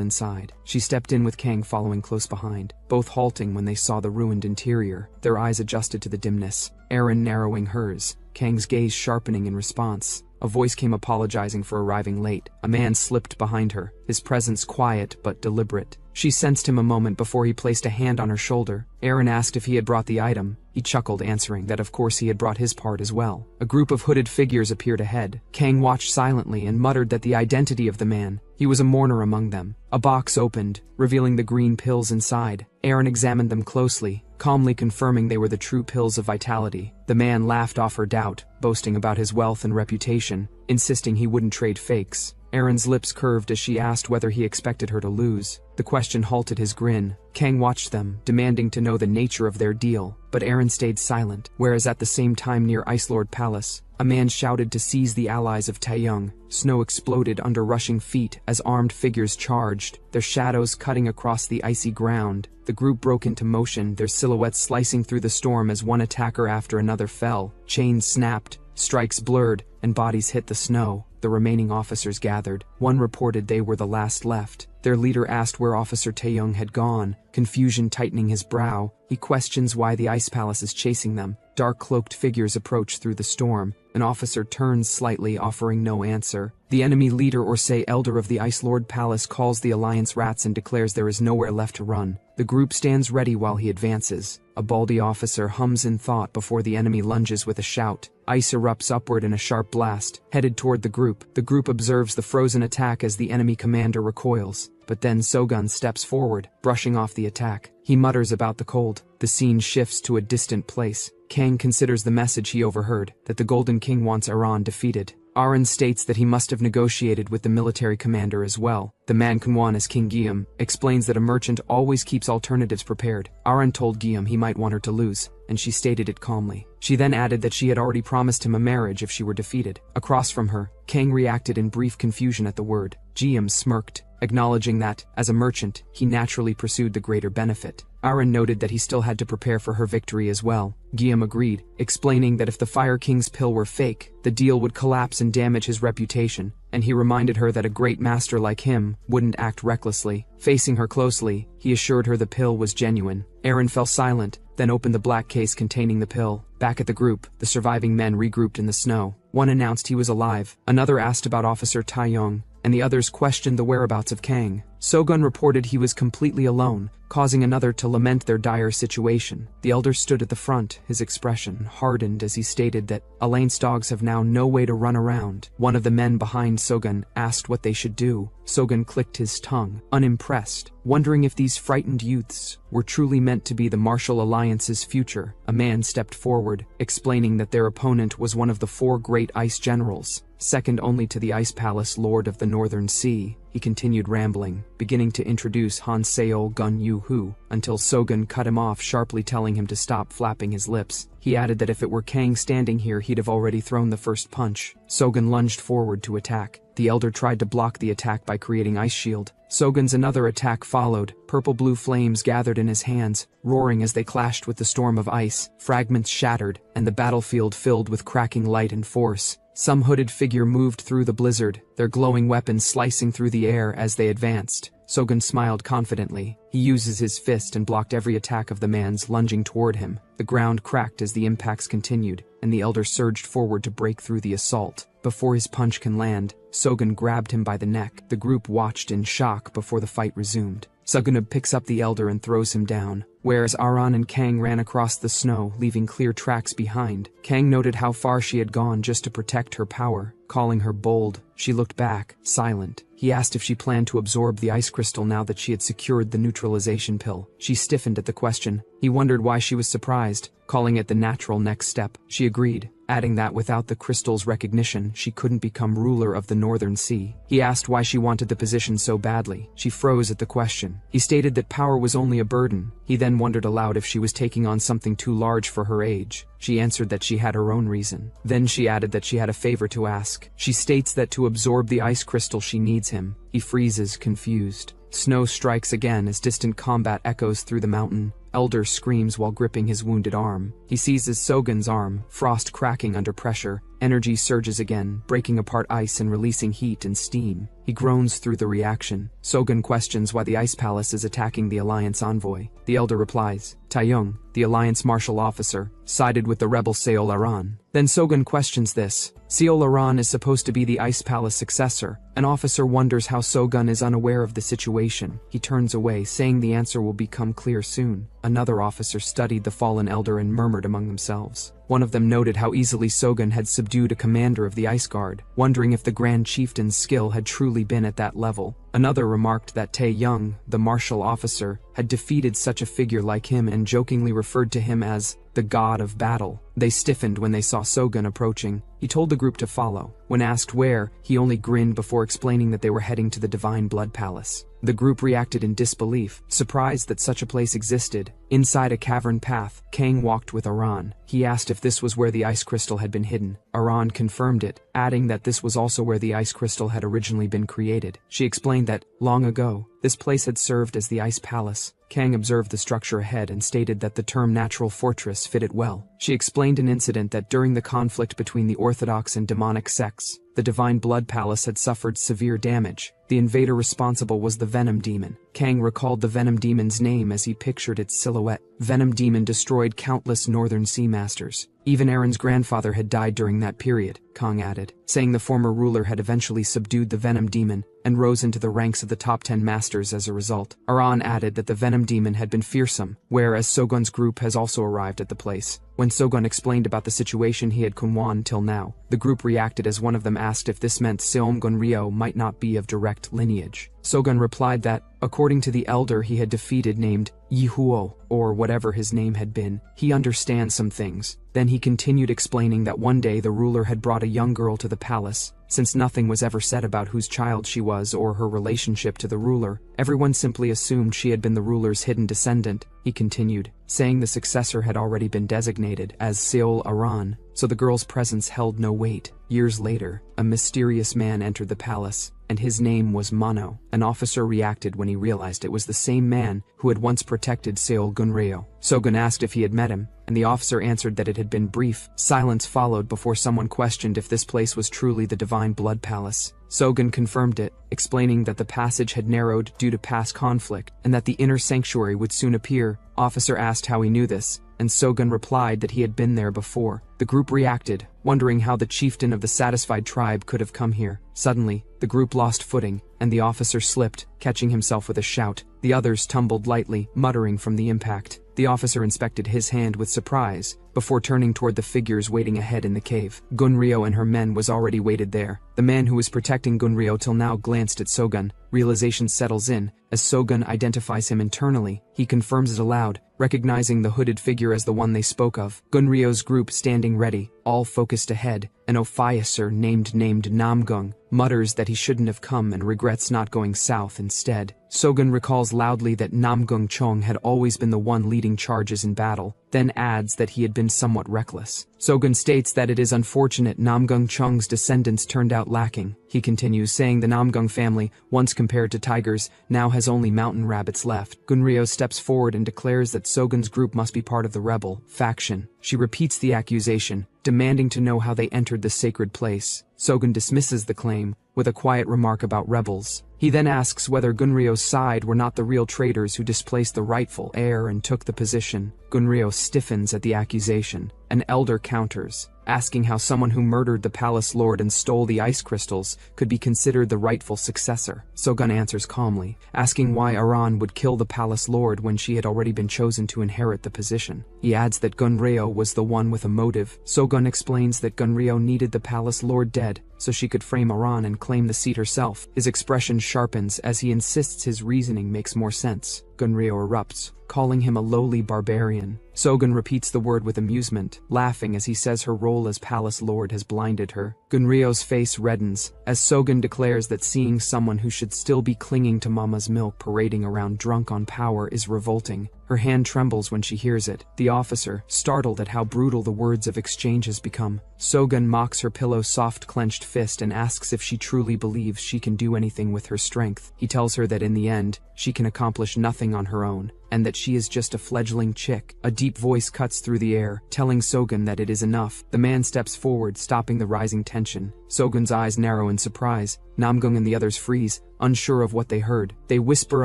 inside. She stepped in with Kang following close behind, both halting when they saw the ruined interior. Their eyes adjusted to the dimness, Aaron narrowing hers, Kang's gaze sharpening in response. A voice came apologizing for arriving late. A man slipped behind her, his presence quiet but deliberate. She sensed him a moment before he placed a hand on her shoulder. Aaron asked if he had brought the item. He chuckled, answering that of course he had brought his part as well. A group of hooded figures appeared ahead. Kang watched silently and muttered that the identity of the man. He was a mourner among them. A box opened, revealing the green pills inside. Aaron examined them closely, calmly confirming they were the true pills of vitality. The man laughed off her doubt, boasting about his wealth and reputation, insisting he wouldn't trade fakes. Aaron's lips curved as she asked whether he expected her to lose. The question halted his grin. Kang watched them, demanding to know the nature of their deal, but Aaron stayed silent. Whereas at the same time near Ice Lord Palace, a man shouted to seize the allies of Taeyong. Snow exploded under rushing feet as armed figures charged, their shadows cutting across the icy ground. The group broke into motion, their silhouettes slicing through the storm as one attacker after another fell. Chains snapped, strikes blurred, and bodies hit the snow. The remaining officers gathered. One reported they were the last left. Their leader asked where Officer Taeyong had gone, confusion tightening his brow. He questions why the Ice Palace is chasing them. Dark-cloaked figures approach through the storm. An officer turns slightly, offering no answer. The enemy leader, or say elder of the Ice Lord Palace, calls the Alliance rats and declares there is nowhere left to run. The group stands ready while he advances. A baldy officer hums in thought before the enemy lunges with a shout. Ice erupts upward in a sharp blast, headed toward the group. The group observes the frozen attack as the enemy commander recoils. But then Sogun steps forward, brushing off the attack. He mutters about the cold. The scene shifts to a distant place. Kang considers the message he overheard, that the Golden King wants Iran defeated. Aaron states that he must have negotiated with the military commander as well. The man Kunwan as King Guillaume explains that a merchant always keeps alternatives prepared. Aaron told Guillaume he might want her to lose, and she stated it calmly. She then added that she had already promised him a marriage if she were defeated. Across from her, Kang reacted in brief confusion at the word. Guillaume smirked, acknowledging that, as a merchant, he naturally pursued the greater benefit. Aaron noted that he still had to prepare for her victory as well. Guillaume agreed, explaining that if the Fire King's pill were fake, the deal would collapse and damage his reputation, and he reminded her that a great master like him wouldn't act recklessly. Facing her closely, he assured her the pill was genuine. Aaron fell silent, then opened the black case containing the pill. Back at the group, the surviving men regrouped in the snow. One announced he was alive, another asked about Officer Taeyong, and the others questioned the whereabouts of Kang. Sogun reported he was completely alone, causing another to lament their dire situation. The elder stood at the front, his expression hardened as he stated that Elaine's dogs have now no way to run around. One of the men behind Sogun asked what they should do. Sogun clicked his tongue, unimpressed, wondering if these frightened youths were truly meant to be the Martial Alliance's future. A man stepped forward, explaining that their opponent was one of the 4 great ice generals, second only to the Ice Palace Lord of the Northern Sea. He continued rambling, beginning to introduce Han Seol Gun Yu-hu, until Sogun cut him off, sharply telling him to stop flapping his lips. He added that if it were Kang standing here, he'd have already thrown the first punch. Sogun lunged forward to attack. The elder tried to block the attack by creating Ice Shield. Sogun's another attack followed. Purple-blue flames gathered in his hands, roaring as they clashed with the storm of ice. Fragments shattered, and the battlefield filled with cracking light and force. Some hooded figure moved through the blizzard, their glowing weapons slicing through the air as they advanced. Sogun smiled confidently. He uses his fist and blocked every attack of the man's lunging toward him. The ground cracked as the impacts continued, and the elder surged forward to break through the assault. Before his punch can land, Sogun grabbed him by the neck. The group watched in shock before the fight resumed. Sogunub picks up the elder and throws him down, whereas Aran and Kang ran across the snow, leaving clear tracks behind. Kang noted how far she had gone just to protect her power, calling her bold. She looked back, silent. He asked if she planned to absorb the ice crystal now that she had secured the neutralization pill. She stiffened at the question. He wondered why she was surprised, calling it the natural next step. She agreed, adding that without the crystal's recognition, she couldn't become ruler of the Northern Sea. He asked why she wanted the position so badly. She froze at the question. He stated that power was only a burden. He then wondered aloud if she was taking on something too large for her age. She answered that she had her own reason. Then she added that she had a favor to ask. She states that to absorb the ice crystal she needs him. He freezes, confused. Snow strikes again as distant combat echoes through the mountain. Elder screams while gripping his wounded arm. He seizes Sogun's arm, frost cracking under pressure. Energy surges again, breaking apart ice and releasing heat and steam. He groans through the reaction. Sogun questions why the Ice Palace is attacking the Alliance envoy. The elder replies, Taeyong, the Alliance martial officer, sided with the rebel Seol Aran. Then Sogun questions this. Seol Aran is supposed to be the Ice Palace successor. An officer wonders how Sogun is unaware of the situation. He turns away, saying the answer will become clear soon. Another officer studied the fallen elder and murmured among themselves. One of them noted how easily Sogun had subdued a commander of the Ice Guard, wondering if the Grand Chieftain's skill had truly been at that level. Another remarked that Taeyong, the martial officer, had defeated such a figure like him and jokingly referred to him as the god of battle. They stiffened when they saw Sogun approaching. He told the group to follow. When asked where, he only grinned before explaining that they were heading to the Divine Blood Palace. The group reacted in disbelief, surprised that such a place existed. Inside a cavern path, Kang walked with Aran. He asked if this was where the ice crystal had been hidden. Aran confirmed it, adding that this was also where the ice crystal had originally been created. She explained that, long ago, this place had served as the Ice Palace. Kang observed the structure ahead and stated that the term natural fortress fit it well. She explained an incident that during the conflict between the Orthodox and demonic sects, the Divine Blood Palace had suffered severe damage. The invader responsible was the Venom Demon. Kang recalled the Venom Demon's name as he pictured its silhouette. Venom Demon destroyed countless Northern Sea Masters. Even Aaron's grandfather had died during that period, Kang added, saying the former ruler had eventually subdued the Venom Demon and rose into the ranks of the top 10 masters as a result. Aran added that the Venom Demon had been fearsome, whereas Sogun's group has also arrived at the place. When Sogun explained about the situation he had Kunwan till now, the group reacted as one of them asked if this meant Seomgun Ryo might not be of direct lineage. Sogun replied that, according to the elder he had defeated named Yihuo, or whatever his name had been, he understands some things. Then he continued explaining that one day the ruler had brought a young girl to the palace. Since nothing was ever said about whose child she was or her relationship to the ruler, everyone simply assumed she had been the ruler's hidden descendant. He continued, saying the successor had already been designated as Seol Aran, so the girl's presence held no weight. Years later, a mysterious man entered the palace, and his name was Mono. An officer reacted when he realized it was the same man who had once protected Seol Gunryo. Sogun asked if he had met him, and the officer answered that it had been brief. Silence followed before someone questioned if this place was truly the Divine Blood Palace. Sogun confirmed it, explaining that the passage had narrowed due to past conflict, and that the inner sanctuary would soon appear. Officer asked how he knew this. and Sogun replied that he had been there before. The group reacted, wondering how the chieftain of the satisfied tribe could have come here. Suddenly, the group lost footing, and the officer slipped, catching himself with a shout. The others tumbled lightly, muttering from the impact. The officer inspected his hand with surprise, before turning toward the figures waiting ahead in the cave. Gunryo and her men was already waited there. The man who was protecting Gunryo till now glanced at Sogun. Realization settles in. As Sogun identifies him internally, he confirms it aloud, recognizing the hooded figure as the one they spoke of. Gunryo's group standing ready, all focused ahead. An officer named Namgung mutters that he shouldn't have come and regrets not going south instead. Sogun recalls loudly that Namgung Chong had always been the one leading charges in battle, then adds that he had been somewhat reckless. Sogun states that it is unfortunate Namgung Chong's descendants turned out lacking. He continues, saying the Namgung family, once compared to tigers, now has only mountain rabbits left. Gunryo steps forward and declares that Sogun's group must be part of the rebel faction. She repeats the accusation, demanding to know how they entered the sacred place. Sogun dismisses the claim, with a quiet remark about rebels. He then asks whether Gunryo's side were not the real traitors who displaced the rightful heir and took the position. Gunryo stiffens at the accusation. An elder counters, asking how someone who murdered the palace lord and stole the ice crystals could be considered the rightful successor. Sogun answers calmly, asking why Aran would kill the palace lord when she had already been chosen to inherit the position. He adds that Gunryo was the one with a motive. Sogun explains that Gunryo needed the palace lord dead, so she could frame Aran and claim the seat herself. His expression sharpens as he insists his reasoning makes more sense. Gunryo erupts, calling him a lowly barbarian. Sogun repeats the word with amusement, laughing as he says her role as palace lord has blinded her. Gunryo's face reddens, as Sogun declares that seeing someone who should still be clinging to mama's milk parading around drunk on power is revolting. Her hand trembles when she hears it. The officer, startled at how brutal the words of exchange has become. Sogun mocks her pillow's soft clenched fist and asks if she truly believes she can do anything with her strength. He tells her that in the end, she can accomplish nothing on her own, and that she is just a fledgling chick. A deep voice cuts through the air, telling Sogun that it is enough. The man steps forward, stopping the rising tension. Sogun's eyes narrow in surprise. Namgung and the others freeze, unsure of what they heard. They whisper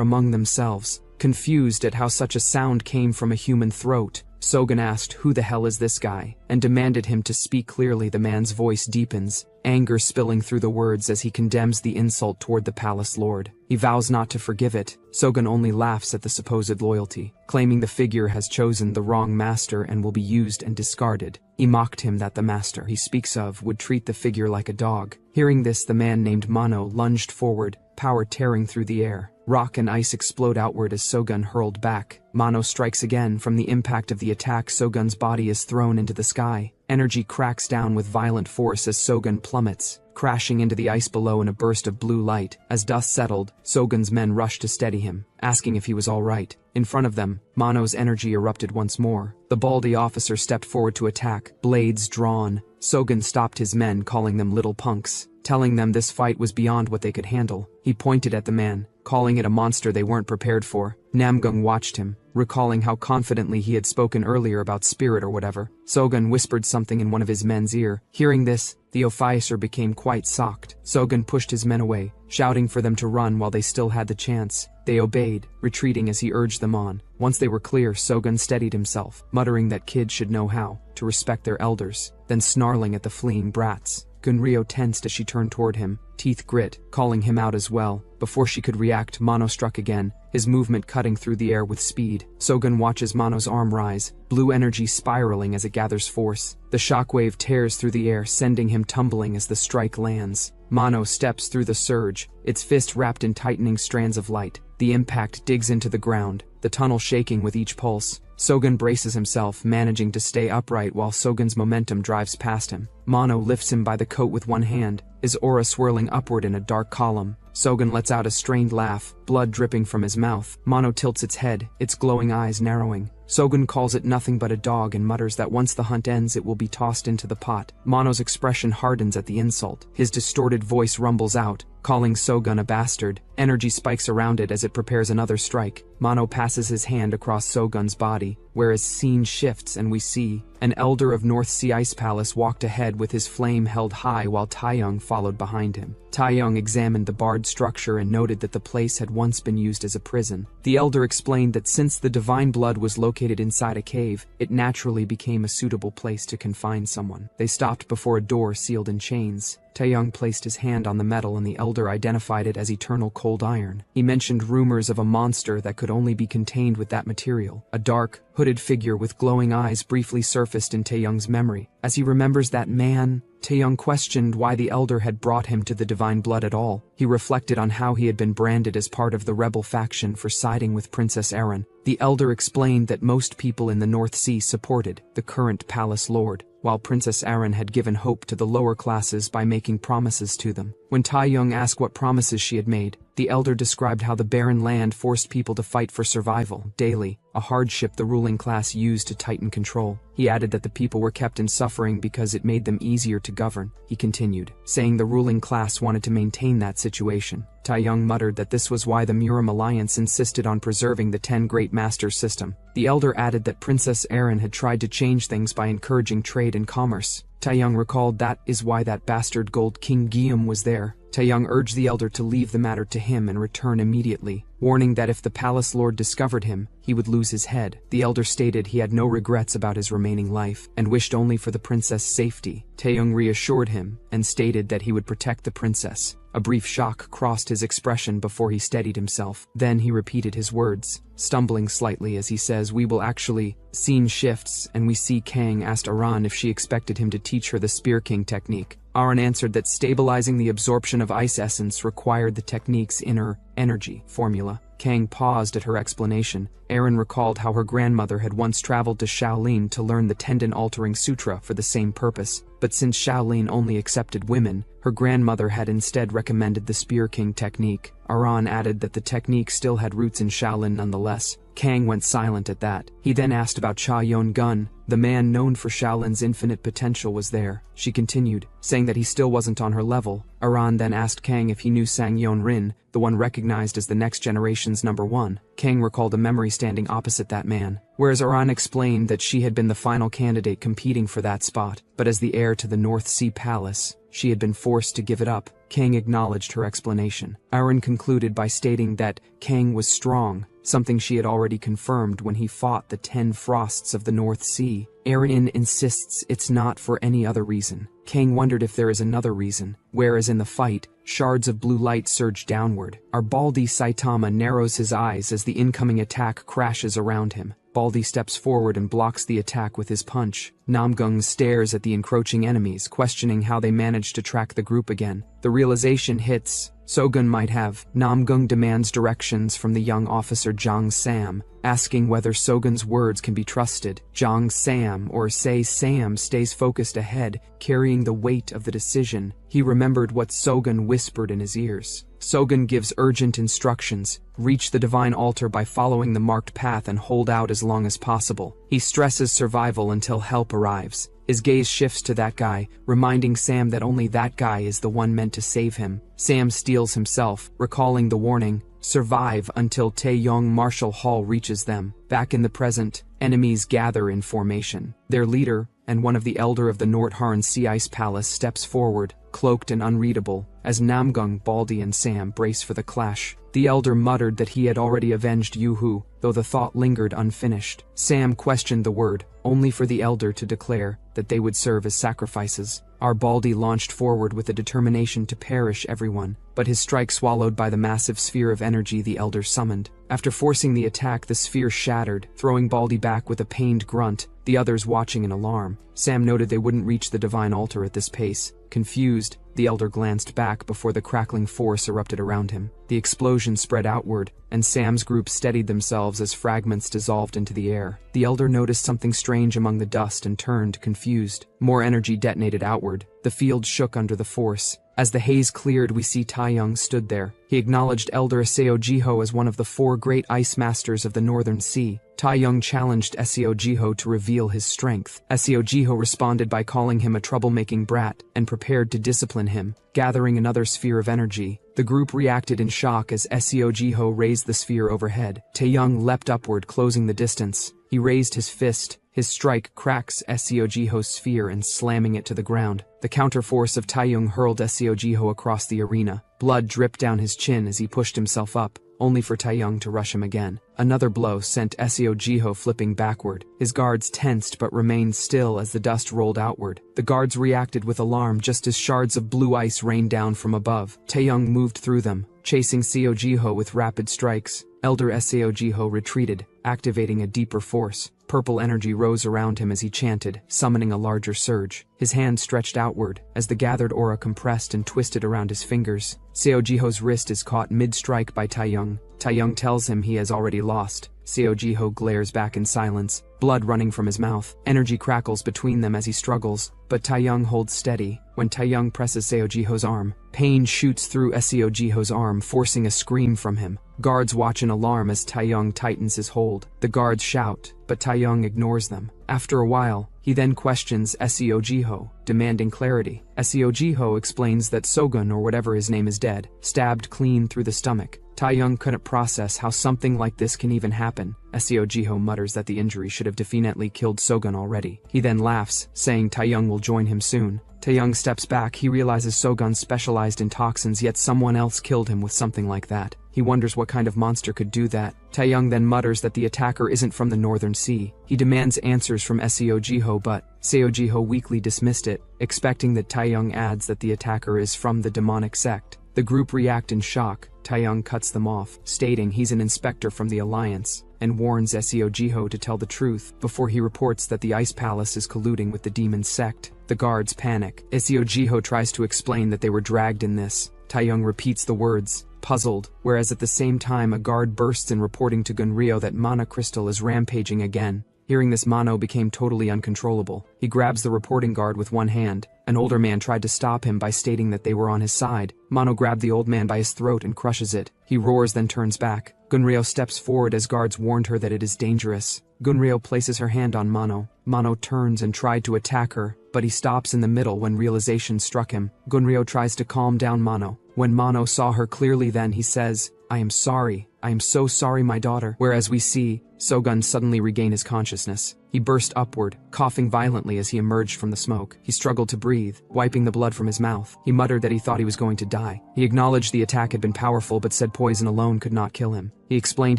among themselves, confused at how such a sound came from a human throat. Sogun asked, "Who the hell is this guy?" and demanded him to speak clearly. The man's voice deepens, anger spilling through the words as he condemns the insult toward the palace lord. He vows not to forgive it. Sogun only laughs at the supposed loyalty, claiming the figure has chosen the wrong master and will be used and discarded. He mocked him that the master he speaks of would treat the figure like a dog. Hearing this, the man named Mano lunged forward, power tearing through the air. Rock and ice explode outward as Sogun hurled back. Mano strikes again. From the impact of the attack, Sogun's body is thrown into the sky. Energy cracks down with violent force as Sogun plummets, crashing into the ice below in a burst of blue light. As dust settled, Sogun's men rushed to steady him, asking if he was all right. In front of them, Mano's energy erupted once more. The baldy officer stepped forward to attack, blades drawn. Sogun stopped his men, calling them little punks, telling them this fight was beyond what they could handle. He pointed at the man, calling it a monster they weren't prepared for. Namgung watched him, recalling how confidently he had spoken earlier about spirit or whatever. Sogun whispered something in one of his men's ear. Hearing this, the officer became quite shocked. Sogun pushed his men away, shouting for them to run while they still had the chance. They obeyed, retreating as he urged them on. Once they were clear, Sogun steadied himself, muttering that kids should know how to respect their elders, then snarling at the fleeing brats. Gunryo tensed as she turned toward him, teeth grit, calling him out as well. Before she could react, Mano struck again, his movement cutting through the air with speed. Sogun watches Mano's arm rise, blue energy spiraling as it gathers force. The shockwave tears through the air, sending him tumbling as the strike lands. Mano steps through the surge, its fist wrapped in tightening strands of light. The impact digs into the ground, the tunnel shaking with each pulse. Sogun braces himself, managing to stay upright while Sogun's momentum drives past him. Mano lifts him by the coat with one hand, his aura swirling upward in a dark column. Sogun lets out a strained laugh, blood dripping from his mouth. Mano tilts its head, its glowing eyes narrowing. Sogun calls it nothing but a dog and mutters that once the hunt ends it will be tossed into the pot. Mano's expression hardens at the insult. His distorted voice rumbles out, calling Sogun a bastard. Energy spikes around it as it prepares another strike. Mano passes his hand across Sogun's body, where his scene shifts and we see an elder of North Sea Ice Palace walked ahead with his flame held high while Taeyong followed behind him. Taeyong examined the barred structure and noted that the place had once been used as a prison. The elder explained that since the divine blood was located inside a cave, it naturally became a suitable place to confine someone. They stopped before a door sealed in chains. Taeyong placed his hand on the metal and the elder identified it as eternal cold iron. He mentioned rumors of a monster that could only be contained with that material. A dark, hooded figure with glowing eyes briefly surfaced in Taeyong's memory. As he remembers that man, Taeyong questioned why the elder had brought him to the divine blood at all. He reflected on how he had been branded as part of the rebel faction for siding with Princess Erin. The elder explained that most people in the North Sea supported the current palace lord, while Princess Erin had given hope to the lower classes by making promises to them. When Taeyong asked what promises she had made, the elder described how the barren land forced people to fight for survival daily, a hardship the ruling class used to tighten control. He added that the people were kept in suffering because it made them easier to govern. He continued, saying the ruling class wanted to maintain that situation. Taeyong muttered that this was why the Murim Alliance insisted on preserving the 10 Great Masters system. The elder added that Princess Erin had tried to change things by encouraging trade and commerce. Taeyong recalled that is why that bastard Gold King Guillaume was there. Taeyong urged the elder to leave the matter to him and return immediately, warning that if the palace lord discovered him, he would lose his head. The elder stated he had no regrets about his remaining life and wished only for the princess' safety. Taeyong reassured him and stated that he would protect the princess. A brief shock crossed his expression before he steadied himself. Then he repeated his words, stumbling slightly as he says, "We will actually." Scene shifts and we see Kang asked Aran if she expected him to teach her the Spear King technique. Aran answered that stabilizing the absorption of ice essence required the technique's inner energy formula. Kang paused at her explanation. Erin recalled how her grandmother had once traveled to Shaolin to learn the tendon-altering sutra for the same purpose, but since Shaolin only accepted women, her grandmother had instead recommended the Spear King technique. Aran added that the technique still had roots in Shaolin nonetheless. Kang went silent at that. He then asked about Cha Yon Gun. The man known for Shaolin's infinite potential was there. She continued, saying that he still wasn't on her level. Aran then asked Kang if he knew Sang Yon Rin, the one recognized as the next generation's #1. Kang recalled a memory standing opposite that man, whereas Aran explained that she had been the final candidate competing for that spot, but as the heir to the North Sea Palace, she had been forced to give it up. Kang acknowledged her explanation. Aran concluded by stating that Kang was strong, something she had already confirmed when he fought the 10 Frosts of the North Sea. Erin insists it's not for any other reason. Kang wondered if there is another reason, whereas in the fight, shards of blue light surge downward. Our Baldy Saitama narrows his eyes as the incoming attack crashes around him. Baldy steps forward and blocks the attack with his punch. Namgung stares at the encroaching enemies, questioning how they managed to track the group again. The realization hits. Sogun might have. Namgung demands directions from the young officer Jang Sam, asking whether Sogun's words can be trusted. Jang Sam, or say Sam, stays focused ahead, carrying the weight of the decision. He remembered what Sogun whispered in his ears. Sogun gives urgent instructions. Reach the divine altar by following the marked path and hold out as long as possible. He stresses survival until help arrives. His gaze shifts to that guy, reminding Sam that only that guy is the one meant to save him. Sam steels himself, recalling the warning, survive until Taeyong Martial Hall reaches them. Back in the present, enemies gather in formation. Their leader, and one of the elder of the Nordharn Sea Ice Palace, steps forward, cloaked and unreadable, as Namgung, Baldy and Sam brace for the clash. The elder muttered that he had already avenged Yoo-hoo, though the thought lingered unfinished. Sam questioned the word, only for the elder to declare that they would serve as sacrifices. Our Baldy launched forward with the determination to perish everyone, but his strike swallowed by the massive sphere of energy the elder summoned. After forcing the attack, the sphere shattered, throwing Baldy back with a pained grunt, the others watching in alarm. Sam noted they wouldn't reach the divine altar at this pace. Confused, the elder glanced back before the crackling force erupted around him. The explosion spread outward, and Sam's group steadied themselves as fragments dissolved into the air. The elder noticed something strange among the dust and turned, confused. More energy detonated outward. The field shook under the force. As the haze cleared, we see Taeyong stood there. He acknowledged Elder Seo Jiho as one of the 4 great ice masters of the Northern Sea. Taeyong challenged Seo Jiho to reveal his strength. Seo Jiho responded by calling him a troublemaking brat and prepared to discipline him. Gathering another sphere of energy, the group reacted in shock as Seo Jiho raised the sphere overhead. Taeyong leapt upward, closing the distance. He raised his fist. His strike cracks Seo Jiho's sphere and slamming it to the ground. The counterforce of Taeyong hurled Seo Jiho across the arena. Blood dripped down his chin as he pushed himself up. only for Taeyong to rush him again. Another blow sent Seo Jiho flipping backward. His guards tensed but remained still as the dust rolled outward. The guards reacted with alarm just as shards of blue ice rained down from above. Taeyong moved through them, chasing Seo Jiho with rapid strikes. Elder Seo Jiho retreated, activating a deeper force. Purple energy rose around him as he chanted, summoning a larger surge. His hand stretched outward, as the gathered aura compressed and twisted around his fingers. Seo Jiho's wrist is caught mid-strike by Taeyong. Taeyong tells him he has already lost. Seo Jiho glares back in silence, blood running from his mouth. Energy crackles between them as he struggles, but Taeyong holds steady. When Taeyong presses Seo Jiho's arm, pain shoots through Seo Jiho's arm, forcing a scream from him. Guards watch in alarm as Taeyong tightens his hold. The guards shout, but Taeyong ignores them. After a while, he then questions Seo Jiho, demanding clarity. Seo Jiho explains that Sogun, or whatever his name, is dead, stabbed clean through the stomach. Taeyong couldn't process how something like this can even happen. Seo Jiho mutters that the injury should have definitely killed Sogun already. He then laughs, saying Taeyong will join him soon. Taeyong steps back. He realizes Sogun specialized in toxins, yet someone else killed him with something like that. He wonders what kind of monster could do that. Taeyong then mutters that the attacker isn't from the Northern Sea. He demands answers from Seo Jiho, but Seo Jiho weakly dismissed it, expecting that Taeyong adds that the attacker is from the demonic sect. The group react in shock. Taeyong cuts them off, stating he's an inspector from the Alliance, and warns Seo Jiho to tell the truth before he reports that the Ice Palace is colluding with the demon sect. The guards panic. Seo Jiho tries to explain that they were dragged in this. Taeyong repeats the words, puzzled, whereas at the same time a guard bursts in reporting to Gunryo that Mana Crystal is rampaging again. Hearing this, Mano became totally uncontrollable. He grabs the reporting guard with one hand. An older man tried to stop him by stating that they were on his side. Mano grabbed the old man by his throat and crushes it. He roars, then turns back. Gunryo steps forward as guards warned her that it is dangerous. Gunryo places her hand on Mano. Mano turns and tried to attack her, but he stops in the middle when realization struck him. Gunryo tries to calm down Mano. When Mano saw her clearly, then he says, "I am sorry. I am so sorry, my daughter." Whereas we see Sogun suddenly regain his consciousness. He burst upward, coughing violently as he emerged from the smoke. He struggled to breathe, wiping the blood from his mouth. He muttered that he thought he was going to die. He acknowledged the attack had been powerful, but said poison alone could not kill him. He explained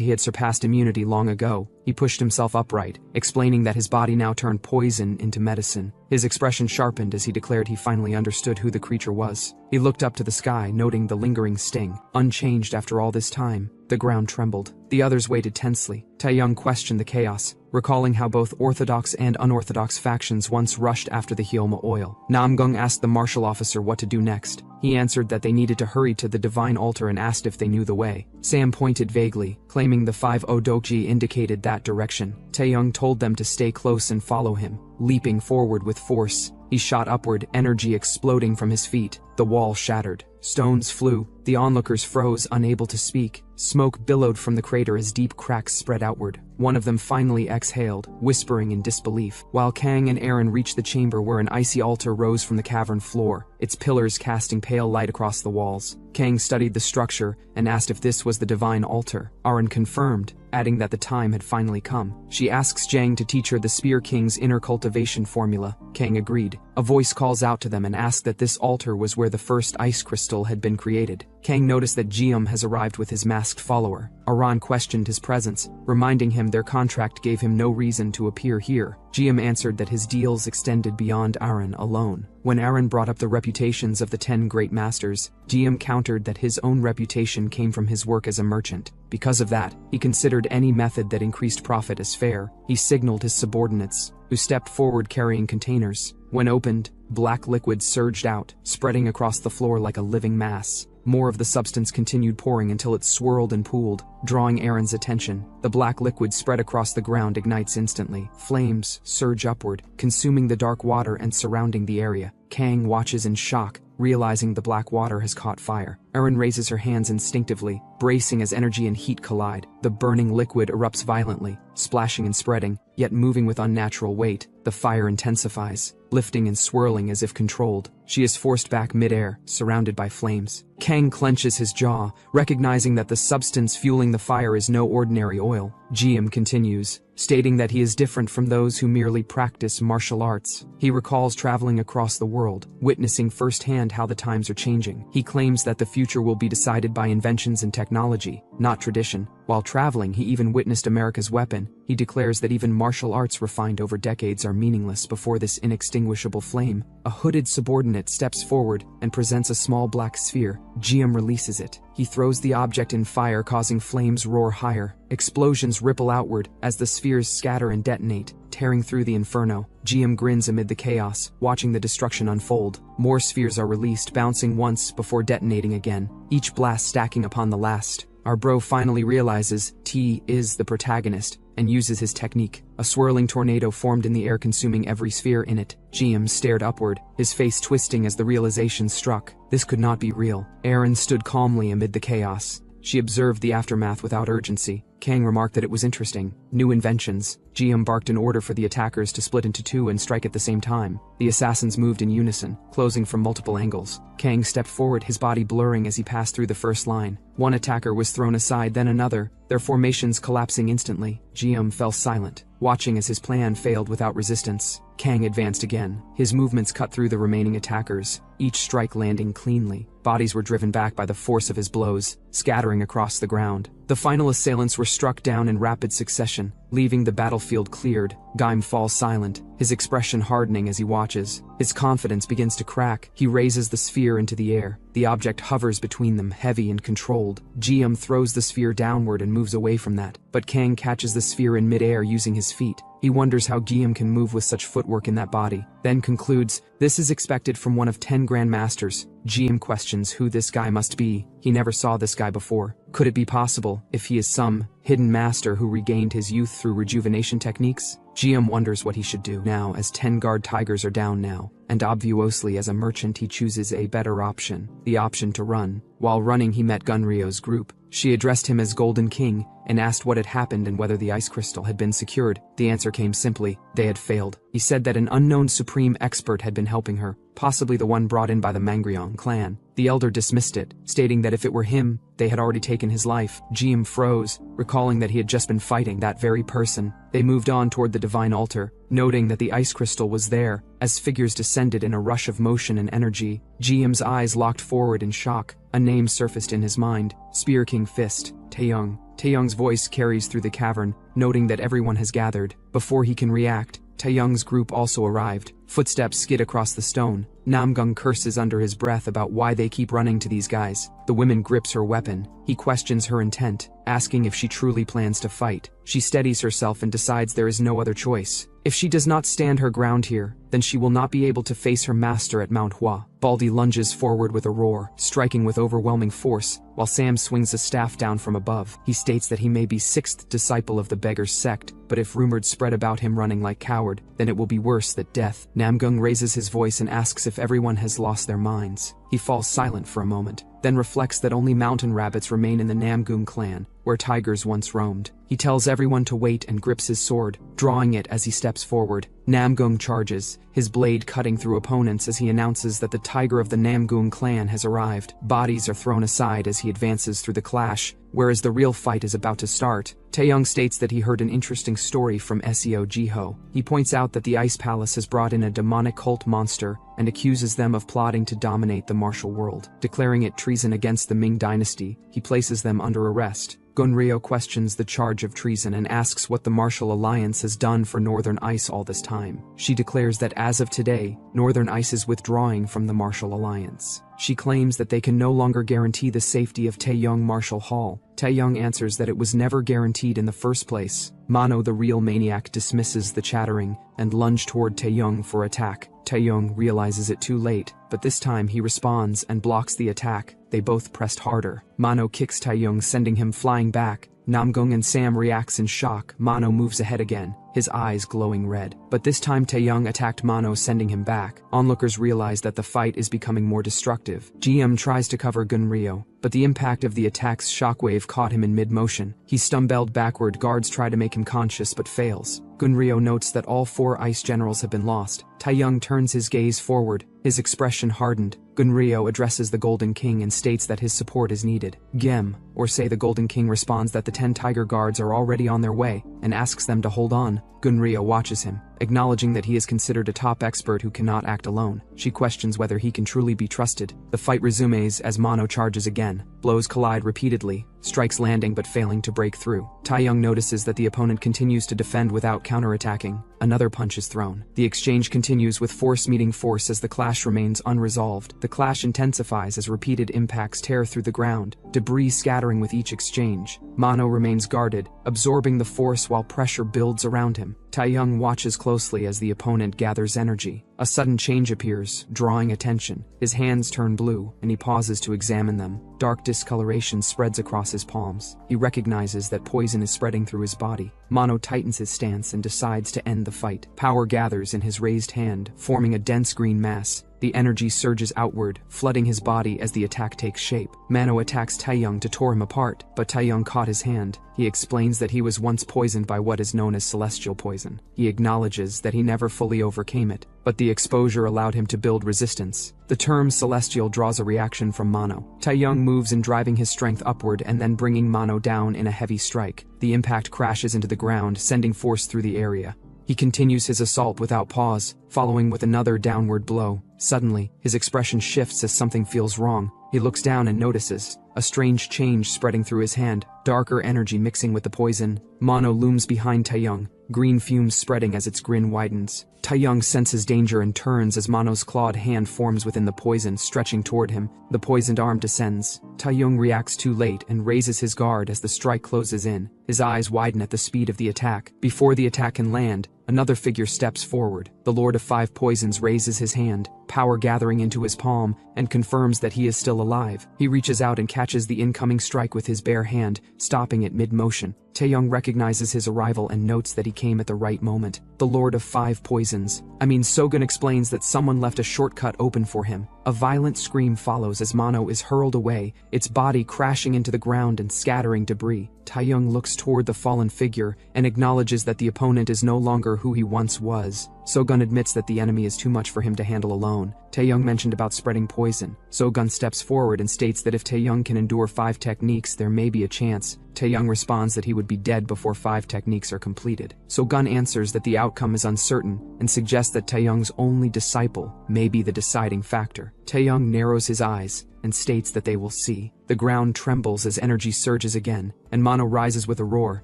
he had surpassed immunity long ago. He pushed himself upright, explaining that his body now turned poison into medicine. His expression sharpened as he declared he finally understood who the creature was. He looked up to the sky, noting the lingering sting. Unchanged after all this time, the ground trembled. The others waited tensely. Taeyong questioned the chaos, recalling how both orthodox and unorthodox factions once rushed after the Hyoma oil. Namgung asked the martial officer what to do next. He answered that they needed to hurry to the divine altar and asked if they knew the way. Sam pointed vaguely, claiming the 5 Odokji indicated that direction. Taeyong told them to stay close and follow him. Leaping forward with force, he shot upward, energy exploding from his feet. The wall shattered. Stones flew. The onlookers froze, unable to speak. Smoke billowed from the crater as deep cracks spread outward. One of them finally exhaled, whispering in disbelief, while Kang and Aaron reached the chamber where an icy altar rose from the cavern floor, its pillars casting pale light across the walls. Kang studied the structure and asked if this was the divine altar. Aaron confirmed, adding that the time had finally come. She asks Jang to teach her the Spear King's inner cultivation formula. Kang agreed. A voice calls out to them and asks that this altar was where the first ice crystal had been created. Kang noticed that Jium has arrived with his masked follower. Aran questioned his presence, reminding him their contract gave him no reason to appear here. Jium answered that his deals extended beyond Aaron alone. When Aaron brought up the reputations of the 10 great masters, Jium countered that his own reputation came from his work as a merchant. Because of that, he considered any method that increased profit as fair. He signaled his subordinates, who stepped forward carrying containers. When opened, black liquid surged out, spreading across the floor like a living mass. More of the substance continued pouring until it swirled and pooled, drawing Aaron's attention. The black liquid spread across the ground, ignites instantly. Flames surge upward, consuming the dark water and surrounding the area. Kang watches in shock, realizing the black water has caught fire. Aaron raises her hands instinctively, bracing as energy and heat collide. The burning liquid erupts violently, splashing and spreading, yet moving with unnatural weight. The fire intensifies. lifting and swirling as if controlled. She is forced back mid-air, surrounded by flames. Kang clenches his jaw, recognizing that the substance fueling the fire is no ordinary oil. GM continues, stating that he is different from those who merely practice martial arts. He recalls traveling across the world, witnessing firsthand how the times are changing. He claims that the future will be decided by inventions and technology, not tradition. While traveling, he even witnessed America's weapon. He declares that even martial arts refined over decades are meaningless before this inextinguishable flame. A hooded subordinate steps forward and presents a small black sphere. GM releases it. He throws the object in fire, causing flames roar higher. Explosions ripple outward as the spheres scatter and detonate, tearing through the inferno. GM grins amid the chaos, watching the destruction unfold. More spheres are released, bouncing once before detonating again, each blast stacking upon the last. Our bro finally realizes T is the protagonist and uses his technique. A swirling tornado formed in the air, consuming every sphere in it. GM stared upward, his face twisting as the realization struck. This could not be real. Aaron stood calmly amid the chaos. She observed the aftermath without urgency. Kang remarked that it was interesting. New inventions. GM barked an order for the attackers to split into two and strike at the same time. The assassins moved in unison, closing from multiple angles. Kang stepped forward, his body blurring as he passed through the first line. One attacker was thrown aside, then another, their formations collapsing instantly. GM fell silent, watching as his plan failed without resistance. Kang advanced again. His movements cut through the remaining attackers, each strike landing cleanly. Bodies were driven back by the force of his blows, scattering across the ground. The final assailants were struck down in rapid succession, leaving the battlefield cleared. Gaim falls silent, his expression hardening as he watches. His confidence begins to crack. He raises the sphere into the air. The object hovers between them, heavy and controlled. GM throws the sphere downward and moves away from that, but Kang catches the sphere in mid-air using his feet. He wonders how GM can move with such footwork in that body, then concludes, this is expected from one of 10 Grandmasters. GM questions who this guy must be. He never saw this guy before. Could it be possible, if he is some hidden master who regained his youth through rejuvenation techniques? GM wonders what he should do now, as 10 guard tigers are down now, and obviously as a merchant he chooses a better option, the option to run. While running, he met Gunryo's group. She addressed him as Golden King and asked what had happened and whether the ice crystal had been secured. The answer came simply, they had failed. He said that an unknown supreme expert had been helping her, possibly the one brought in by the Mangryong clan. The elder dismissed it, stating that if it were him, they had already taken his life. GM froze, recalling that he had just been fighting that very person. They moved on toward the divine altar, noting that the ice crystal was there. As figures descended in a rush of motion and energy, GM's eyes locked forward in shock. A name surfaced in his mind, Spear King Fist, Taeyong. Taeyong's voice carries through the cavern, noting that everyone has gathered. Before he can react, Taeyong's group also arrived. Footsteps skid across the stone. Namgung curses under his breath about why they keep running to these guys. The woman grips her weapon. He questions her intent, asking if she truly plans to fight. She steadies herself and decides there is no other choice. If she does not stand her ground here, then she will not be able to face her master at Manhwa. Baldy lunges forward with a roar, striking with overwhelming force, while Sam swings a staff down from above. He states that he may be 6th disciple of the beggar's sect, but if rumors spread about him running like coward, then it will be worse than death. Namgung raises his voice and asks if everyone has lost their minds. He falls silent for a moment, then reflects that only mountain rabbits remain in the Namgung clan, where tigers once roamed. He tells everyone to wait and grips his sword, drawing it as he steps forward. Namgung charges, his blade cutting through opponents as he announces that the tiger of the Namgung clan has arrived. Bodies are thrown aside as he advances through the clash, whereas the real fight is about to start. Taeyong states that he heard an interesting story from Seo Jiho. He points out that the Ice Palace has brought in a demonic cult monster and accuses them of plotting to dominate the martial world. Declaring it treason against the Ming dynasty, he places them under arrest. Gunryo questions the charge of treason and asks what the Martial Alliance has done for Northern Ice all this time. She declares that as of today, Northern Ice is withdrawing from the Martial Alliance. She claims that they can no longer guarantee the safety of Taeyong Martial Hall. Taeyong answers that it was never guaranteed in the first place. Mano, the real maniac, dismisses the chattering and lunges toward Taeyong for attack. Taeyong realizes it too late, but this time he responds and blocks the attack. They both pressed harder. Mano kicks Taeyong, sending him flying back. Namgung and Sam reacts in shock. Mano moves ahead again, his eyes glowing red. But this time Taeyong attacked Mano, sending him back. Onlookers realize that the fight is becoming more destructive. GM tries to cover Gunryo, but the impact of the attack's shockwave caught him in mid-motion. He stumbled backward. Guards try to make him conscious but fails. Gunryo notes that all 4 ice generals have been lost. Taeyong turns his gaze forward, his expression hardened. Gunryo addresses the Golden King and states that his support is needed. Gem, or say the Golden King, responds that the 10 Tiger Guards are already on their way and asks them to hold on. Gunryo watches him, acknowledging that he is considered a top expert who cannot act alone. She questions whether he can truly be trusted. The fight resumes as Mano charges again. Blows collide repeatedly, strikes landing but failing to break through. Taeyong notices that the opponent continues to defend without counterattacking. Another punch is thrown. The exchange continues with force meeting force as the clash remains unresolved. The clash intensifies as repeated impacts tear through the ground, debris scattering with each exchange. Mano remains guarded, absorbing the force while pressure builds around him. Taeyong watches closely as the opponent gathers energy. A sudden change appears, drawing attention. His hands turn blue, and he pauses to examine them. Dark discoloration spreads across his palms. He recognizes that poison is spreading through his body. Mano tightens his stance and decides to end the fight. Power gathers in his raised hand, forming a dense green mass. The energy surges outward, flooding his body as the attack takes shape. Mano attacks Taeyong to tear him apart, but Taeyong caught his hand. He explains that he was once poisoned by what is known as celestial poison. He acknowledges that he never fully overcame it, but the exposure allowed him to build resistance. The term celestial draws a reaction from Mano. Taeyong moves in, driving his strength upward and then bringing Mano down in a heavy strike. The impact crashes into the ground, sending force through the area. He continues his assault without pause, following with another downward blow. Suddenly, his expression shifts as something feels wrong. He looks down and notices a strange change spreading through his hand, darker energy mixing with the poison. Mano looms behind Taeyong, green fumes spreading as its grin widens. Taeyong senses danger and turns as Mano's clawed hand forms within the poison, stretching toward him. The poisoned arm descends. Taeyong reacts too late and raises his guard as the strike closes in. His eyes widen at the speed of the attack. Before the attack can land, another figure steps forward. The Lord of Five Poisons raises his hand, power gathering into his palm, and confirms that he is still alive. He reaches out and catches the incoming strike with his bare hand, stopping it mid-motion. Taeyong recognizes his arrival and notes that he came at the right moment. The Lord of Five Poisons. Sogun explains that someone left a shortcut open for him. A violent scream follows as Mano is hurled away, its body crashing into the ground and scattering debris. Taeyong looks toward the fallen figure and acknowledges that the opponent is no longer who he once was. Sogun admits that the enemy is too much for him to handle alone. Taeyong mentioned about spreading poison. Sogun steps forward and states that if Taeyong can endure 5 techniques, there may be a chance. Taeyong responds that he would be dead before 5 techniques are completed. Sogun answers that the outcome is uncertain and suggests that Taeyong's only disciple may be the deciding factor. Taeyong narrows his eyes and states that they will see. The ground trembles as energy surges again, and Mano rises with a roar,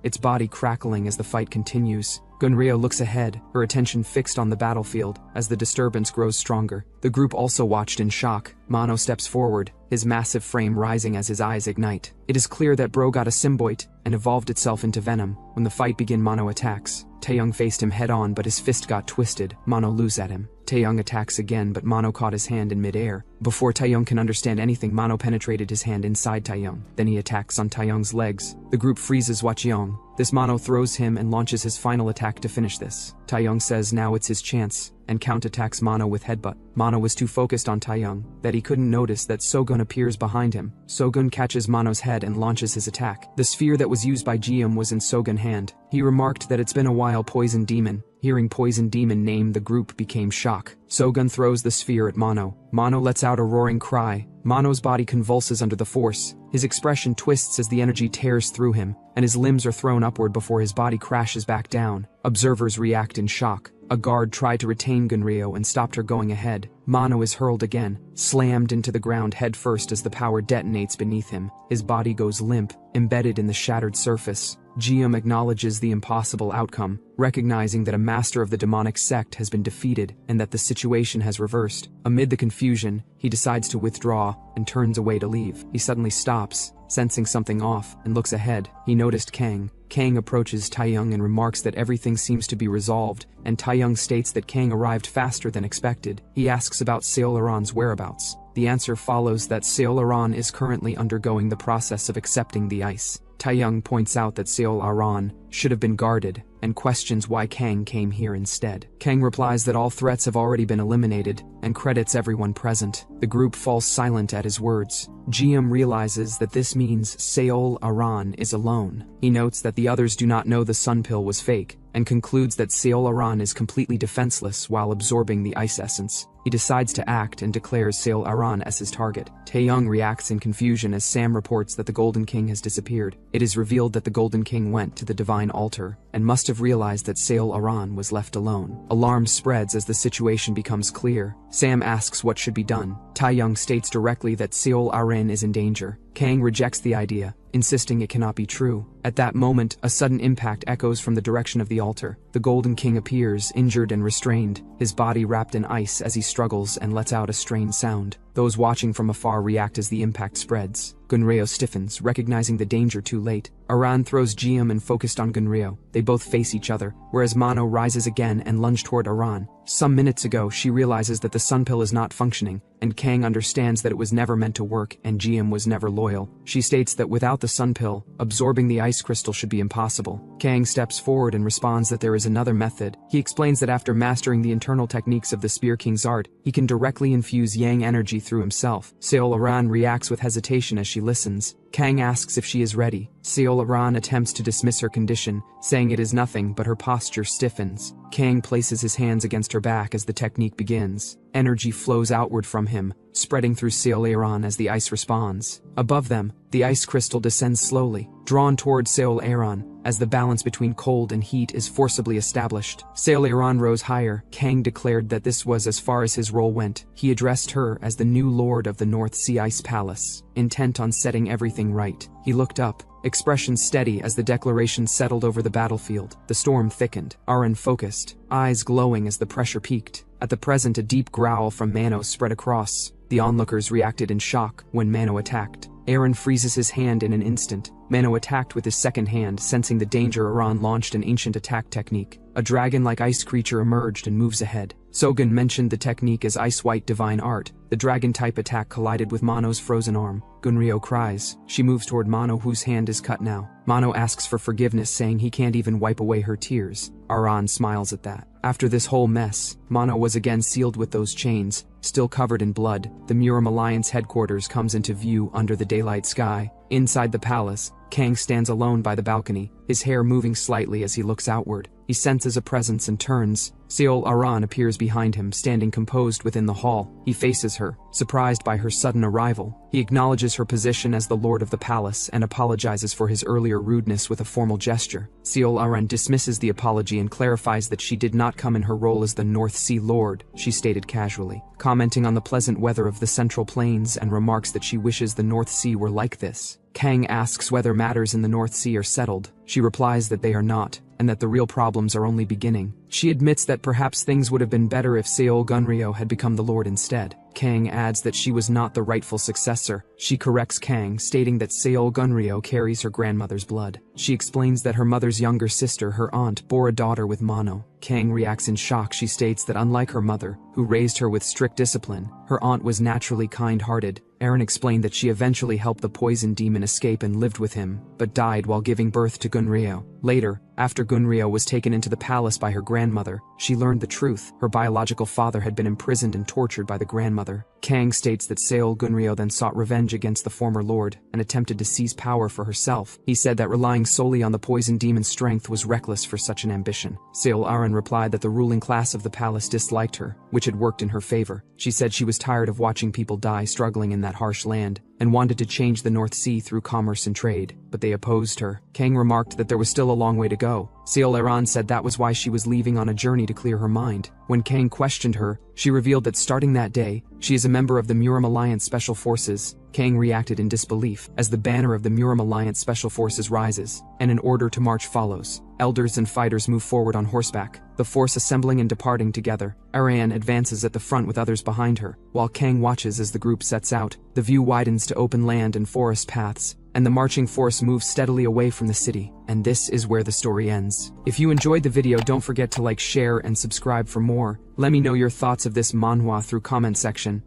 its body crackling as the fight continues. Gunryo looks ahead, her attention fixed on the battlefield as the disturbance grows stronger. The group also watched in shock. Mano steps forward, his massive frame rising as his eyes ignite. It is clear that Bro got a symbiote and evolved itself into venom. When the fight began, Mano attacks. Taeyong faced him head-on, but his fist got twisted. Mano loose at him. Taeyong attacks again, but Mano caught his hand in mid-air. Before Taeyong can understand anything, Mano penetrated his hand inside Taeyong. Then he attacks on Taeyong's legs. The group freezes Wacheong. This Mano throws him and launches his final attack to finish this. Taeyong says now it's his chance, and counterattacks Mano with headbutt. Mano was too focused on Taeyong that he couldn't notice that Sogun appears behind him. Sogun catches Mano's head and launches his attack. The sphere that was used by Jium was in Sogun's hand. He remarked that it's been a while. Poison Demon. Hearing Poison Demon name, the group became shocked. Sogun throws the sphere at Mano. Mano lets out a roaring cry. Mano's body convulses under the force. His expression twists as the energy tears through him, and his limbs are thrown upward before his body crashes back down. Observers react in shock. A guard tried to retain Gunryo and stopped her going ahead. Mano is hurled again, slammed into the ground headfirst as the power detonates beneath him. His body goes limp, embedded in the shattered surface. Jium acknowledges the impossible outcome, recognizing that a master of the demonic sect has been defeated and that the situation has reversed. Amid the confusion, he decides to withdraw and turns away to leave. He suddenly stops, sensing something off, and looks ahead. He noticed Kang. Kang approaches Taeyong and remarks that everything seems to be resolved, and Taeyong states that Kang arrived faster than expected. He asks about Seolaron's whereabouts. The answer follows that Seolaron is currently undergoing the process of accepting the ice. Taeyong points out that Seolaron should have been guarded and questions why Kang came here instead. Kang replies that all threats have already been eliminated and credits everyone present. The group falls silent at his words. Jium realizes that this means Seol Aran is alone. He notes that the others do not know the sun pill was fake, and concludes that Seol Aran is completely defenseless while absorbing the ice essence. He decides to act and declares Seol Aran as his target. Taeyong reacts in confusion as Sam reports that the Golden King has disappeared. It is revealed that the Golden King went to the divine altar and must have realized that Seol Aran was left alone. Alarm spreads as the situation becomes clear. Sam asks what should be done. Taeyong states directly that Seol Aran is in danger. Kang rejects the idea, insisting it cannot be true. At that moment, a sudden impact echoes from the direction of the altar. The Golden King appears, injured and restrained, his body wrapped in ice as he struggles and lets out a strange sound. Those watching from afar react as the impact spreads. Gunryo stiffens, recognizing the danger too late. Aran throws Jium and focused on Gunryo. They both face each other, whereas Mano rises again and lunges toward Aran. Some minutes ago, she realizes that the sun pill is not functioning, and Kang understands that it was never meant to work and Jium was never loyal. She states that without the sun pill, absorbing the ice crystal should be impossible. Kang steps forward and responds that there is another method. He explains that after mastering the internal techniques of the Spear King's art, he can directly infuse yang energy through himself. Seol Aran reacts with hesitation as she listens. Kang asks if she is ready. Seol Aran attempts to dismiss her condition, saying it is nothing, but her posture stiffens. Kang places his hands against her back as the technique begins. Energy flows outward from him, spreading through Seol Aran as the ice responds. Above them, the ice crystal descends slowly, drawn toward Seol Aran, as the balance between cold and heat is forcibly established. Seol Aran rose higher. Kang declared that this was as far as his role went. He addressed her as the new lord of the North Sea Ice Palace, intent on setting everything right. He looked up, expression steady as the declaration settled over the battlefield. The storm thickened. Aran focused, eyes glowing as the pressure peaked. At the present, a deep growl from Mano spread across. The onlookers reacted in shock when Mano attacked. Aran freezes his hand in an instant. Mano attacked with his second hand, sensing the danger. Aran launched an ancient attack technique. A dragon-like ice creature emerged and moves ahead. Sogen mentioned the technique as ice-white divine art. The dragon-type attack collided with Mano's frozen arm. Gunryo cries. She moves toward Mano, whose hand is cut now. Mano asks for forgiveness, saying he can't even wipe away her tears. Aran smiles at that. After this whole mess, Mano was again sealed with those chains, still covered in blood. The Muram Alliance headquarters comes into view under the daylight sky. Inside the palace, Kang stands alone by the balcony, his hair moving slightly as he looks outward. He senses a presence and turns. Seol Aran appears behind him, standing composed within the hall. He faces her, surprised by her sudden arrival. He acknowledges her position as the lord of the palace and apologizes for his earlier rudeness with a formal gesture. Seol Aran dismisses the apology and clarifies that she did not come in her role as the North Sea Lord, she stated casually, commenting on the pleasant weather of the Central Plains and remarks that she wishes the North Sea were like this. Kang asks whether matters in the North Sea are settled. She replies that they are not, and that the real problems are only beginning. She admits that perhaps things would have been better if Seol Gunryo had become the lord instead. Kang adds that she was not the rightful successor. She corrects Kang, stating that Seol Gunryo carries her grandmother's blood. She explains that her mother's younger sister, her aunt, bore a daughter with Mano. Kang reacts in shock. She states that unlike her mother, who raised her with strict discipline, her aunt was naturally kind-hearted. Aaron explained that she eventually helped the poison demon escape and lived with him, but died while giving birth to Gunryo. Later, after Gunryo was taken into the palace by her grandmother, she learned the truth. Her biological father had been imprisoned and tortured by the grandmother. Kang states that Seol Gunryo then sought revenge against the former lord and attempted to seize power for herself. He said that relying solely on the poison demon's strength was reckless for such an ambition. Seol Aran replied that the ruling class of the palace disliked her, which had worked in her favor. She said she was tired of watching people die struggling in that harsh land, and wanted to change the North Sea through commerce and trade, but they opposed her. Kang remarked that there was still a long way to go. Seol Aran said that was why she was leaving on a journey to clear her mind. When Kang questioned her, she revealed that starting that day, she is a member of the Muram Alliance Special Forces. Kang reacted in disbelief as the banner of the Muram Alliance Special Forces rises, and an order to march follows. Elders and fighters move forward on horseback, the force assembling and departing together. Aran advances at the front with others behind her, while Kang watches as the group sets out. The view widens to open land and forest paths, and the marching force moves steadily away from the city. And this is where the story ends. If you enjoyed the video, don't forget to like, share, and subscribe for more. Let me know your thoughts of this manhwa through comment section.